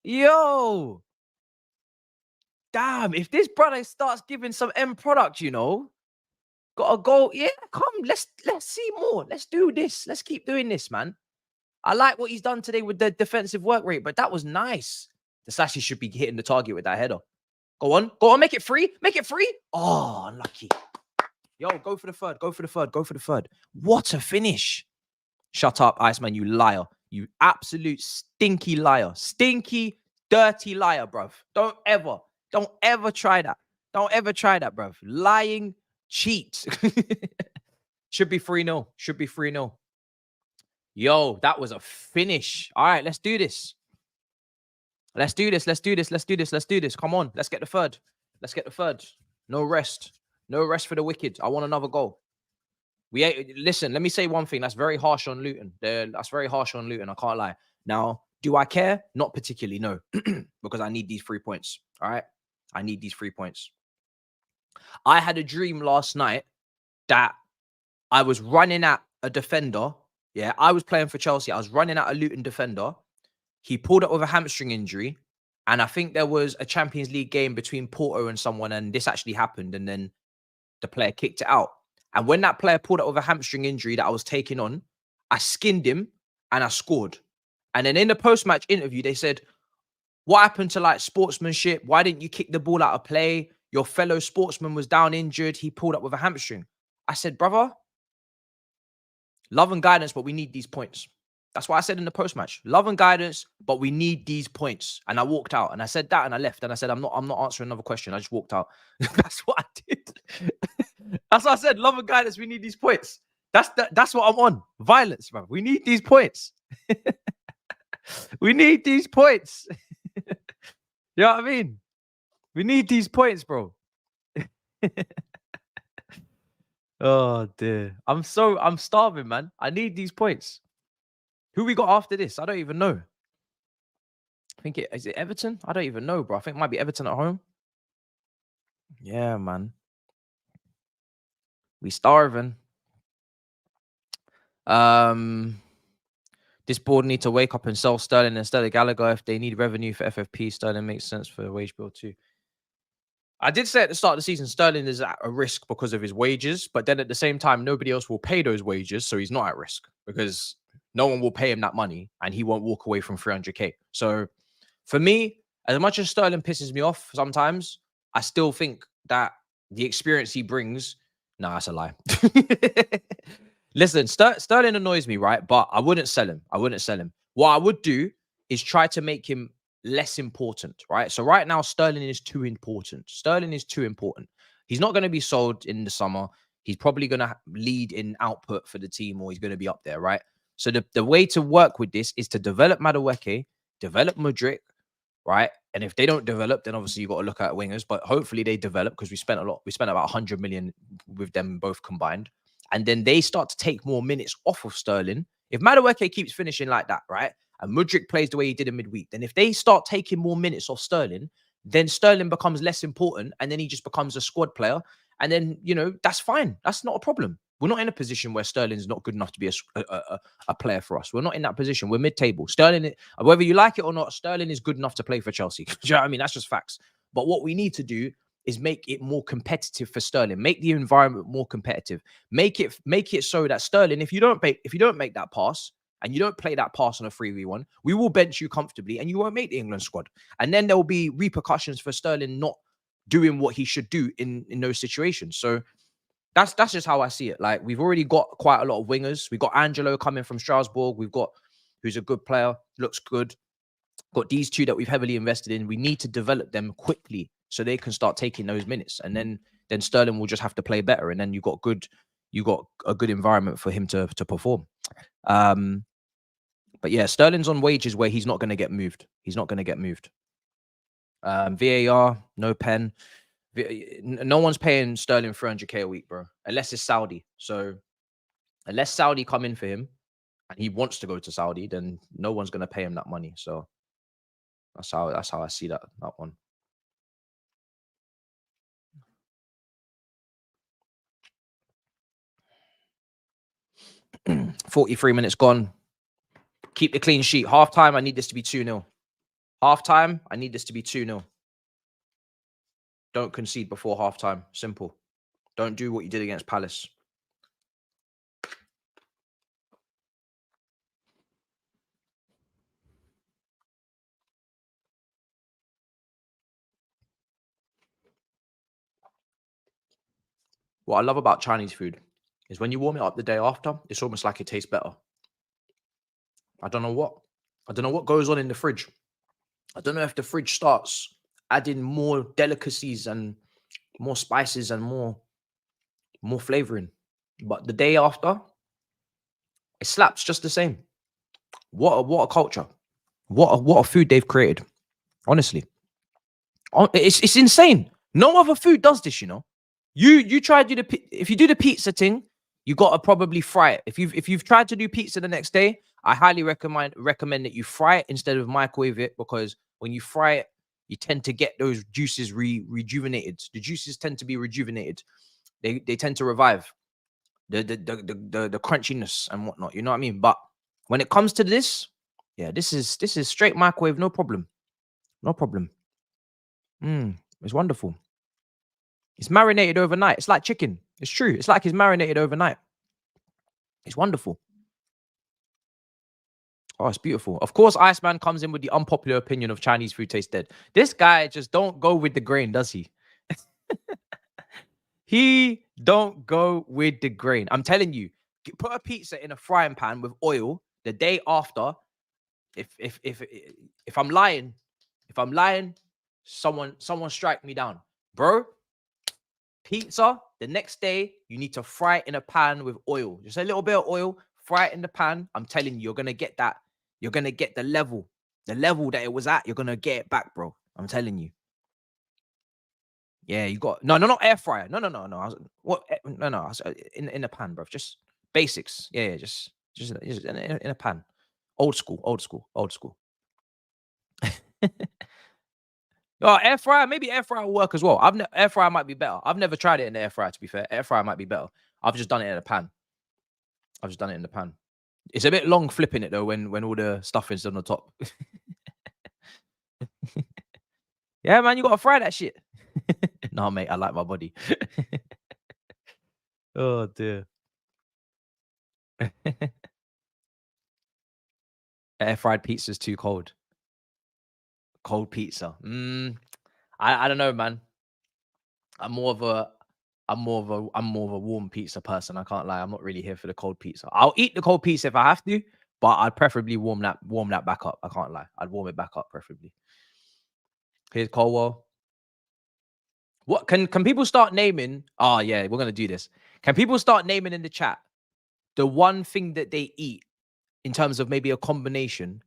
Yo. Damn, if this brother starts giving some end product, you know, gotta go. Yeah, come, let's see more. Let's do this. Let's keep doing this, man. I like what he's done today with the defensive work rate, but that was nice. The Sashi should be hitting the target with that header. Go on, make it free. Make it free. Oh, unlucky. Yo, go for the third. What a finish. Shut up, Iceman, you liar. You absolute stinky liar. Stinky, dirty liar, bruv. Don't ever try that. Don't ever try that, bruv. Lying cheat. Should be 3-0. Should be 3-0. Yo, that was a finish. All right, let's do this. Let's do this. Come on, let's get the third. No rest. No rest for the wicked. I want another goal. Listen, let me say one thing. That's very harsh on Luton. That's very harsh on Luton. I can't lie. Now, do I care? Not particularly, no. Because I need these 3 points. All right? I need these 3 points. I had a dream last night that I was running at a defender. Yeah, I was playing for Chelsea. I was running at a Luton defender. He pulled up with a hamstring injury. And I think there was a Champions League game between Porto and someone. And this actually happened. And then the player kicked it out. And when that player pulled up with a hamstring injury that I was taking on, I skinned him and I scored. And then in the post-match interview, they said, what happened to like sportsmanship? Why didn't you kick the ball out of play? Your fellow sportsman was down injured. He pulled up with a hamstring. I said, brother, love and guidance, but we need these points. That's what I said in the post-match. Love and guidance, but we need these points. And I walked out and I said that and I left. And I said, I'm not answering another question. I just walked out. That's what I did. That's what I said. Love and guidance, we need these points. That's what I'm on. Violence, bro. We need these points. We need these points. You know what I mean? We need these points, bro. Oh dear. I'm starving, man. I need these points. Who we got after this? I don't even know. I think is it Everton? I don't even know, bro. I think it might be Everton at home. Yeah, man. We starving. This board need to wake up and sell Sterling instead of Gallagher. If they need revenue for FFP, Sterling makes sense for the wage bill too. I did say at the start of the season, Sterling is at a risk because of his wages, but then at the same time, nobody else will pay those wages, so he's not at risk because no one will pay him that money and he won't walk away from 300k. So for me, as much as Sterling pisses me off sometimes, I still think that the experience he brings, nah, that's a lie. Listen, Sterling annoys me, right? But I wouldn't sell him. What I would do is try to make him less important, right? So right now, Sterling is too important. He's not going to be sold in the summer. He's probably going to lead in output for the team, or he's going to be up there, right? So the way to work with this is to develop Madueke, develop Mudryk, right? And if they don't develop, then obviously you got to look at wingers. But hopefully they develop because we spent a lot. We spent about 100 million with them both combined. And then they start to take more minutes off of Sterling. If Madueke keeps finishing like that, right? And Mudryk plays the way he did in midweek, then if they start taking more minutes off Sterling, then Sterling becomes less important and then he just becomes a squad player. And then, you know, that's fine. That's not a problem. We're not in a position where Sterling's not good enough to be a player for us. We're not in that position. We're mid-table. Sterling, whether you like it or not, Sterling is good enough to play for Chelsea. Do you know what I mean? That's just facts. But what we need to do is make it more competitive for Sterling. Make the environment more competitive. Make it so that Sterling, if you don't make that pass and you don't play that pass on a 3v1, we will bench you comfortably and you won't make the England squad. And then there will be repercussions for Sterling not doing what he should do in those situations. So that's just how I see it. Like, we've already got quite a lot of wingers. We've got Angelo coming from Strasbourg. We've got, who's a good player, looks good. Got these two that we've heavily invested in. We need to develop them quickly so they can start taking those minutes. And then Sterling will just have to play better. And then you got a good environment for him to perform. But yeah, Sterling's on wages where he's not going to get moved. He's not going to get moved. VAR, no pen. No one's paying Sterling 300k a week, bro, unless it's Saudi. So unless Saudi come in for him and he wants to go to Saudi, then no one's going to pay him that money. So that's how I see that one. $43 minutes gone. Keep the clean sheet. Half time, I need this to be 2-0. Half time, I need this to be 2-0. Don't concede before half time. Simple. Don't do what you did against Palace. What I love about Chinese food is when you warm it up the day after, it's almost like it tastes better. I don't know what goes on in the fridge. I don't know if the fridge starts adding more delicacies and more spices and more flavoring. But the day after, it slaps just the same. What a culture. What a food they've created. Honestly. It's insane. No other food does this, you know. You try to do if you do the pizza thing, you gotta probably fry it. If you've tried to do pizza the next day, I highly recommend that you fry it instead of microwave it, because when you fry it, you tend to get those juices rejuvenated. The juices tend to be rejuvenated. They tend to revive the crunchiness and whatnot. You know what I mean? But when it comes to this, yeah, this is straight microwave, no problem. No problem. It's wonderful. It's marinated overnight. It's like chicken. It's true. It's like it's marinated overnight. It's wonderful. Oh, it's beautiful. Of course, Iceman comes in with the unpopular opinion of Chinese food tastes dead. This guy just don't go with the grain, does he? He don't go with the grain. I'm telling you, put a pizza in a frying pan with oil the day after. If I'm lying, someone strike me down, bro. Pizza the next day, you need to fry it in a pan with oil. Just a little bit of oil, fry it in the pan. I'm telling you, you're gonna get that. You're gonna get the level that it was at. You're gonna get it back, bro. I'm telling you. Yeah, you got not air fryer. No. In a pan, bro. Just basics. Yeah, just in a pan. Old school. Oh, air fryer. Maybe air fryer will work as well. Air fryer might be better. I've never tried it in the air fryer, to be fair. Air fryer might be better. I've just done it in a pan. It's a bit long flipping it though when all the stuffing's on the top. Yeah, man, you gotta fry that shit. No, mate, I like my body. Oh dear. Air fried pizza's too cold. Cold pizza. I don't know, man. I'm more of a warm pizza person. I can't lie. I'm not really here for the cold pizza. I'll eat the cold pizza if I have to, but I'd preferably warm that back up. I can't lie. I'd warm it back up preferably. Here's Colwell. What can people start naming? Oh yeah, we're gonna do this. Can people start naming in the chat the one thing that they eat in terms of maybe a combination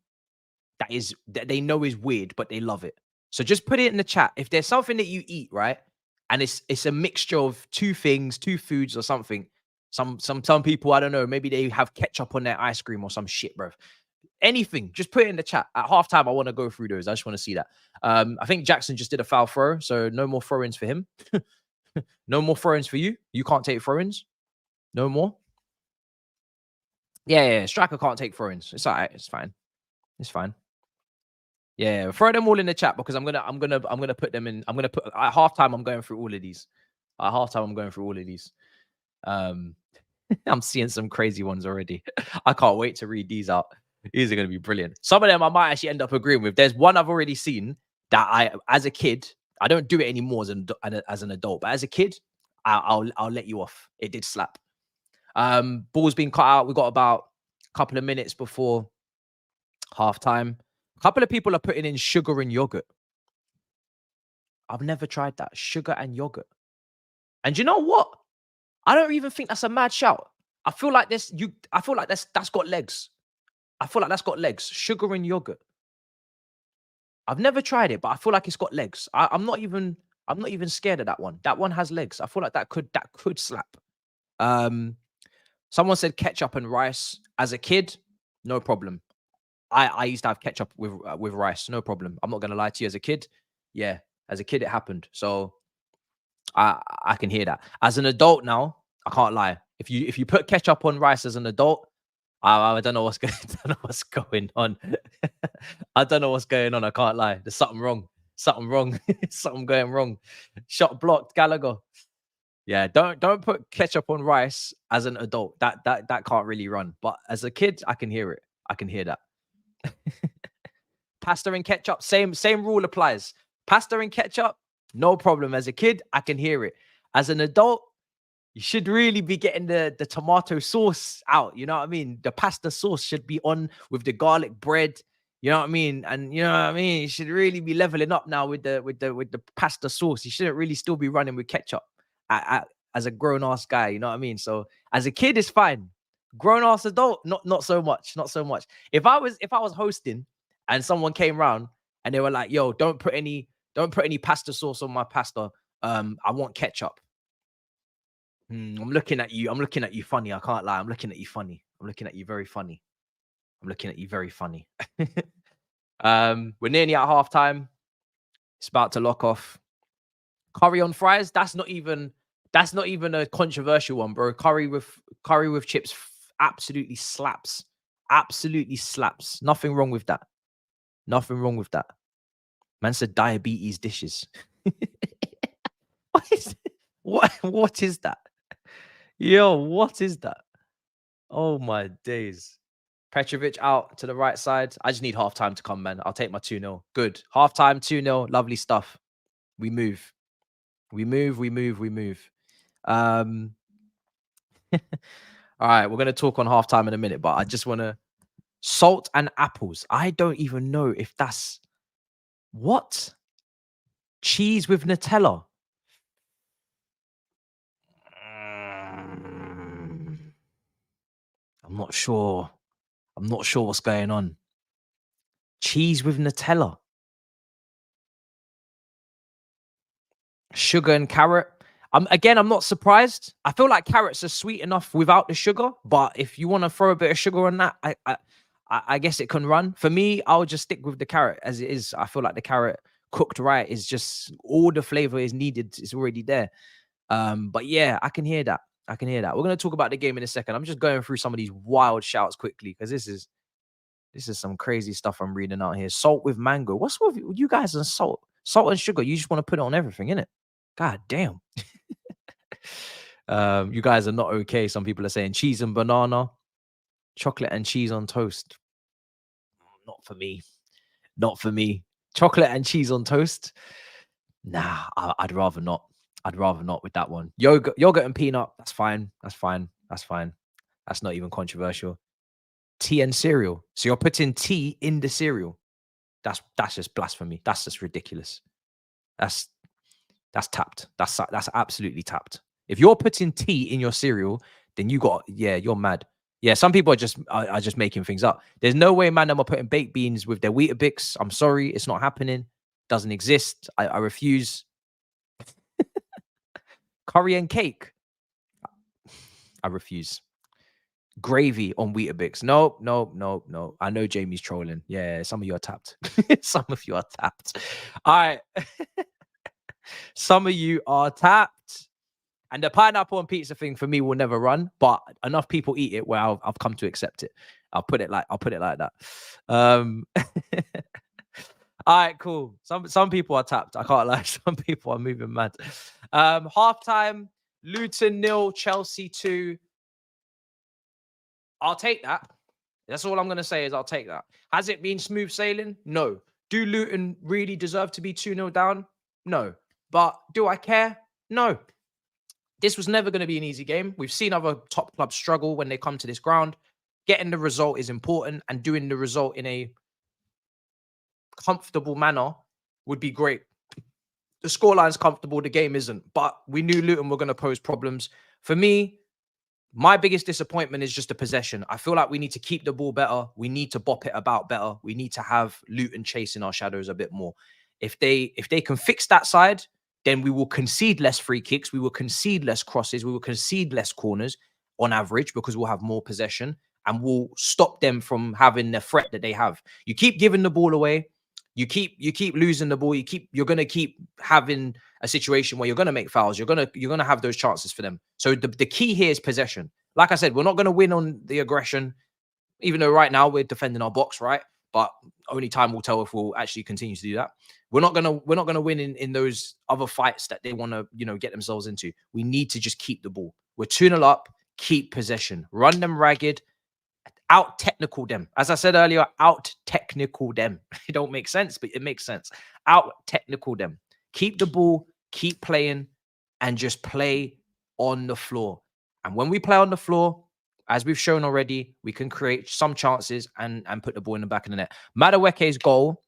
that they know is weird, but they love it? So just put it in the chat. If there's something that you eat, right, and it's a mixture of two things, two foods or something. Some people, I don't know, maybe they have ketchup on their ice cream or some shit, bro. Anything, just put it in the chat. At halftime, I want to go through those. I just want to see that. I think Jackson just did a foul throw, so no more throw-ins for him. No more throw-ins for you. You can't take throw-ins. No more. Yeah. Striker can't take throw-ins. It's all right. It's fine. Yeah, throw them all in the chat because I'm gonna put them in. I'm gonna put at halftime. I'm going through all of these. At halftime, I'm going through all of these. I'm seeing some crazy ones already. I can't wait to read these out. These are gonna be brilliant. Some of them I might actually end up agreeing with. There's one I've already seen that as a kid, I don't do it anymore as an adult, but as a kid, I'll let you off. It did slap. Ball's been cut out. We got about a couple of minutes before halftime. A couple of people are putting in sugar and yogurt. I've never tried that. Sugar and yogurt. And you know what? I don't even think that's a mad shout. I feel like that's got legs. I feel like that's got legs. Sugar and yogurt. I've never tried it, but I feel like it's got legs. I'm not even scared of that one. That one has legs. I feel like that could slap. Someone said ketchup and rice. As a kid, no problem. I used to have ketchup with rice, no problem. I'm not gonna lie to you. As a kid, yeah, as a kid it happened. So I can hear that. As an adult now, I can't lie. If you put ketchup on rice as an adult, I don't know what's going on. I don't know what's going on. I can't lie. There's something wrong. Something wrong. Something going wrong. Shot blocked, Gallagher. Yeah, don't put ketchup on rice as an adult. That can't really run. But as a kid, I can hear it. I can hear that. Pasta and ketchup, same rule applies. Pasta and ketchup, no problem. As a kid, I can hear it. As an adult, you should really be getting the tomato sauce out. You know what I mean? The pasta sauce should be on with the garlic bread. You know what I mean? And you know what I mean? You should really be leveling up now with the pasta sauce. You shouldn't really still be running with ketchup as a grown-ass guy. You know what I mean? So as a kid, it's fine. Grown-ass adult, not so much. Not so much. If I was hosting and someone came round and they were like, yo, don't put any pasta sauce on my pasta. I want ketchup. I'm looking at you. I'm looking at you funny. I can't lie. I'm looking at you funny. I'm looking at you very funny. I'm looking at you very funny. We're nearly at halftime. It's about to lock off. Curry on fries. That's not even a controversial one, bro. Curry with chips absolutely slaps. Absolutely slaps. Nothing wrong with that. Nothing wrong with that. Man said diabetes dishes. What is that? Yo, what is that? Oh my days. Petrovic out to the right side. I just need halftime to come, man. I'll take my 2-0. Good. Halftime, 2-0. Lovely stuff. We move. We move. All right, we're going to talk on halftime in a minute, but I just want to... Salt and apples. I don't even know if that's... What? Cheese with Nutella. I'm not sure. I'm not sure what's going on. Cheese with Nutella. Sugar and carrot. I'm not surprised. I feel like carrots are sweet enough without the sugar, but if you want to throw a bit of sugar on that, I guess it can run. For me, I'll just stick with the carrot as it is. I feel like the carrot cooked right is just all the flavor is needed. It's already there. But yeah, I can hear that. I can hear that. We're going to talk about the game in a second. I'm just going through some of these wild shouts quickly because this is some crazy stuff I'm reading out here. Salt with mango. What's with you guys and salt? Salt and sugar. You just want to put it on everything, innit? God damn. You guys are not okay. Some people are saying cheese and banana, chocolate and cheese on toast. Not for me. Not for me. Chocolate and cheese on toast. Nah, I'd rather not. I'd rather not with that one. Yogurt and peanut. That's fine. That's fine. That's fine. That's not even controversial. Tea and cereal. So you're putting tea in the cereal. That's just blasphemy. That's just ridiculous. That's tapped. That's absolutely tapped. If you're putting tea in your cereal, then you're mad. Yeah, some people are just making things up. There's no way, man, I'm putting baked beans with their Weetabix. I'm sorry, it's not happening. Doesn't exist. I refuse. Curry and cake. I refuse. Gravy on Weetabix. No. I know Jamie's trolling. Yeah, some of you are tapped. Some of you are tapped. All right. Some of you are tapped. And the pineapple and pizza thing for me will never run, but enough people eat it where I've come to accept it. I'll put it like that. All right, cool. Some people are tapped. I can't lie. Some people are moving mad. Halftime, Luton 0, Chelsea 2. I'll take that. That's all I'm going to say is I'll take that. Has it been smooth sailing? No. Do Luton really deserve to be 2-0 down? No. But do I care? No. This was never going to be an easy game. We've seen other top clubs struggle when they come to this ground. Getting the result is important, and doing the result in a comfortable manner would be great. The scoreline's comfortable, the game isn't. But we knew Luton were going to pose problems. For me, my biggest disappointment is just the possession. I feel like we need to keep the ball better. We need to bop it about better. We need to have Luton chasing our shadows a bit more. If they can fix that side, then we will concede less free kicks. We will concede less crosses. We will concede less corners on average because we'll have more possession, and we'll stop them from having the threat that they have. You keep giving the ball away. You keep losing the ball. You're gonna keep having a situation where you're gonna make fouls. You're gonna have those chances for them. So the key here is possession. Like I said, we're not gonna win on the aggression, even though right now we're defending our box, right? But only time will tell if we'll actually continue to do that. We're not gonna win in those other fights that they want to get themselves into. We need to just keep the ball. We're 2-0 up. Keep possession. Run them ragged. Out technical them. As I said earlier, out technical them. It don't make sense, but it makes sense. Out technical them. Keep the ball, keep playing, and just play on the floor. And when we play on the floor, as we've shown already, we can create some chances and put the ball in the back of the net. Madueke's goal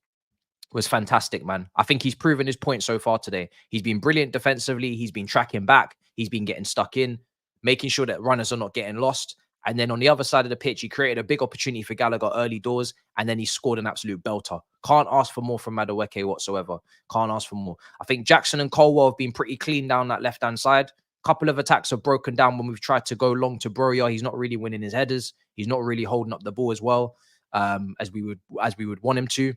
was fantastic, man. I think he's proven his point so far today. He's been brilliant defensively. He's been tracking back. He's been getting stuck in, making sure that runners are not getting lost. And then on the other side of the pitch, he created a big opportunity for Gallagher early doors, and then he scored an absolute belter. Can't ask for more from Madueke whatsoever. Can't ask for more. I think Jackson and Colwell have been pretty clean down that left-hand side. Couple of attacks have broken down when we've tried to go long to Broya. He's not really winning his headers. He's not really holding up the ball as well as we would want him to.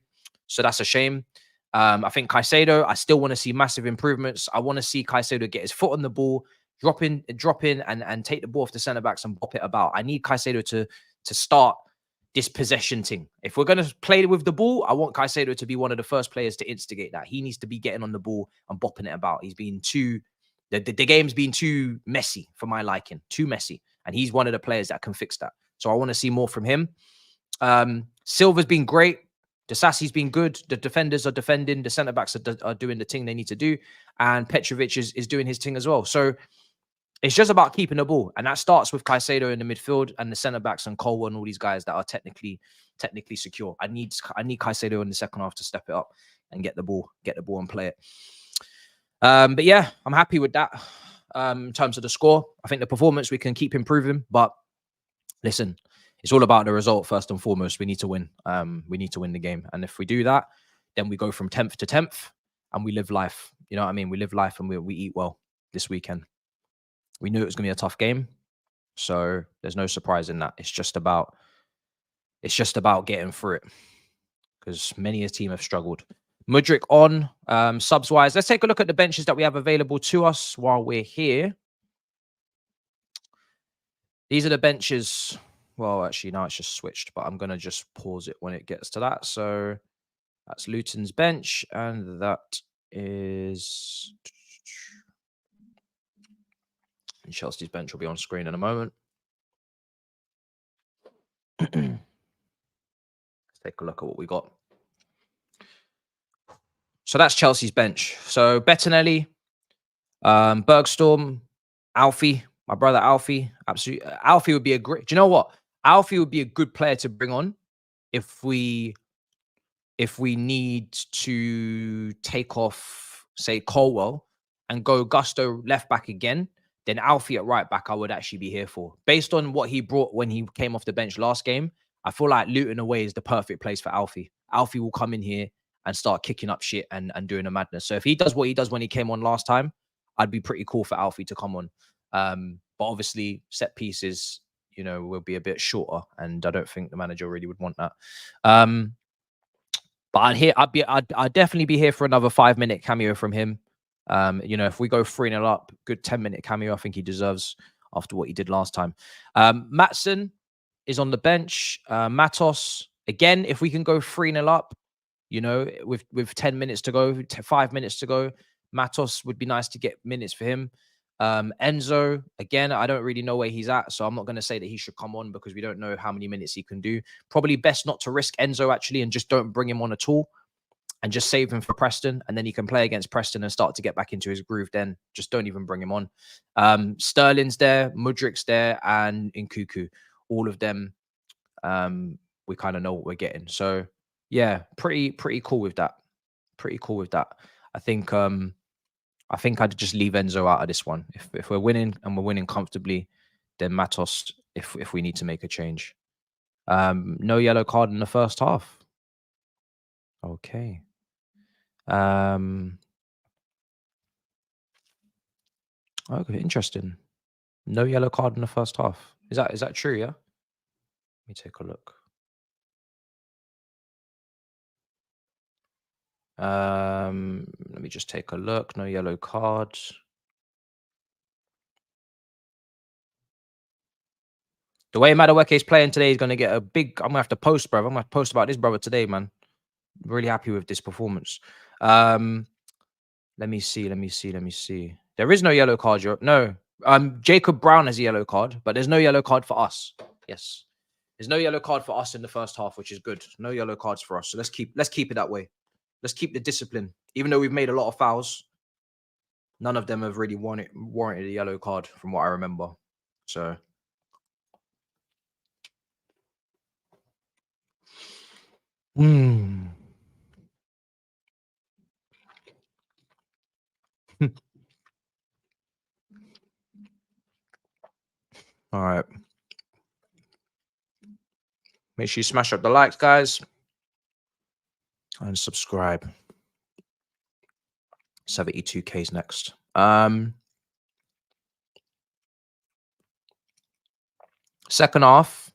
So that's a shame. I think Caicedo, I still want to see massive improvements. I want to see Caicedo get his foot on the ball, drop in and take the ball off the centre backs and bop it about. I need Caicedo to start this possession thing. If we're going to play with the ball, I want Caicedo to be one of the first players to instigate that. He needs to be getting on the ball and bopping it about. He's been the game's been too messy for my liking, too messy. And he's one of the players that can fix that. So I want to see more from him. Silva's been great. Desassi's been good. The defenders are defending. The centre backs are doing the thing they need to do. And Petrovic is doing his thing as well. So it's just about keeping the ball. And that starts with Caicedo in the midfield and the centre backs and Colwell and all these guys that are technically secure. I need Caicedo in the second half to step it up and get the ball and play it. But yeah, I'm happy with that. In terms of the score, I think the performance we can keep improving. But listen, it's all about the result first and foremost. We need to win. We need to win the game. And if we do that, then we go from 10th to 10th and we live life. You know what I mean? We live life and we eat well this weekend. We knew it was going to be a tough game. So there's no surprise in that. It's just about getting through it because many a team have struggled. Mudryk on, subs wise. Let's take a look at the benches that we have available to us while we're here. These are the benches. Well, actually, now it's just switched, but I'm going to just pause it when it gets to that. So that's Luton's bench, and that is... And Chelsea's bench will be on screen in a moment. Let's take a look at what we got. So that's Chelsea's bench. So Bettinelli, Bergstorm, Alfie, my brother Alfie. Absolutely, Alfie would be a great. Do you know what? Alfie would be a good player to bring on if we need to take off, say, Colwell and go Gusto left back again. Then Alfie at right back, I would actually be here for. Based on what he brought when he came off the bench last game, I feel like Luton away is the perfect place for Alfie. Alfie will come in here and start kicking up shit and doing a madness. So if he does what he does when he came on last time, I'd be pretty cool for Alfie to come on. But obviously, set pieces, will be a bit shorter, and I don't think the manager really would want that. But I'd definitely be here for another 5-minute cameo from him. If we go 3-0 up, good 10-minute cameo, I think he deserves after what he did last time. Matson is on the bench. Mattos, again, if we can go 3-0 up, You know, with 10 minutes to go, 5 minutes to go, Matos would be nice to get minutes for him. Enzo, again, I don't really know where he's at, so I'm not going to say that he should come on because we don't know how many minutes he can do. Probably best not to risk Enzo actually and just don't bring him on at all and just save him for Preston, and then he can play against Preston and start to get back into his groove. Then just don't even bring him on. Sterling's there, Mudrik's there, and Nkuku. All of them, we kind of know what we're getting. So yeah, pretty cool with that. Pretty cool with that. I think I'd just leave Enzo out of this one. If we're winning and we're winning comfortably, then Matos if we need to make a change. No yellow card in the first half. Okay. Okay, interesting. No yellow card in the first half. Is that true? Yeah. Let me take a look. Let me just take a look. No yellow cards. The way Madueke is playing today is going to get a big. I'm gonna have to post, bro. I'm gonna post about this brother today, man. Really happy with this performance. Let me see. There is no yellow card. No. Jacob Brown has a yellow card, but there's no yellow card for us. Yes, there's no yellow card for us in the first half, which is good. No yellow cards for us. So let's keep it that way. Let's keep the discipline. Even though we've made a lot of fouls, none of them have really warranted a yellow card, from what I remember. So. All right. Make sure you smash up the likes, guys, and subscribe. 72K's next. Second half,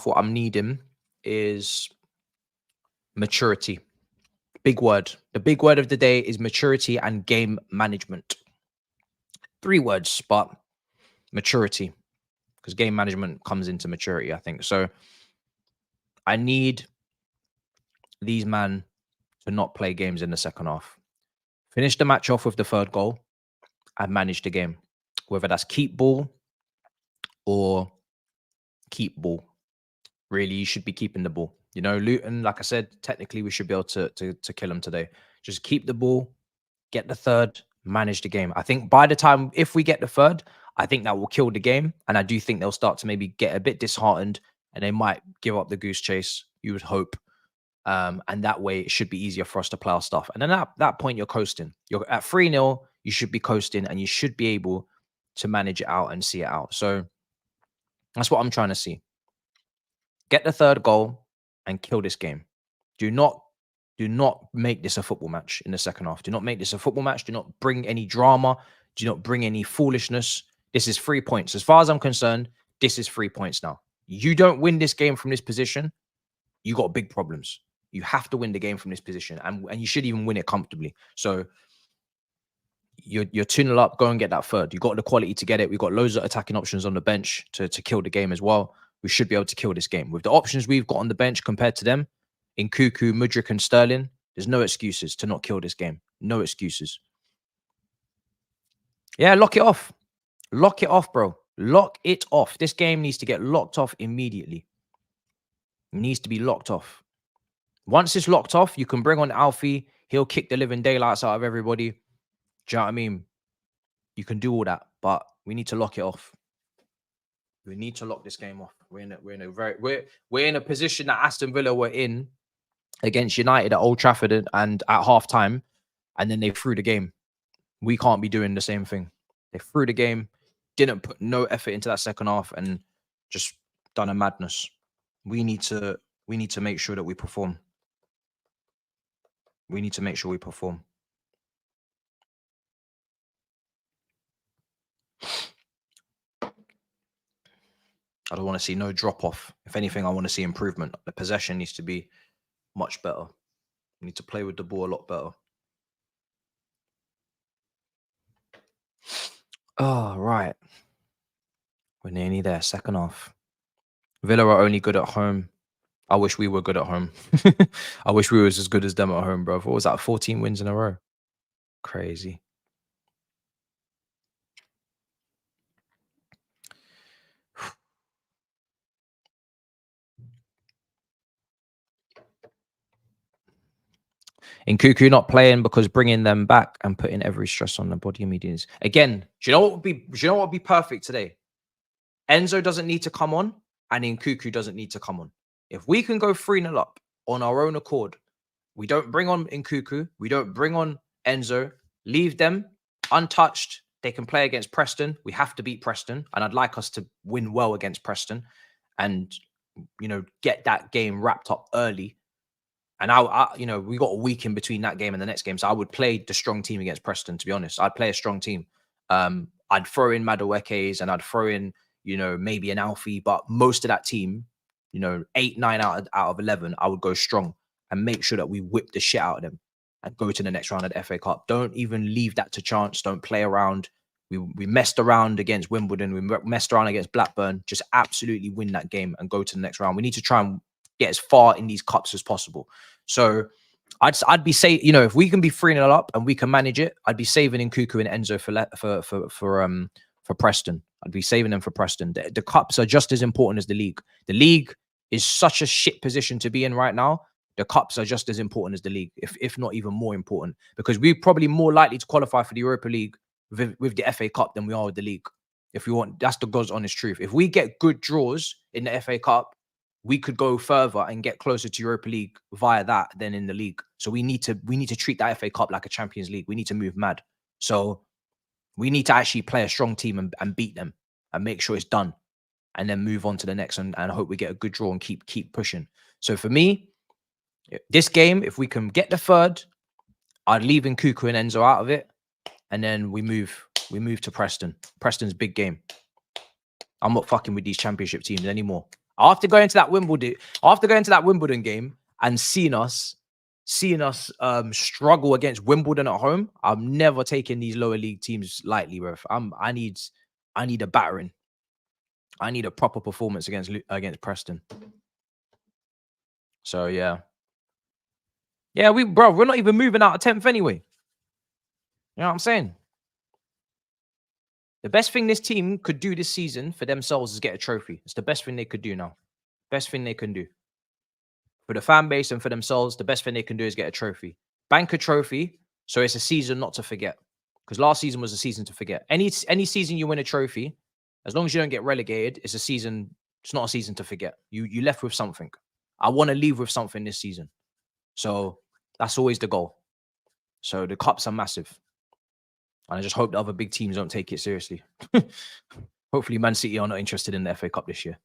what I'm needing is maturity. Big word. The big word of the day is maturity and game management. 3 words, but maturity, because game management comes into maturity, I think. So I need these men to not play games in the second half. Finish the match off with the 3rd goal and manage the game, whether that's keep ball or keep ball. Really, you should be keeping the ball. You know, Luton, like I said, technically we should be able to kill them today. Just keep the ball, get the 3rd, manage the game. I think by the time, if we get the 3rd, I think that will kill the game. And I do think they'll start to maybe get a bit disheartened and they might give up the goose chase, you would hope. And that way it should be easier for us to play our stuff. And then at that point, you're coasting. You're at 3-0, you should be coasting and you should be able to manage it out and see it out. So that's what I'm trying to see. Get the 3rd goal and kill this game. Do not make this a football match in the second half. Do not make this a football match. Do not bring any drama. Do not bring any foolishness. This is 3 points. As far as I'm concerned, this is 3 points now. You don't win this game from this position, you got big problems. You have to win the game from this position, and you should even win it comfortably. So you're 2-0 up, go and get that 3rd. You got the quality to get it. We've got loads of attacking options on the bench to kill the game as well. We should be able to kill this game. With the options we've got on the bench compared to them, in Nkuku, Mudryk, and Sterling, there's no excuses to not kill this game. No excuses. Yeah, lock it off. Lock it off, bro. Lock it off. This game needs to get locked off immediately. It needs to be locked off. Once it's locked off, you can bring on Alfie. He'll kick the living daylights out of everybody. Do you know what I mean? You can do all that, but we need to lock it off. We need to lock this game off. We're in a position that Aston Villa were in against United at Old Trafford and at half time, and then they threw the game. We can't be doing the same thing. They threw the game, didn't put no effort into that second half, and just done a madness. We need to make sure that we perform. We need to make sure we perform. I don't want to see no drop off. If anything, I want to see improvement. The possession needs to be much better. We need to play with the ball a lot better. Oh, right. We're nearly there. Second half. Villa are only good at home. I wish we were good at home. I wish we was as good as them at home, bro. What was that? 14 wins in a row. Crazy. In Cuckoo not playing because bringing them back and putting every stress on the body medians. Again, do you know what would be perfect today? Enzo doesn't need to come on, and in Cuckoo doesn't need to come on. If we can go 3-0 up on our own accord, we don't bring on in Cuckoo, we don't bring on Enzo, leave them untouched. They can play against Preston. We have to beat Preston, and I'd like us to win well against Preston, and get that game wrapped up early. And we got a week in between that game and the next game. So I would play the strong team against Preston, to be honest. I'd play a strong team. I'd throw in Madueke's and I'd throw in, maybe an Alfie. But most of that team, 8, 9 out of 11, I would go strong and make sure that we whip the shit out of them and go to the next round of the FA Cup. Don't even leave that to chance. Don't play around. We messed around against Wimbledon. We messed around against Blackburn. Just absolutely win that game and go to the next round. We need to try and get as far in these cups as possible. So I'd be saying, if we can be 3-0 up and we can manage it, I'd be saving in Cuckoo and Enzo for Preston. I'd be saving them for Preston. The cups are just as important as the league. The league is such a shit position to be in right now. The cups are just as important as the league, if not even more important, because we're probably more likely to qualify for the Europa League with the FA Cup than we are with the league. If we want, that's the God's honest truth. If we get good draws in the FA Cup, we could go further and get closer to Europa League via that than in the league. So we need to treat that FA Cup like a Champions League. We need to move mad. So we need to actually play a strong team and beat them and make sure it's done, and then move on to the next and hope we get a good draw and keep pushing. So for me, this game, if we can get the third, I'd leave in Cuckoo and Enzo out of it, and then we move to Preston. Preston's big game. I'm not fucking with these championship teams anymore. After going to that Wimbledon game and seeing us struggle against Wimbledon at home, I'm never taking these lower league teams lightly, bro. I need a battering. I need a proper performance against Preston. So yeah, we're not even moving out of 10th anyway. You know what I'm saying? The best thing this team could do this season for themselves is get a trophy. It's the best thing they could do now. Best thing they can do. For the fan base and for themselves, the best thing they can do is get a trophy. Bank a trophy, so it's a season not to forget. Because last season was a season to forget. Any season you win a trophy, as long as you don't get relegated, it's a season. It's not a season to forget. You left with something. I want to leave with something this season. So that's always the goal. So the cups are massive. And I just hope the other big teams don't take it seriously. Hopefully Man City are not interested in the FA Cup this year.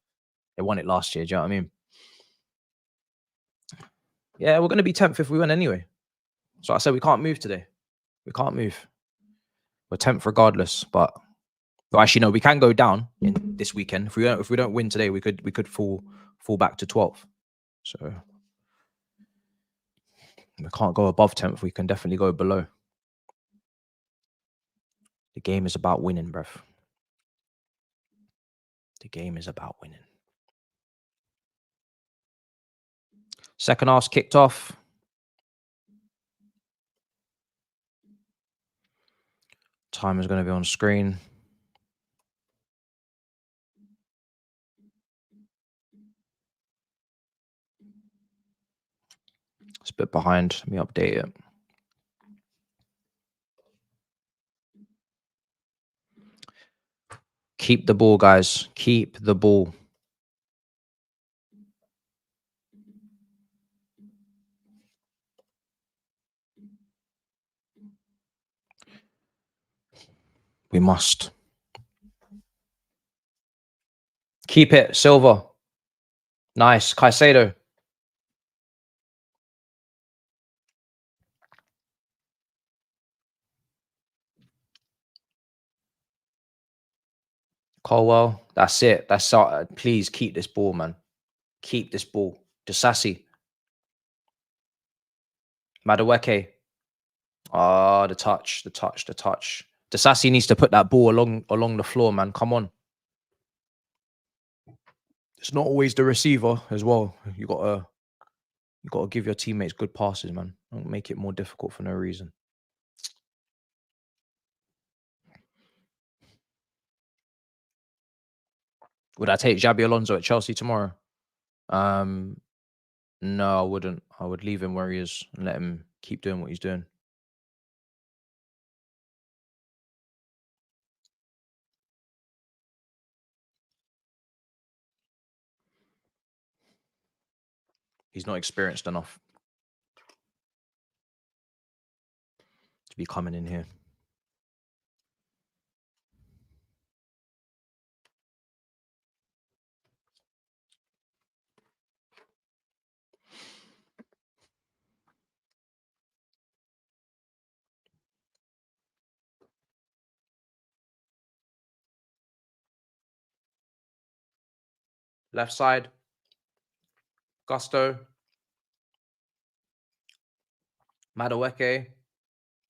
They won it last year. Do you know what I mean? Yeah, we're going to be 10th if we win anyway. So I said we can't move today. We can't move. We're 10th regardless. But actually, no, we can go down in this weekend. If we don't win today, we could fall back to 12th. So we can't go above 10th. We can definitely go below. The game is about winning, bruv. The game is about winning. Second half's kicked off. Time is going to be on screen. It's a bit behind. Let me update it. Keep the ball, guys. Keep the ball. We must. Keep it, Silva. Nice. Caicedo. Colwell. That's it. That's please keep this ball, man. Keep this ball. Disasi. Madueke. Ah, the touch. Disasi needs to put that ball along the floor, man. Come on. It's not always the receiver as well. You gotta give your teammates good passes, man. Don't make it more difficult for no reason. Would I take Xabi Alonso at Chelsea tomorrow? No, I wouldn't. I would leave him where he is and let him keep doing what he's doing. He's not experienced enough to be coming in here. Left side. Gusto. Madueke.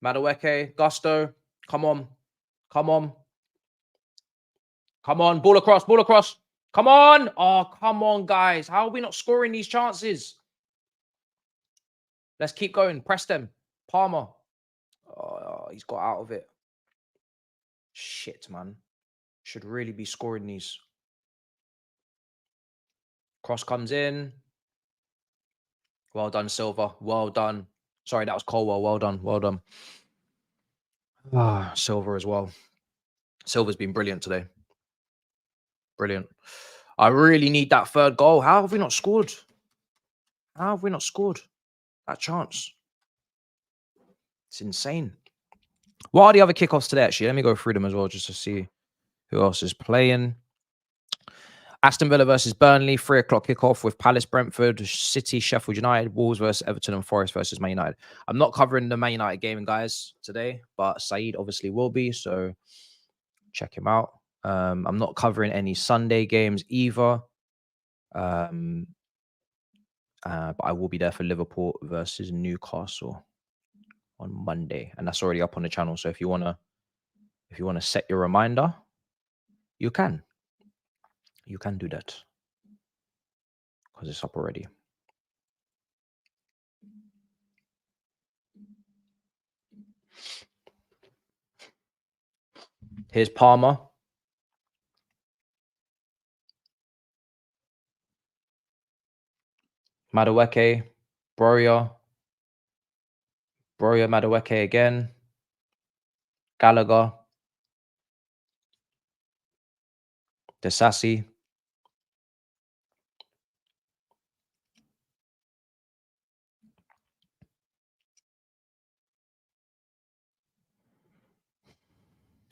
Madueke. Gusto. Come on. Come on. Come on. Ball across. Ball across. Come on. Oh, come on, guys. How are we not scoring these chances? Let's keep going. Press them. Palmer. Oh, he's got out of it. Shit, man. Should really be scoring these. Cross comes in. Well done, Silva. Well done. Sorry, that was Colwell. Well done. Well done. Ah, Silva as well. Silva's been brilliant today. Brilliant. I really need that third goal. How have we not scored? How have we not scored that chance? It's insane. What are the other kickoffs today, actually? Let me go through them as well, just to see who else is playing. Aston Villa versus Burnley, 3 o'clock kickoff with Palace, Brentford, City, Sheffield United, Wolves versus Everton, and Forest versus Man United. I'm not covering the Man United game, guys, today, but Saeed obviously will be, so check him out. I'm not covering any Sunday games either. But I will be there for Liverpool versus Newcastle on Monday, and that's already up on the channel. So if you wanna set your reminder, you can do that because it's up already. Here's Palmer. Madueke, Broya, Madueke again, Gallagher, Desassi,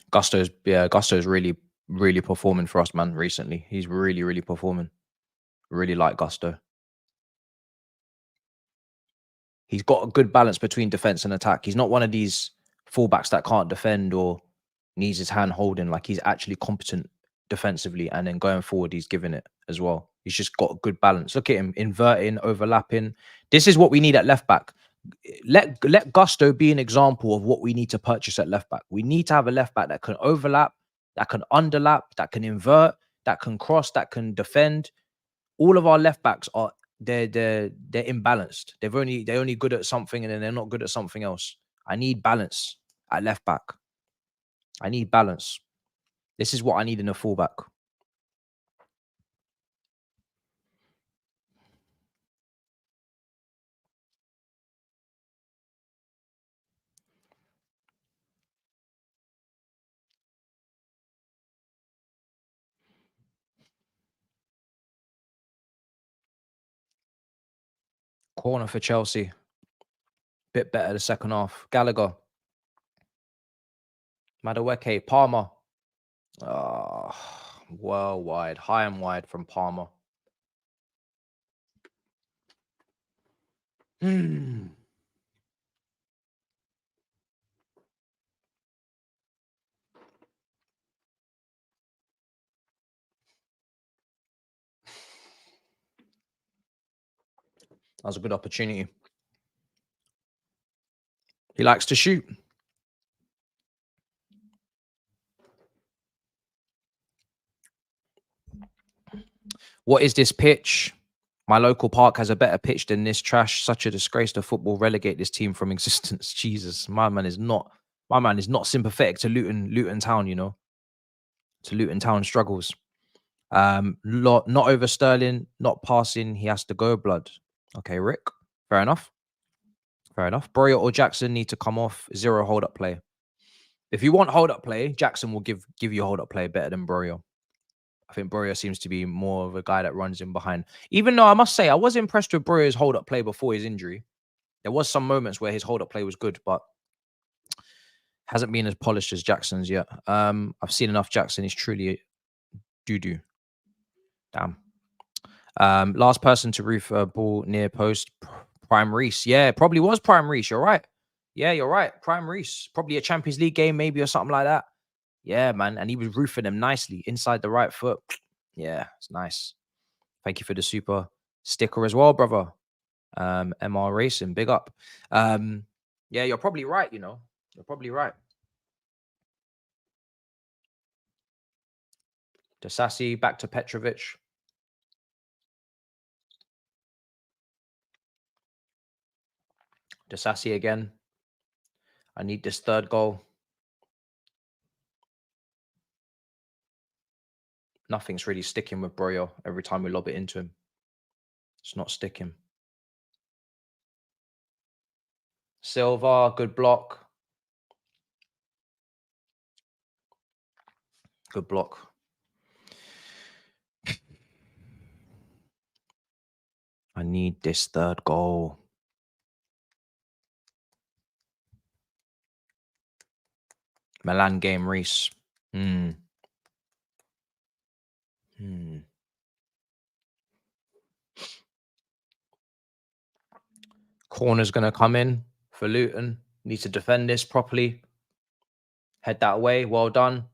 Gusto's really performing for us, man, recently. He's really performing. Really like Gusto. He's got a good balance between defense and attack. He's not one of these fullbacks that can't defend or needs his hand holding. Like, he's actually competent defensively, and then going forward, he's giving it as well. He's just got a good balance. Look at him, inverting, overlapping. This is what we need at left back. Let Gusto be an example of what we need to purchase at left back. We need to have a left back that can overlap, that can underlap, that can invert, that can cross, that can defend. All of our left backs are they're imbalanced. They're only good at something, and then they're not good at something else. I need balance at left back. I need balance. This is what I need in a fullback. Corner for Chelsea. Bit better the second half. Gallagher. Madueke. Palmer. Well wide. High and wide from Palmer. That was a good opportunity. He likes to shoot. What is this pitch? My local park has a better pitch than this trash. Such a disgrace to football. Relegate this team from existence. Jesus, my man is not sympathetic to Luton Town, you know, to Luton Town struggles. Not over Sterling, not passing. He has to go, blood. Okay, Rick. Fair enough. Fair enough. Broya or Jackson need to come off. 0 hold-up play. If you want hold-up play, Jackson will give you hold-up play better than Broya. I think Broya seems to be more of a guy that runs in behind. Even though I must say, I was impressed with Broya's hold-up play before his injury. There was some moments where his hold-up play was good, but hasn't been as polished as Jackson's yet. I've seen enough Jackson. He's truly doo-doo. Damn. Last person to roof a ball near post, Prime Reese. Yeah, probably was Prime Reese. You're right. Yeah, you're right. Prime Reese. Probably a Champions League game, maybe, or something like that. Yeah, man. And he was roofing them nicely inside the right foot. Yeah, it's nice. Thank you for the super sticker as well, brother. MR Racing, big up. Yeah, you're probably right, you know. You're probably right. Dasasi back to Petrovic. Dasasi again. I need this third goal. Nothing's really sticking with Broyo every time we lob it into him. It's not sticking. Silva, good block. Good block. I need this third goal. Milan game, Reese. Corner's going to come in for Luton. Need to defend this properly. Head that way. Well done.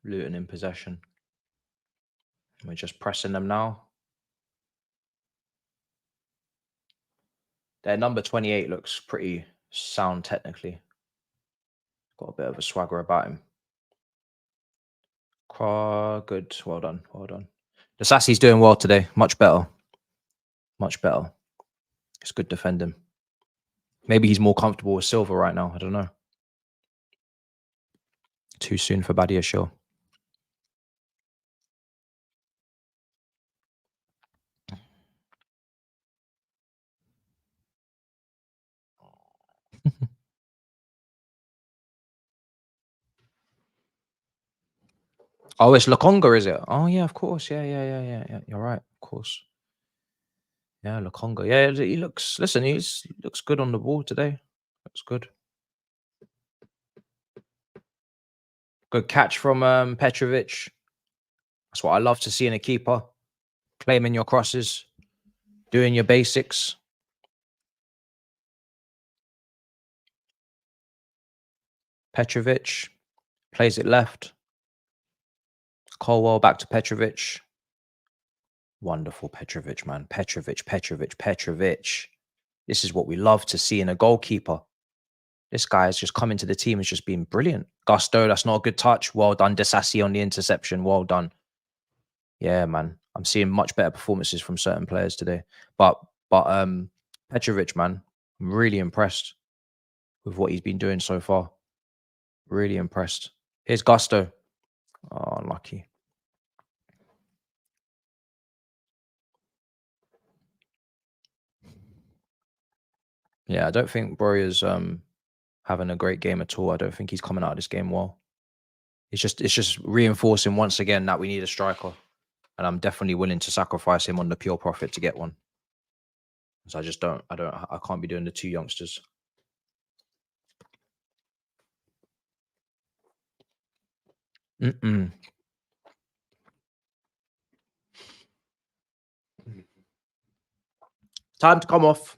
Luton in possession. We're just pressing them now. Their number 28 looks pretty sound technically. Got a bit of a swagger about him. Good. Well done. Well done. Dasasi's doing well today. Much better. Much better. It's good defending. Maybe he's more comfortable with Silva right now. I don't know. Too soon for Badia, sure. Oh, it's Lokonga, is it? Oh, yeah, of course. Yeah. You're right. Of course. Yeah, Lokonga. Yeah, he looks. Listen, he looks good on the ball today. Looks good. Good catch from Petrovic. That's what I love to see in a keeper. Claiming your crosses, doing your basics. Petrovic plays it left. Colwell back to Petrovic. Wonderful Petrovic, man. Petrovic. This is what we love to see in a goalkeeper. This guy has just come into the team and just been brilliant. Gusto, that's not a good touch. Well done. Dasasi on the interception. Well done. Yeah, man. I'm seeing much better performances from certain players today. But Petrovic, man, I'm really impressed with what he's been doing so far. Really impressed. Here's Gusto. Oh, unlucky. Yeah, I don't think Broya's having a great game at all. I don't think he's coming out of this game well. It's just reinforcing once again that we need a striker. And I'm definitely willing to sacrifice him on the pure profit to get one. So I can't be doing the two youngsters. Time to come off.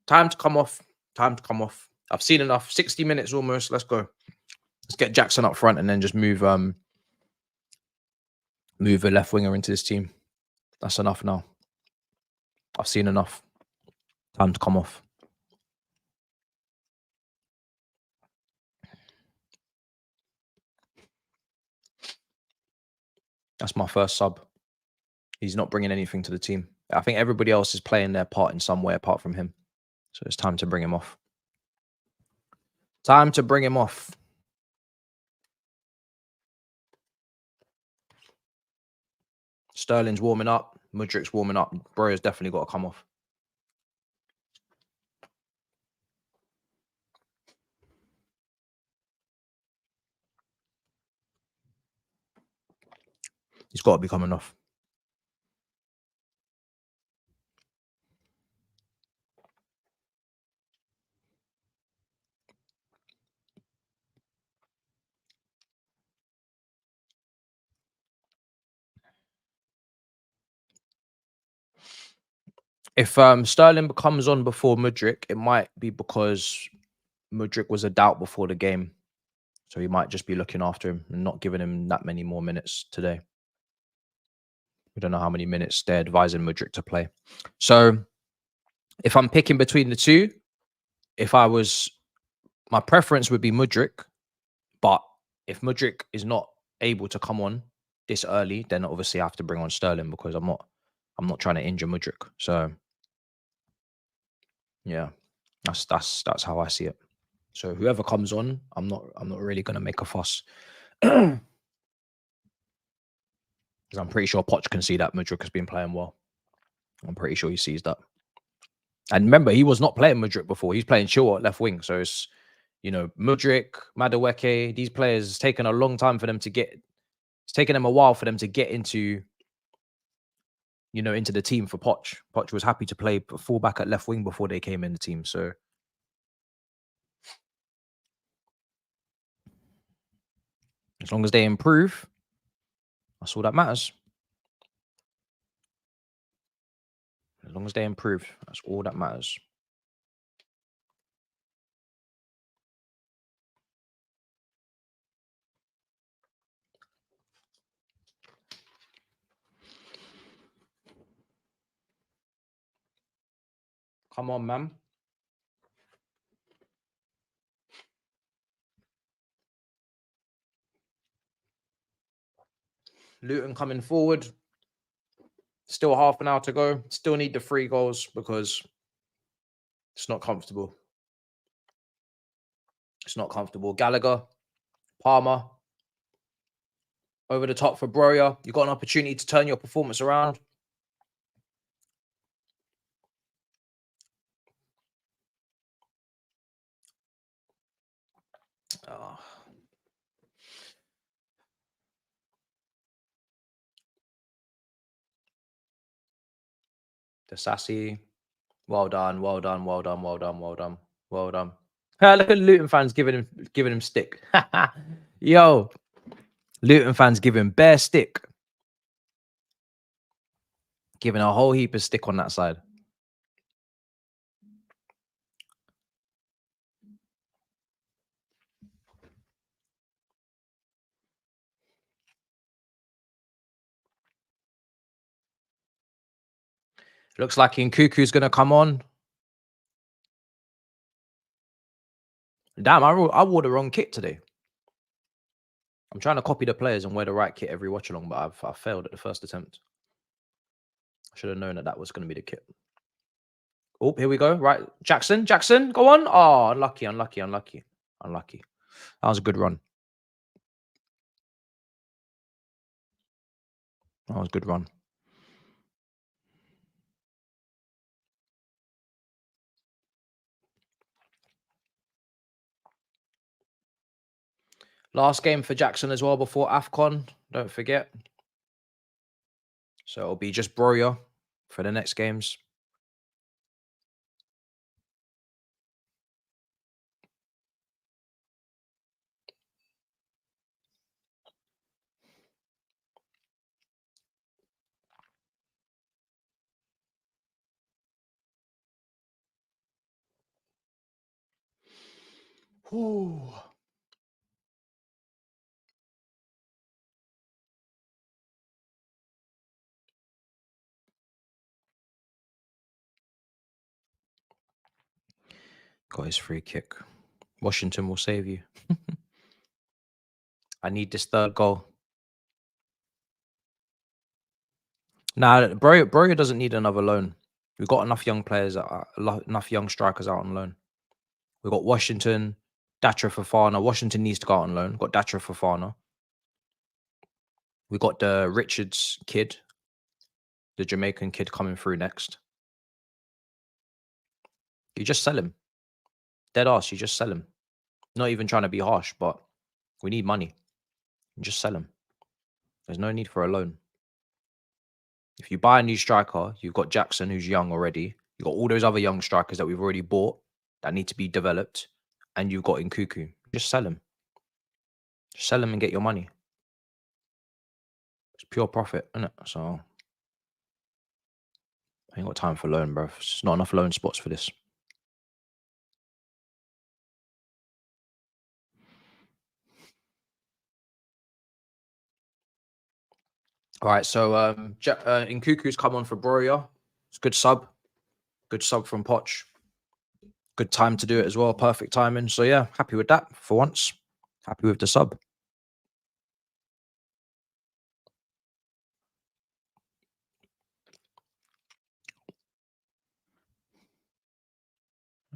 Time to come off. Time to come off. I've seen enough. 60 minutes almost. Let's go. Let's get Jackson up front and then just move a left winger into this team. That's enough now. I've seen enough. Time to come off. That's my first sub. He's not bringing anything to the team. I think everybody else is playing their part in some way apart from him. So it's time to bring him off. Time to bring him off. Sterling's warming up. Mudrik's warming up. Broya's definitely got to come off. He's got to be coming off. If Sterling comes on before Mudryk, it might be because Mudryk was a doubt before the game. So he might just be looking after him and not giving him that many more minutes today. We don't know how many minutes they're advising Mudryk to play. So if I'm picking between the two, my preference would be Mudryk. But if Mudryk is not able to come on this early, then obviously I have to bring on Sterling because I'm not trying to injure Mudryk. So yeah, that's how I see it. So whoever comes on, I'm not really gonna make a fuss. Because I'm pretty sure Poch can see that Mudryk has been playing well. I'm pretty sure he sees that. And remember, he was not playing Mudryk before. He's playing Chilwell at left wing. So it's, Mudryk, Madueke, these players, it's taken a long time for them to get. It's taken them a while for them to get into, into the team for Poch. Poch was happy to play fullback at left wing before they came in the team. So as long as they improve, that's all that matters. As long as they improve, that's all that matters. Come on, man. Luton coming forward. Still half an hour to go. Still need the 3 goals because it's not comfortable. It's not comfortable. Gallagher, Palmer, over the top for Broya. You got an opportunity to turn your performance around. Oh. The Sassy. Well done, well done, well done, well done, well done, well done. Look at Luton fans giving him stick. Yo, Luton fans giving bare stick. Giving a whole heap of stick on that side. Looks like Nkuku's going to come on. Damn, I wore the wrong kit today. I'm trying to copy the players and wear the right kit every watch along, but I failed at the first attempt. I should have known that was going to be the kit. Oh, here we go. Right. Jackson, go on. Oh, unlucky. That was a good run. That was a good run. Last game for Jackson as well before AFCON. Don't forget. So it'll be just Broya for the next games. Ooh. Got his free kick. Washington will save you. I need this third goal. Nah, Broya doesn't need another loan. We've got enough young players, enough young strikers out on loan. We've got Washington, Datra Fofana. Washington needs to go out on loan. Got Datra Fofana. We got the Richards kid, the Jamaican kid coming through next. You just sell him. Dead ass, you just sell him. Not even trying to be harsh, but we need money. You just sell him. There's no need for a loan. If you buy a new striker, you've got Jackson, who's young already. You've got all those other young strikers that we've already bought that need to be developed. And you've got Nkuku. Just sell him. Just sell him and get your money. It's pure profit, isn't it? So I ain't got time for loan, bro. There's not enough loan spots for this. All right, so Nkuku's come on for Broya. It's good sub. Good sub from Poch. Good time to do it as well. Perfect timing. So yeah, happy with that for once. Happy with the sub.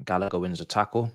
Gallagher wins the tackle.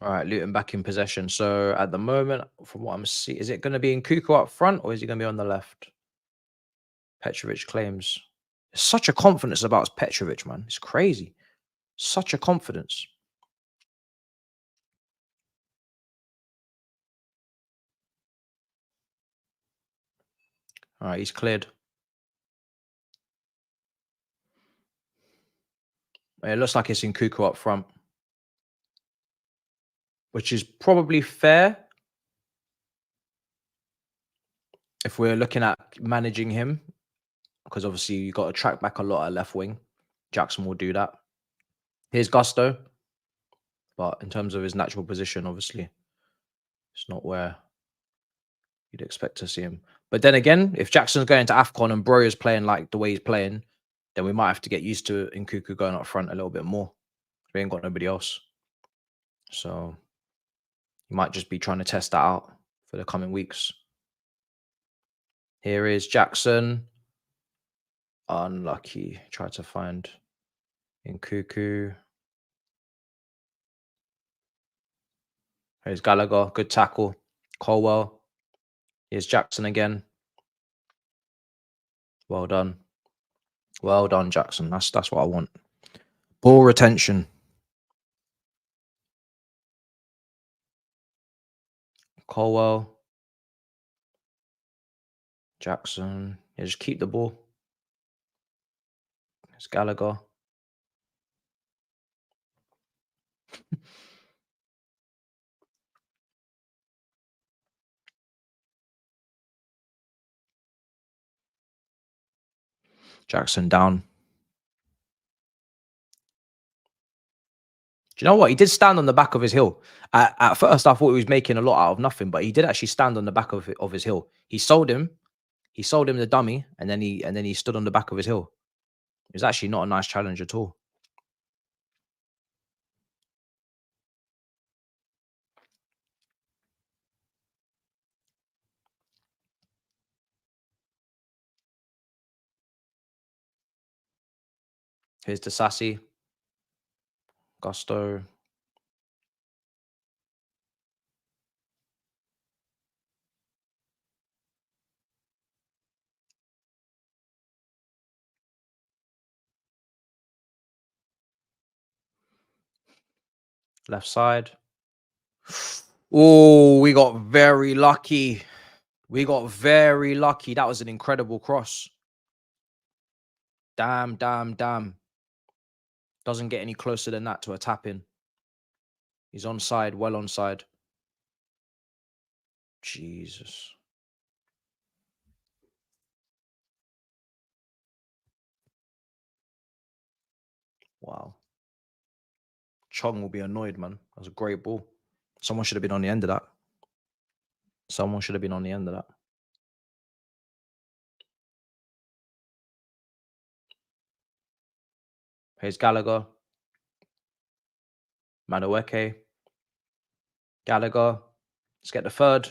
All right, Luton back in possession. So at the moment, from what I'm seeing, is it going to be Nkuku up front or is he going to be on the left? Petrovic claims. There's such a confidence about Petrovic, man. It's crazy. Such a confidence. All right, he's cleared. It looks like it's Nkuku up front, which is probably fair if we're looking at managing him, because obviously you've got to track back a lot at left wing. Jackson will do that. Here's Gusto, but in terms of his natural position, obviously, it's not where you'd expect to see him. But then again, if Jackson's going to AFCON and Broya's playing like the way he's playing, then we might have to get used to Nkuku going up front a little bit more. We ain't got nobody else. So you might just be trying to test that out for the coming weeks. Here is Jackson. Unlucky. Try to find Nkuku. Here's Gallagher. Good tackle. Colwell. Here's Jackson again. Well done. Well done, Jackson. That's what I want. Ball retention. Colwell. Jackson. Yeah, just keep the ball. It's Gallagher. Jackson down. Do you know what? He did stand on the back of his heel. At first, I thought he was making a lot out of nothing, but he did actually stand on the back of his heel. He sold him the dummy, and then he stood on the back of his heel. It was actually not a nice challenge at all. Here's the Sassy. Gusto. Left side. Oh, we got very lucky. We got very lucky. That was an incredible cross. Damn. Doesn't get any closer than that to a tap in. He's onside, well onside. Jesus. Wow. Chong will be annoyed, man. That was a great ball. Someone should have been on the end of that. Someone should have been on the end of that. Here's Gallagher. Madueke. Gallagher. Let's get the third.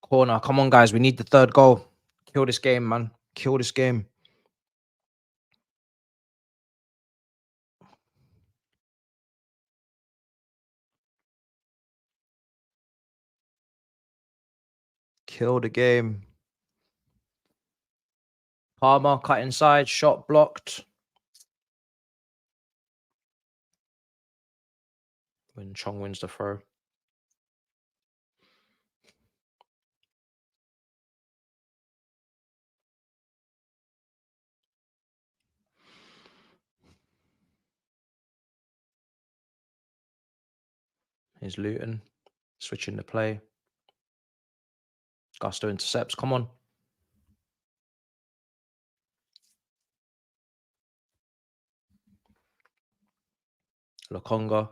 Corner. Come on, guys. We need the third goal. Kill this game, man. Kill this game. Kill the game. Palmer cut inside. Shot blocked. When Chong wins the throw. Here's Luton. Switching the play. Gusto intercepts. Come on. Lokonga.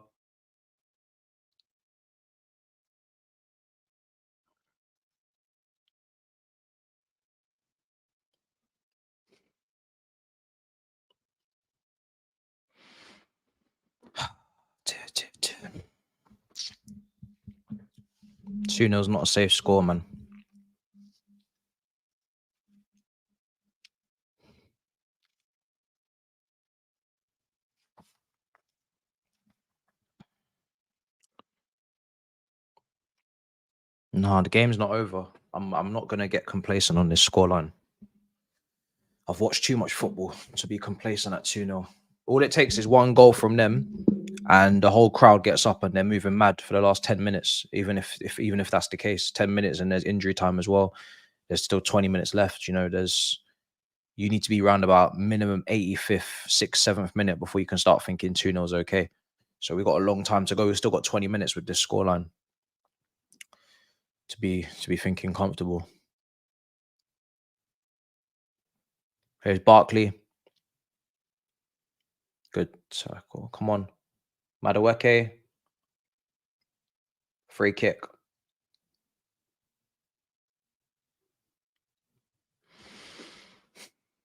Tuno's not a safe score, man. No, the game's not over. I'm not gonna get complacent on this scoreline. I've watched too much football to be complacent at 2-0. All it takes is one goal from them, and the whole crowd gets up and they're moving mad for the last 10 minutes. Even if that's the case, 10 minutes and there's injury time as well. There's still 20 minutes left. You know, you need to be around about minimum 85th, 6th, 7th minute before you can start thinking 2-0 is okay. So we've got a long time to go. We've still got 20 minutes with this scoreline to be thinking comfortable. Here's Barkley. Good tackle. Come on. Madueke. Free kick.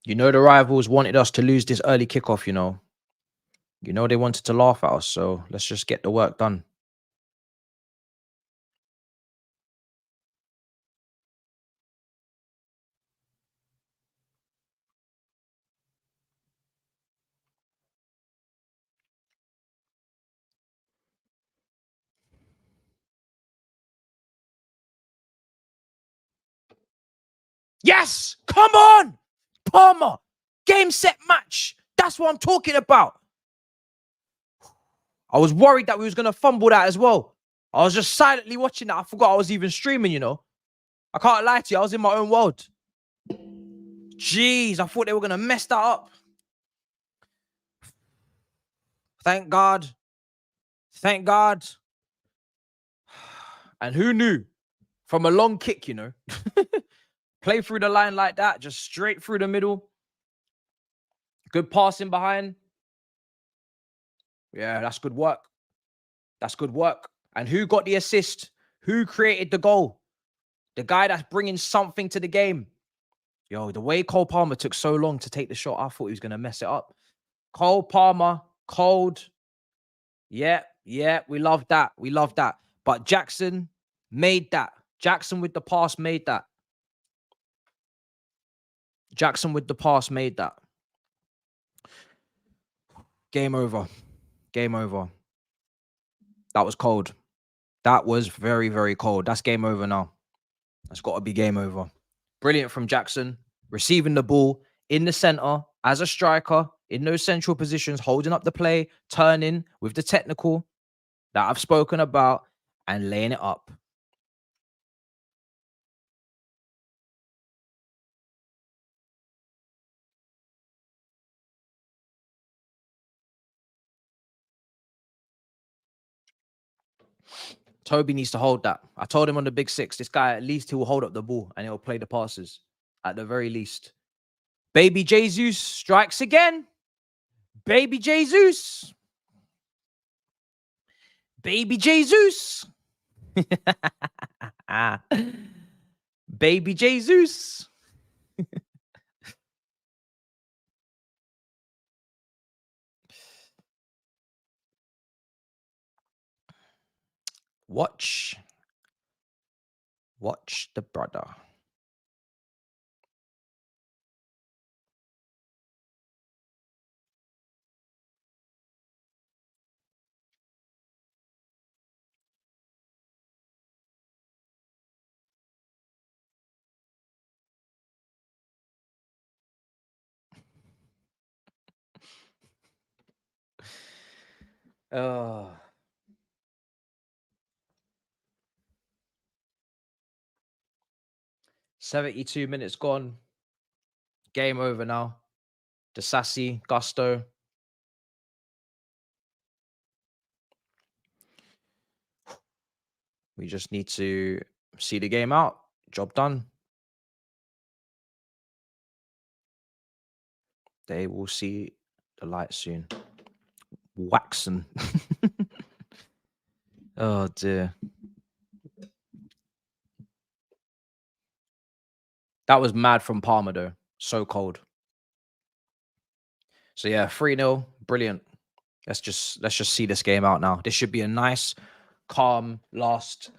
You know the rivals wanted us to lose this early kickoff, you know. You know they wanted to laugh at us, so let's just get the work done. Yes! Come on! Palmer! Game, set, match! That's what I'm talking about. I was worried that we was going to fumble that as well. I was just silently watching that. I forgot I was even streaming, you know. I can't lie to you. I was in my own world. Jeez, I thought they were going to mess that up. Thank God. Thank God. And who knew? From a long kick, you know. Play through the line like that, just straight through the middle. Good passing behind. Yeah, that's good work. That's good work. And who got the assist? Who created the goal? The guy that's bringing something to the game. Yo, the way Cole Palmer took so long to take the shot, I thought he was going to mess it up. Cole Palmer, cold. Yeah, we love that. We love that. But Jackson made that. Jackson with the pass made that. Jackson with the pass made that. Game over. Game over. That was cold. That was very, very cold. That's game over now. That's got to be game over. Brilliant from Jackson. Receiving the ball in the center as a striker in those central positions, holding up the play, turning with the technical that I've spoken about and laying it up. Toby needs to hold that. I told him on the big six, this guy, at least he will hold up the ball and he'll play the passes at the very least. Baby Jesus strikes again. Baby Jesus. Baby Jesus. Baby Jesus. Watch the brother. Oh. 72 minutes gone. Game over now. The Sassy, Gusto. We just need to see the game out. Job done. They will see the light soon. Waxen. Oh dear. That was mad from Palmer though. So cold. So yeah, 3-0. Brilliant. Let's just see this game out now. This should be a nice, calm last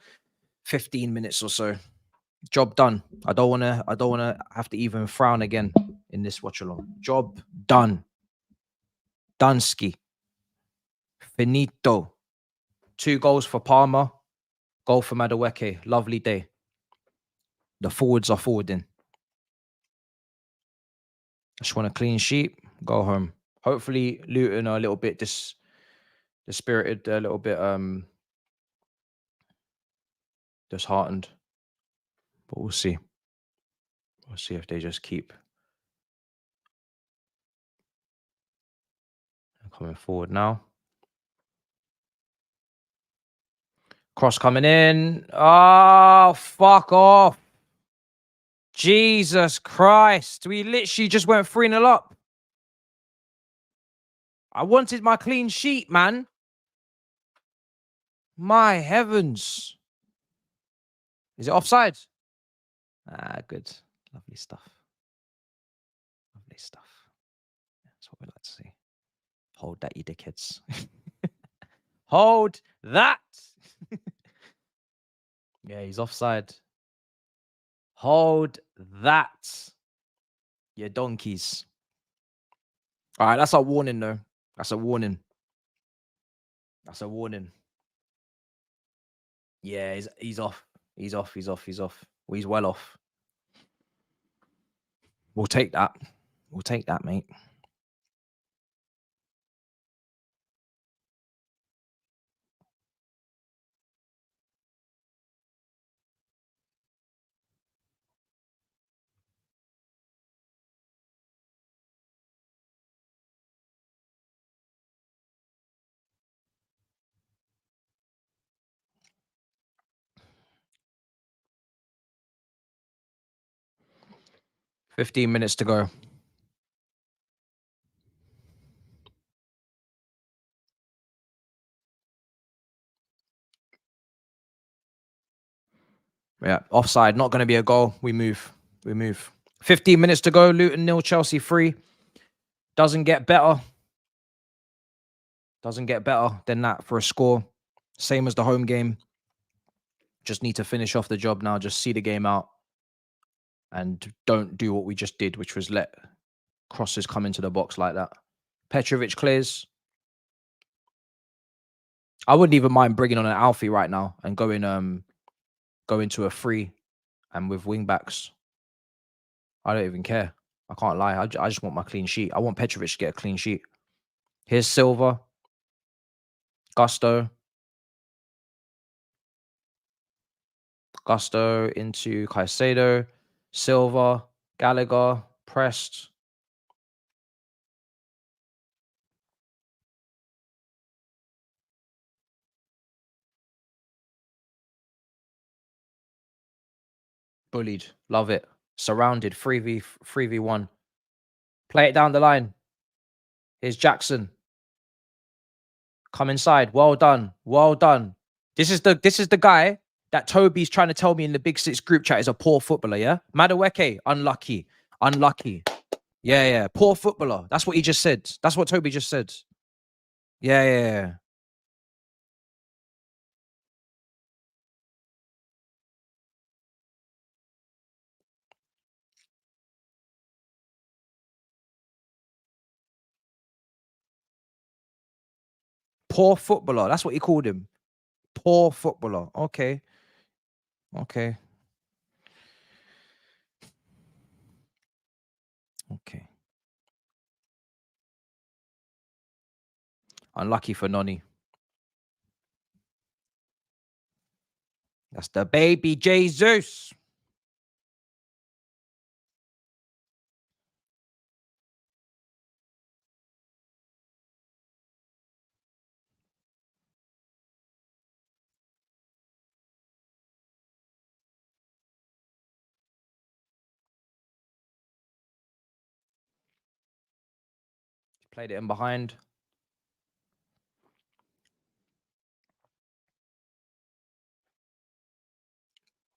15 minutes or so. Job done. I don't wanna have to even frown again in this watch along. Job done. Dunsky. Finito. 2 goals for Palmer. Goal for Madueke. Lovely day. The forwards are forwarding. I just want a clean sheet. Go home. Hopefully Luton are a little bit dispirited, a little bit disheartened. But we'll see. We'll see if they just keep coming forward now. Cross coming in. Oh, fuck off. Jesus Christ. We literally just went 3-0 up. I wanted my clean sheet, man. My heavens. Is it offside? Ah, good. Lovely stuff. Lovely stuff. That's what we like to see. Hold that, you dickheads. Hold that. Yeah, he's offside. Hold that. You donkeys. All right, that's a warning, though. That's a warning. That's a warning. Yeah, he's off. He's off. Well, he's well off. We'll take that. We'll take that, mate. $15 minutes to go. Yeah, offside. Not going to be a goal. We move. 15 minutes to go. Luton 0, Chelsea 3. Doesn't get better. Doesn't get better than that for a score. Same as the home game. Just need to finish off the job now. Just see the game out. And don't do what we just did, which was let crosses come into the box like that. Petrovic clears. I wouldn't even mind bringing on an Alfie right now and going to a free and with wing backs. I don't even care. I can't lie. I just want my clean sheet. I want Petrovic to get a clean sheet. Here's Silva. Gusto into Caicedo. Silva. Gallagher. Pressed. Bullied. Love it. Surrounded. 3v1. Play it down the line. Here's Jackson. Come inside. Well done. Well done. This is the guy that Toby's trying to tell me in the Big Six group chat is a poor footballer, yeah? Madueke, unlucky. Unlucky. Yeah. Poor footballer. That's what he just said. That's what Toby just said. Yeah. Poor footballer. That's what he called him. Poor footballer. Okay. Unlucky for Noni. That's the baby Jesus. Played it in behind.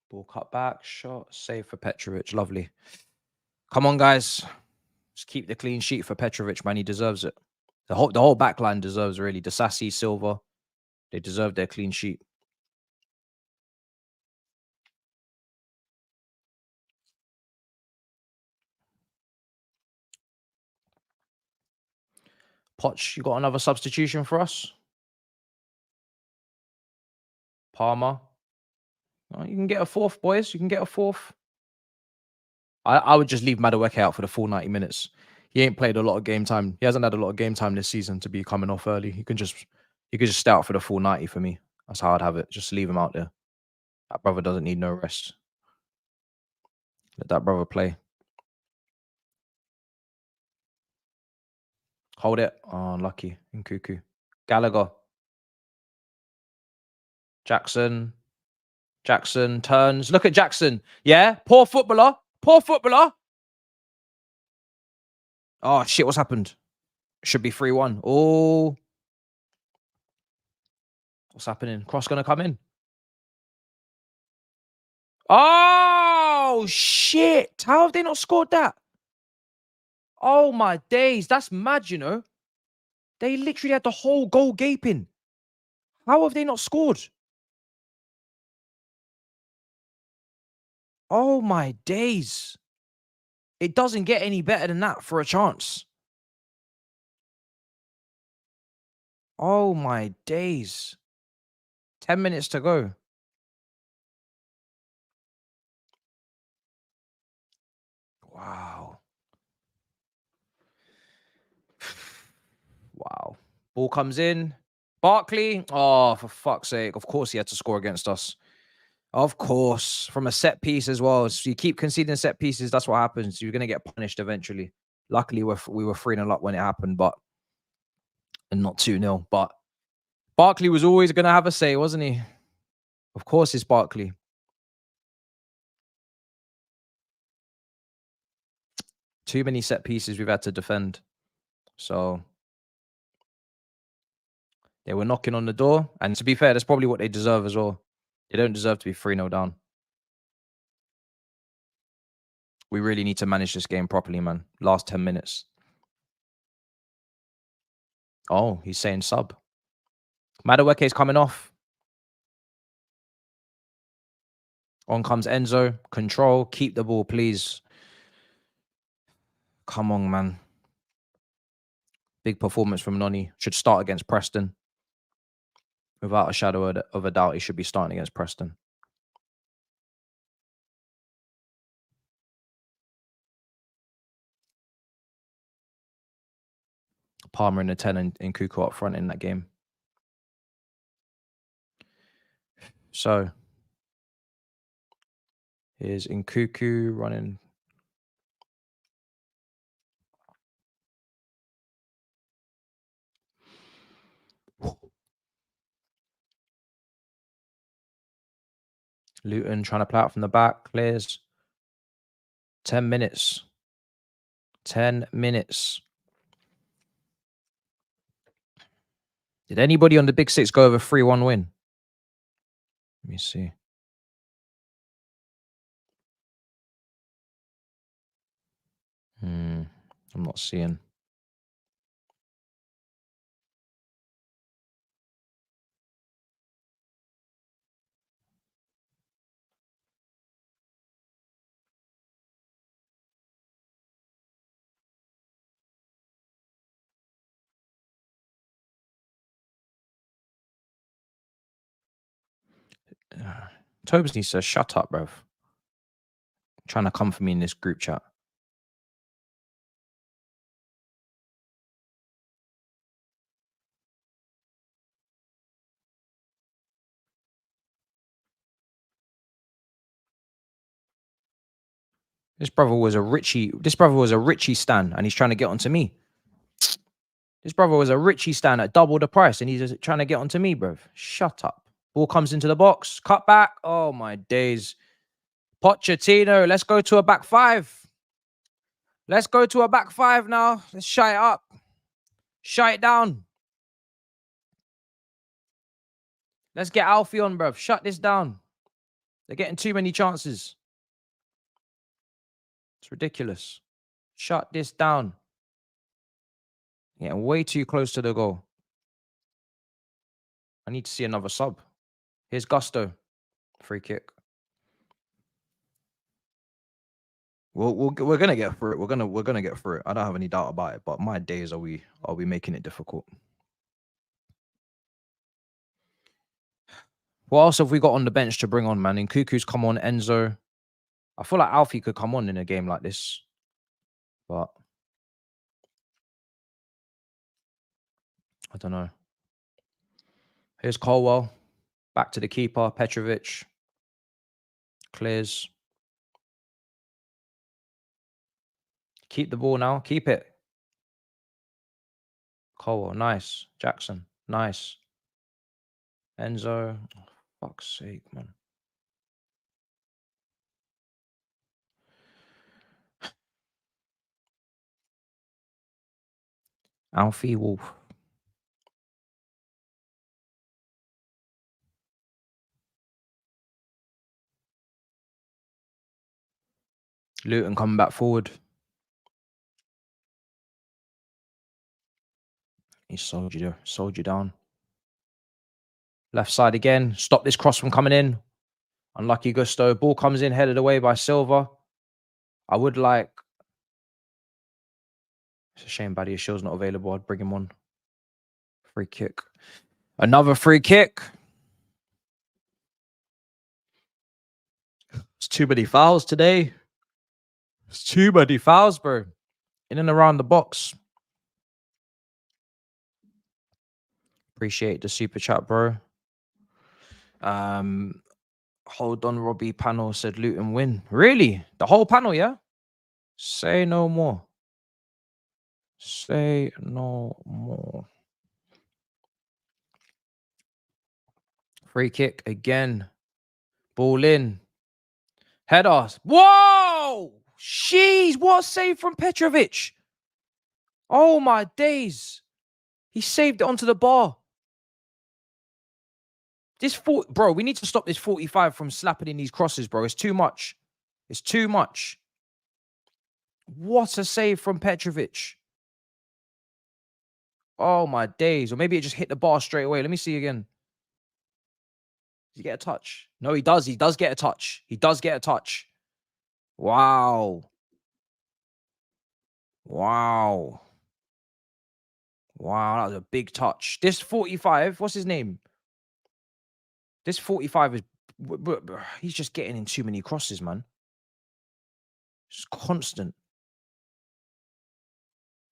Ball cut back. Shot. Save for Petrovic. Lovely. Come on, guys. Just keep the clean sheet for Petrovic, man. He deserves it. The whole back line deserves, really. Disasi, Silva. They deserve their clean sheet. Poch, you got another substitution for us? Palmer. Oh, you can get a fourth, boys. You can get a fourth. I would just leave Madueke out for the full 90 minutes. He ain't played a lot of game time. He hasn't had a lot of game time this season to be coming off early. He could just stay out for the full 90 for me. That's how I'd have it. Just leave him out there. That brother doesn't need no rest. Let that brother play. Hold it. Oh, unlucky. Nkuku. Gallagher. Jackson turns. Look at Jackson. Yeah? Poor footballer. Oh, shit. What's happened? Should be 3-1. Oh. What's happening? Cross going to come in. Oh, shit. How have they not scored that? Oh, my days. That's mad, you know. They literally had the whole goal gaping. How have they not scored? Oh, my days. It doesn't get any better than that for a chance. Oh, my days. 10 minutes to go. Wow. Wow. Ball comes in. Barkley. Oh, for fuck's sake. Of course he had to score against us. Of course. From a set piece as well. So you keep conceding set pieces, that's what happens. You're going to get punished eventually. Luckily, we were 3-0 up when it happened, and not 2-0. But Barkley was always going to have a say, wasn't he? Of course it's Barkley. Too many set pieces we've had to defend. So they were knocking on the door. And to be fair, that's probably what they deserve as well. They don't deserve to be 3-0 down. We really need to manage this game properly, man. Last 10 minutes. Oh, he's saying sub. Madueke is coming off. On comes Enzo. Control. Keep the ball, please. Come on, man. Big performance from Noni. Should start against Preston. Without a shadow of a doubt, he should be starting against Preston. Palmer in the 10 and Nkuku up front in that game. So, here's Nkuku running. Luton trying to play out from the back. Clears. 10 minutes. 10 minutes. Did anybody on the Big Six go over 3-1 win? Let me see. I'm not seeing. Thabz needs to shut up, bruv. Trying to come for me in this group chat. This brother was a Richie stan, and he's trying to get onto me. This brother was a Richie stan at double the price, and he's just trying to get onto me, bruv. Shut up. Ball comes into the box. Cut back. Oh, my days. Pochettino, let's go to a back five. Let's go to a back five now. Let's shut it up. Shut it down. Let's get Alfie on, bruv. Shut this down. They're getting too many chances. It's ridiculous. Shut this down. Getting way too close to the goal. I need to see another sub. Here's Gusto. Free kick. We're gonna get through it. We're gonna get through it. I don't have any doubt about it. But my days, are we making it difficult? What else have we got on the bench to bring on, man? Nkuku's come on, Enzo. I feel like Alfie could come on in a game like this. But I don't know. Here's Colwell. Back to the keeper, Petrovic. Clears. Keep the ball now. Keep it. Colwell, nice. Jackson, nice. Enzo. Oh, fuck's sake, man. Alfie Wolf. Luton coming back forward. He sold you down. Left side again. Stop this cross from coming in. Unlucky Gusto. Ball comes in, headed away by Silva. I would like... It's a shame Badia Shield's not available. I'd bring him on. Free kick. Another free kick. It's too many fouls today. It's too many fouls, bro. In and around the box. Appreciate the super chat, bro. Hold on, Robbie panel said Luton win. Really? The whole panel, yeah? Say no more. Say no more. Free kick again. Ball in. Header. Whoa! Jeez, what a save from Petrovic. Oh my days. He saved it onto the bar. Bro, we need to stop this 45 from slapping in these crosses, bro. It's too much. It's too much. What a save from Petrovic. Oh my days. Or maybe it just hit the bar straight away. Let me see again. Does he get a touch? No, he does. He does get a touch. He does get a touch. Wow. Wow. Wow, that was a big touch. This 45, what's his name? This 45 is... He's just getting in too many crosses, man. Just constant.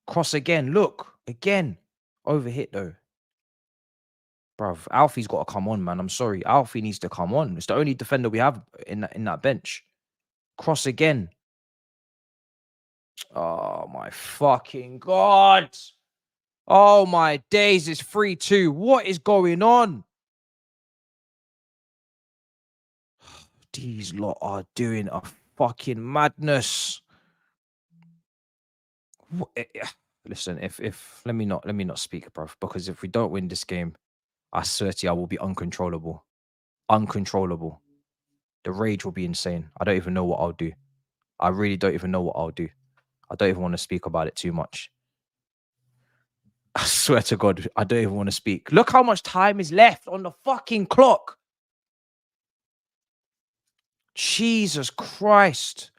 Cross again. Look. Again. Overhit, though. Bruv, Alfie's got to come on, man. I'm sorry. Alfie needs to come on. It's the only defender we have in that bench. Cross again. Oh, my fucking God. Oh, my days. It's 3-2. What is going on? These lot are doing a fucking madness. Listen, if let me not speak, bro, because if we don't win this game, I swear to you, I will be uncontrollable. Uncontrollable. The rage will be insane. I don't even know what I'll do. I really don't even know what I'll do. I don't even want to speak about it too much. I swear to God, I don't even want to speak. Look how much time is left on the fucking clock. Jesus Christ.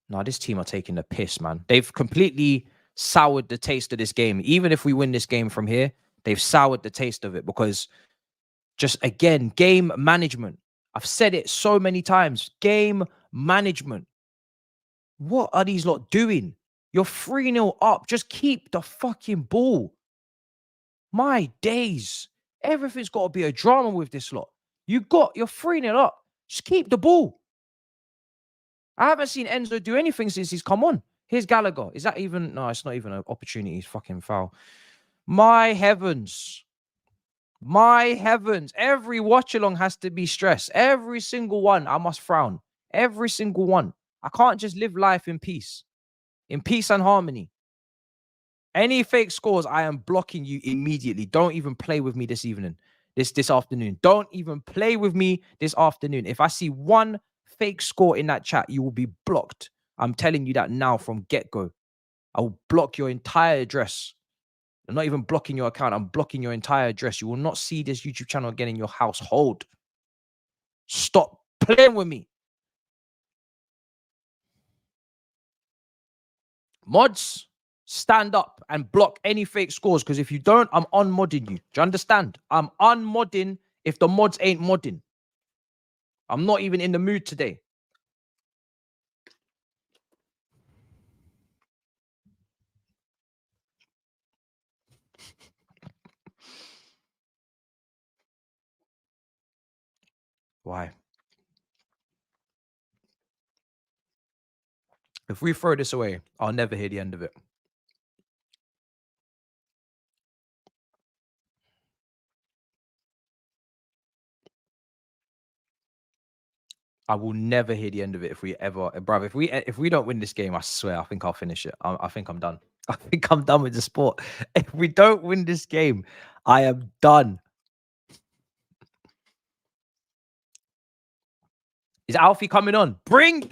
No, this team are taking the piss, man. They've completely soured the taste of this game. Even if we win this game from here, they've soured the taste of it because just, again, game management. I've said it so many times. Game management. What are these lot doing? You're 3-0 up. Just keep the fucking ball. My days. Everything's got to be a drama with this lot. You're 3-0 up. Just keep the ball. I haven't seen Enzo do anything since he's come on. Here's Gallagher. Is that even... No, it's not even an opportunity. He's fucking foul. My heavens. My heavens. Every watch-along has to be stressed. Every single one, I must frown. Every single one. I can't just live life in peace. In peace and harmony. Any fake scores, I am blocking you immediately. Don't even play with me this evening. This afternoon. Don't even play with me this afternoon. If I see one fake score in that chat, you will be blocked. I'm telling you that now from get-go. I will block your entire address. I'm not even blocking your account. I'm blocking your entire address. You will not see this YouTube channel again in your household. Stop playing with me. Mods, stand up and block any fake scores, because if you don't, I'm unmodding you. Do you understand? I'm unmodding if the mods ain't modding. I'm not even in the mood today. Why? If we throw this away, I'll never hear the end of it. I will never hear the end of it if we ever, bruv. If we don't win this game, I swear, I think I'll finish it. I think I'm done. I think I'm done with the sport. If we don't win this game, I am done. Is Alfie coming on? Bring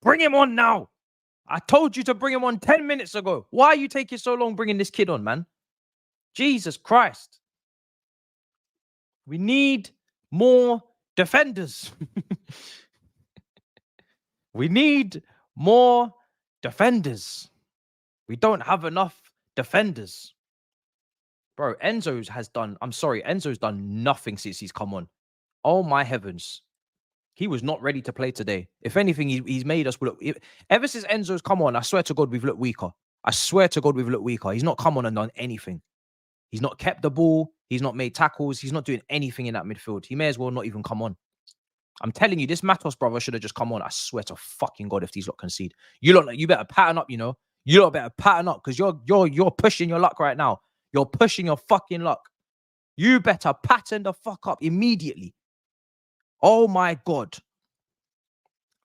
him on now. I told you to bring him on 10 minutes ago. Why are you taking so long bringing this kid on, man? Jesus Christ. We need more defenders. We need more defenders. We don't have enough defenders. Bro, Enzo's done nothing since he's come on. Oh my heavens. He was not ready to play today. If anything, he's made us look... Ever since Enzo's come on, I swear to God, we've looked weaker. I swear to God, we've looked weaker. He's not come on and done anything. He's not kept the ball. He's not made tackles. He's not doing anything in that midfield. He may as well not even come on. I'm telling you, this Matisse brother should have just come on. I swear to fucking God, if these lot concede. You better pattern up, you know. You lot better pattern up, because you're pushing your luck right now. You're pushing your fucking luck. You better pattern the fuck up immediately. Oh my God.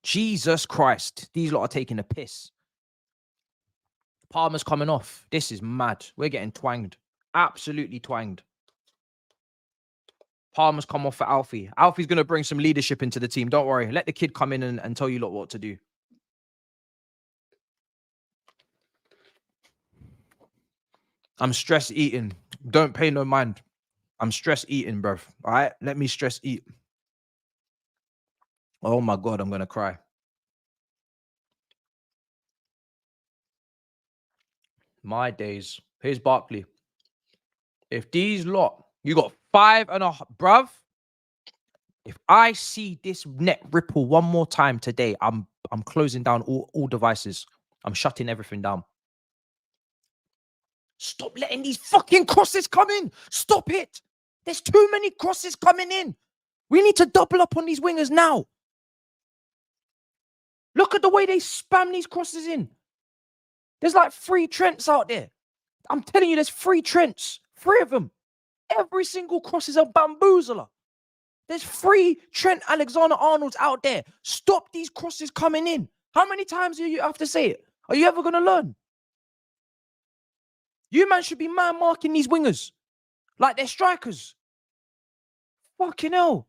Jesus Christ. These lot are taking a piss. Palmer's coming off. This is mad. We're getting twanged. Absolutely twanged. Palmer's come off for Alfie. Alfie's going to bring some leadership into the team. Don't worry. Let the kid come in and tell you lot what to do. I'm stress eating. Don't pay no mind. I'm stress eating, bruv. All right? Let me stress eat. Oh my God, I'm going to cry. My days. Here's Barkley. If these lot, you got 5.5, bruv. If I see this net ripple one more time today, I'm closing down all devices. I'm shutting everything down. Stop letting these fucking crosses come in. Stop it. There's too many crosses coming in. We need to double up on these wingers now. Look at the way they spam these crosses in. There's like 3 Trents out there. I'm telling you, there's 3 Trents. 3 of them. Every single cross is a bamboozler. There's 3 Trent Alexander-Arnolds out there. Stop these crosses coming in. How many times do you have to say it? Are you ever going to learn? You man should be man marking these wingers like they're strikers. Fucking hell.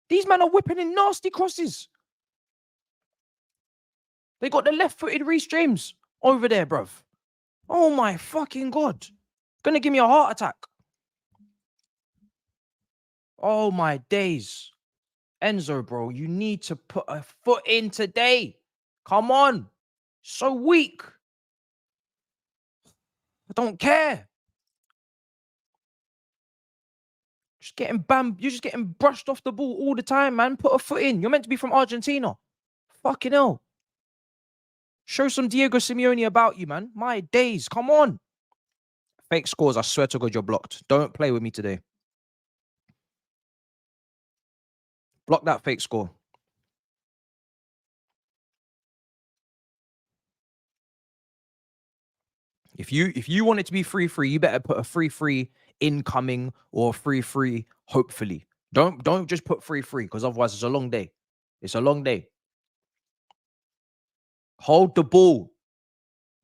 These men are whipping in nasty crosses. They got the left-footed Reece James over there, bruv. Oh my fucking God. Gonna give me a heart attack. Oh my days. Enzo, bro, you need to put a foot in today. Come on. So weak. I don't care. Just getting you're just getting brushed off the ball all the time, man. Put a foot in. You're meant to be from Argentina. Fucking hell. Show some Diego Simeone about you, man. My days. Come on. Fake scores. I swear to God, you're blocked. Don't play with me today. Block that fake score. If you want it to be 3-3, you better put a 3-3 incoming or 3-3 hopefully. Don't just put 3-3 because otherwise it's a long day. It's a long day. Hold the ball.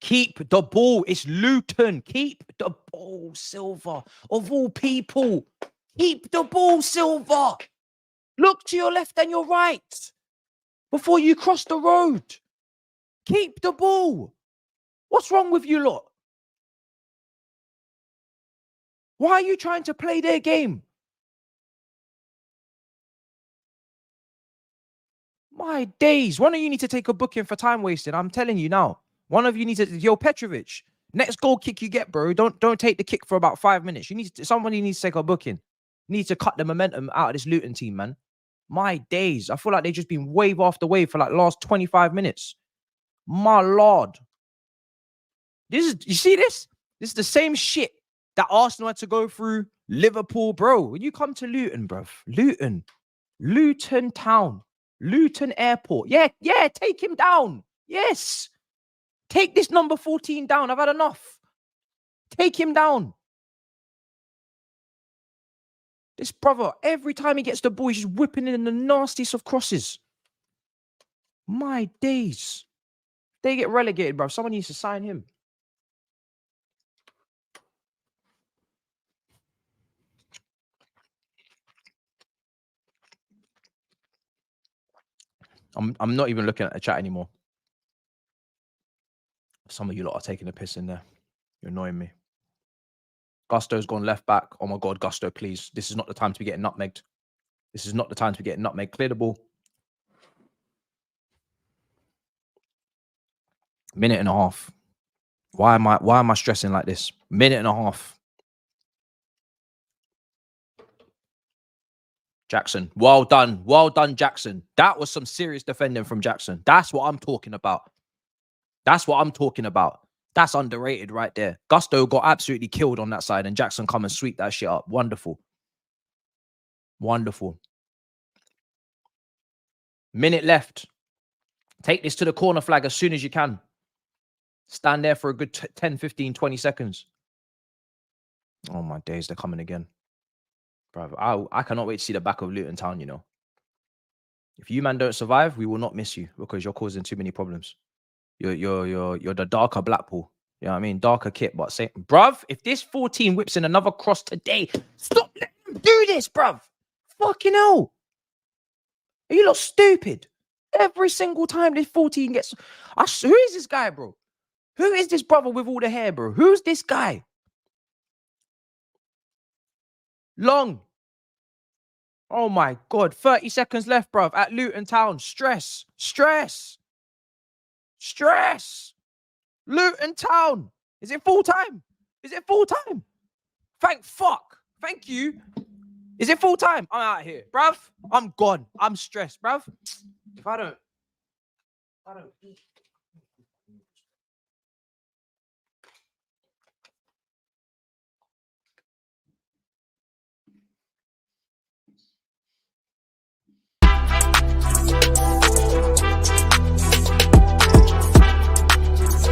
Keep the ball. It's Luton. Keep the ball, Silva. Of all people, keep the ball, Silva. Look to your left and your right before you cross the road. Keep the ball. What's wrong with you lot? Why are you trying to play their game? My days. One of you need to take a booking for time wasting. I'm telling you now. One of you needs to, yo, Petrovic, next goal kick you get, bro. Don't take the kick for about 5 minutes. Somebody needs to take a booking. You need to cut the momentum out of this Luton team, man. My days. I feel like they've just been wave after wave for like last 25 minutes. My Lord. You see this? This is the same shit that Arsenal had to go through. Liverpool, bro. When you come to Luton, bro. Luton Town. Luton Airport. Yeah, take him down. Yes. Take this number 14 down. I've had enough. Take him down. This brother, every time he gets the ball, he's just whipping in the nastiest of crosses. My days. They get relegated, bro. Someone needs to sign him. I'm not even looking at the chat anymore. Some of you lot are taking a piss in there. You're annoying me. Gusto's gone left back. Oh my God, Gusto, please. This is not the time to be getting nutmegged. This is not the time to be getting nutmegged. Clear the ball. Minute and a half. Why am I stressing like this? Minute and a half. Jackson. Well done. Well done, Jackson. That was some serious defending from Jackson. That's what I'm talking about. That's what I'm talking about. That's underrated right there. Gusto got absolutely killed on that side and Jackson come and sweep that shit up. Wonderful. Wonderful. Minute left. Take this to the corner flag as soon as you can. Stand there for a good 10, 15, 20 seconds. Oh my days, they're coming again. Bro, I cannot wait to see the back of Luton Town, you know. If you man don't survive, we will not miss you because you're causing too many problems. You're the darker Blackpool. You know what I mean? Darker kit, but say, bruv, if this 14 whips in another cross today, stop letting him do this, bruv. Fucking hell. Are you lot stupid? Every single time this 14 gets... who is this guy, bro? Who is this brother with all the hair, bro? Who's this guy? Long. Oh my God. 30 seconds left, bruv. At Luton Town. Stress. Luton Town. Is it full time? Thank fuck. Thank you. Is it full time? I'm out here. Bruv, I'm gone. I'm stressed, bruv. If I don't eat.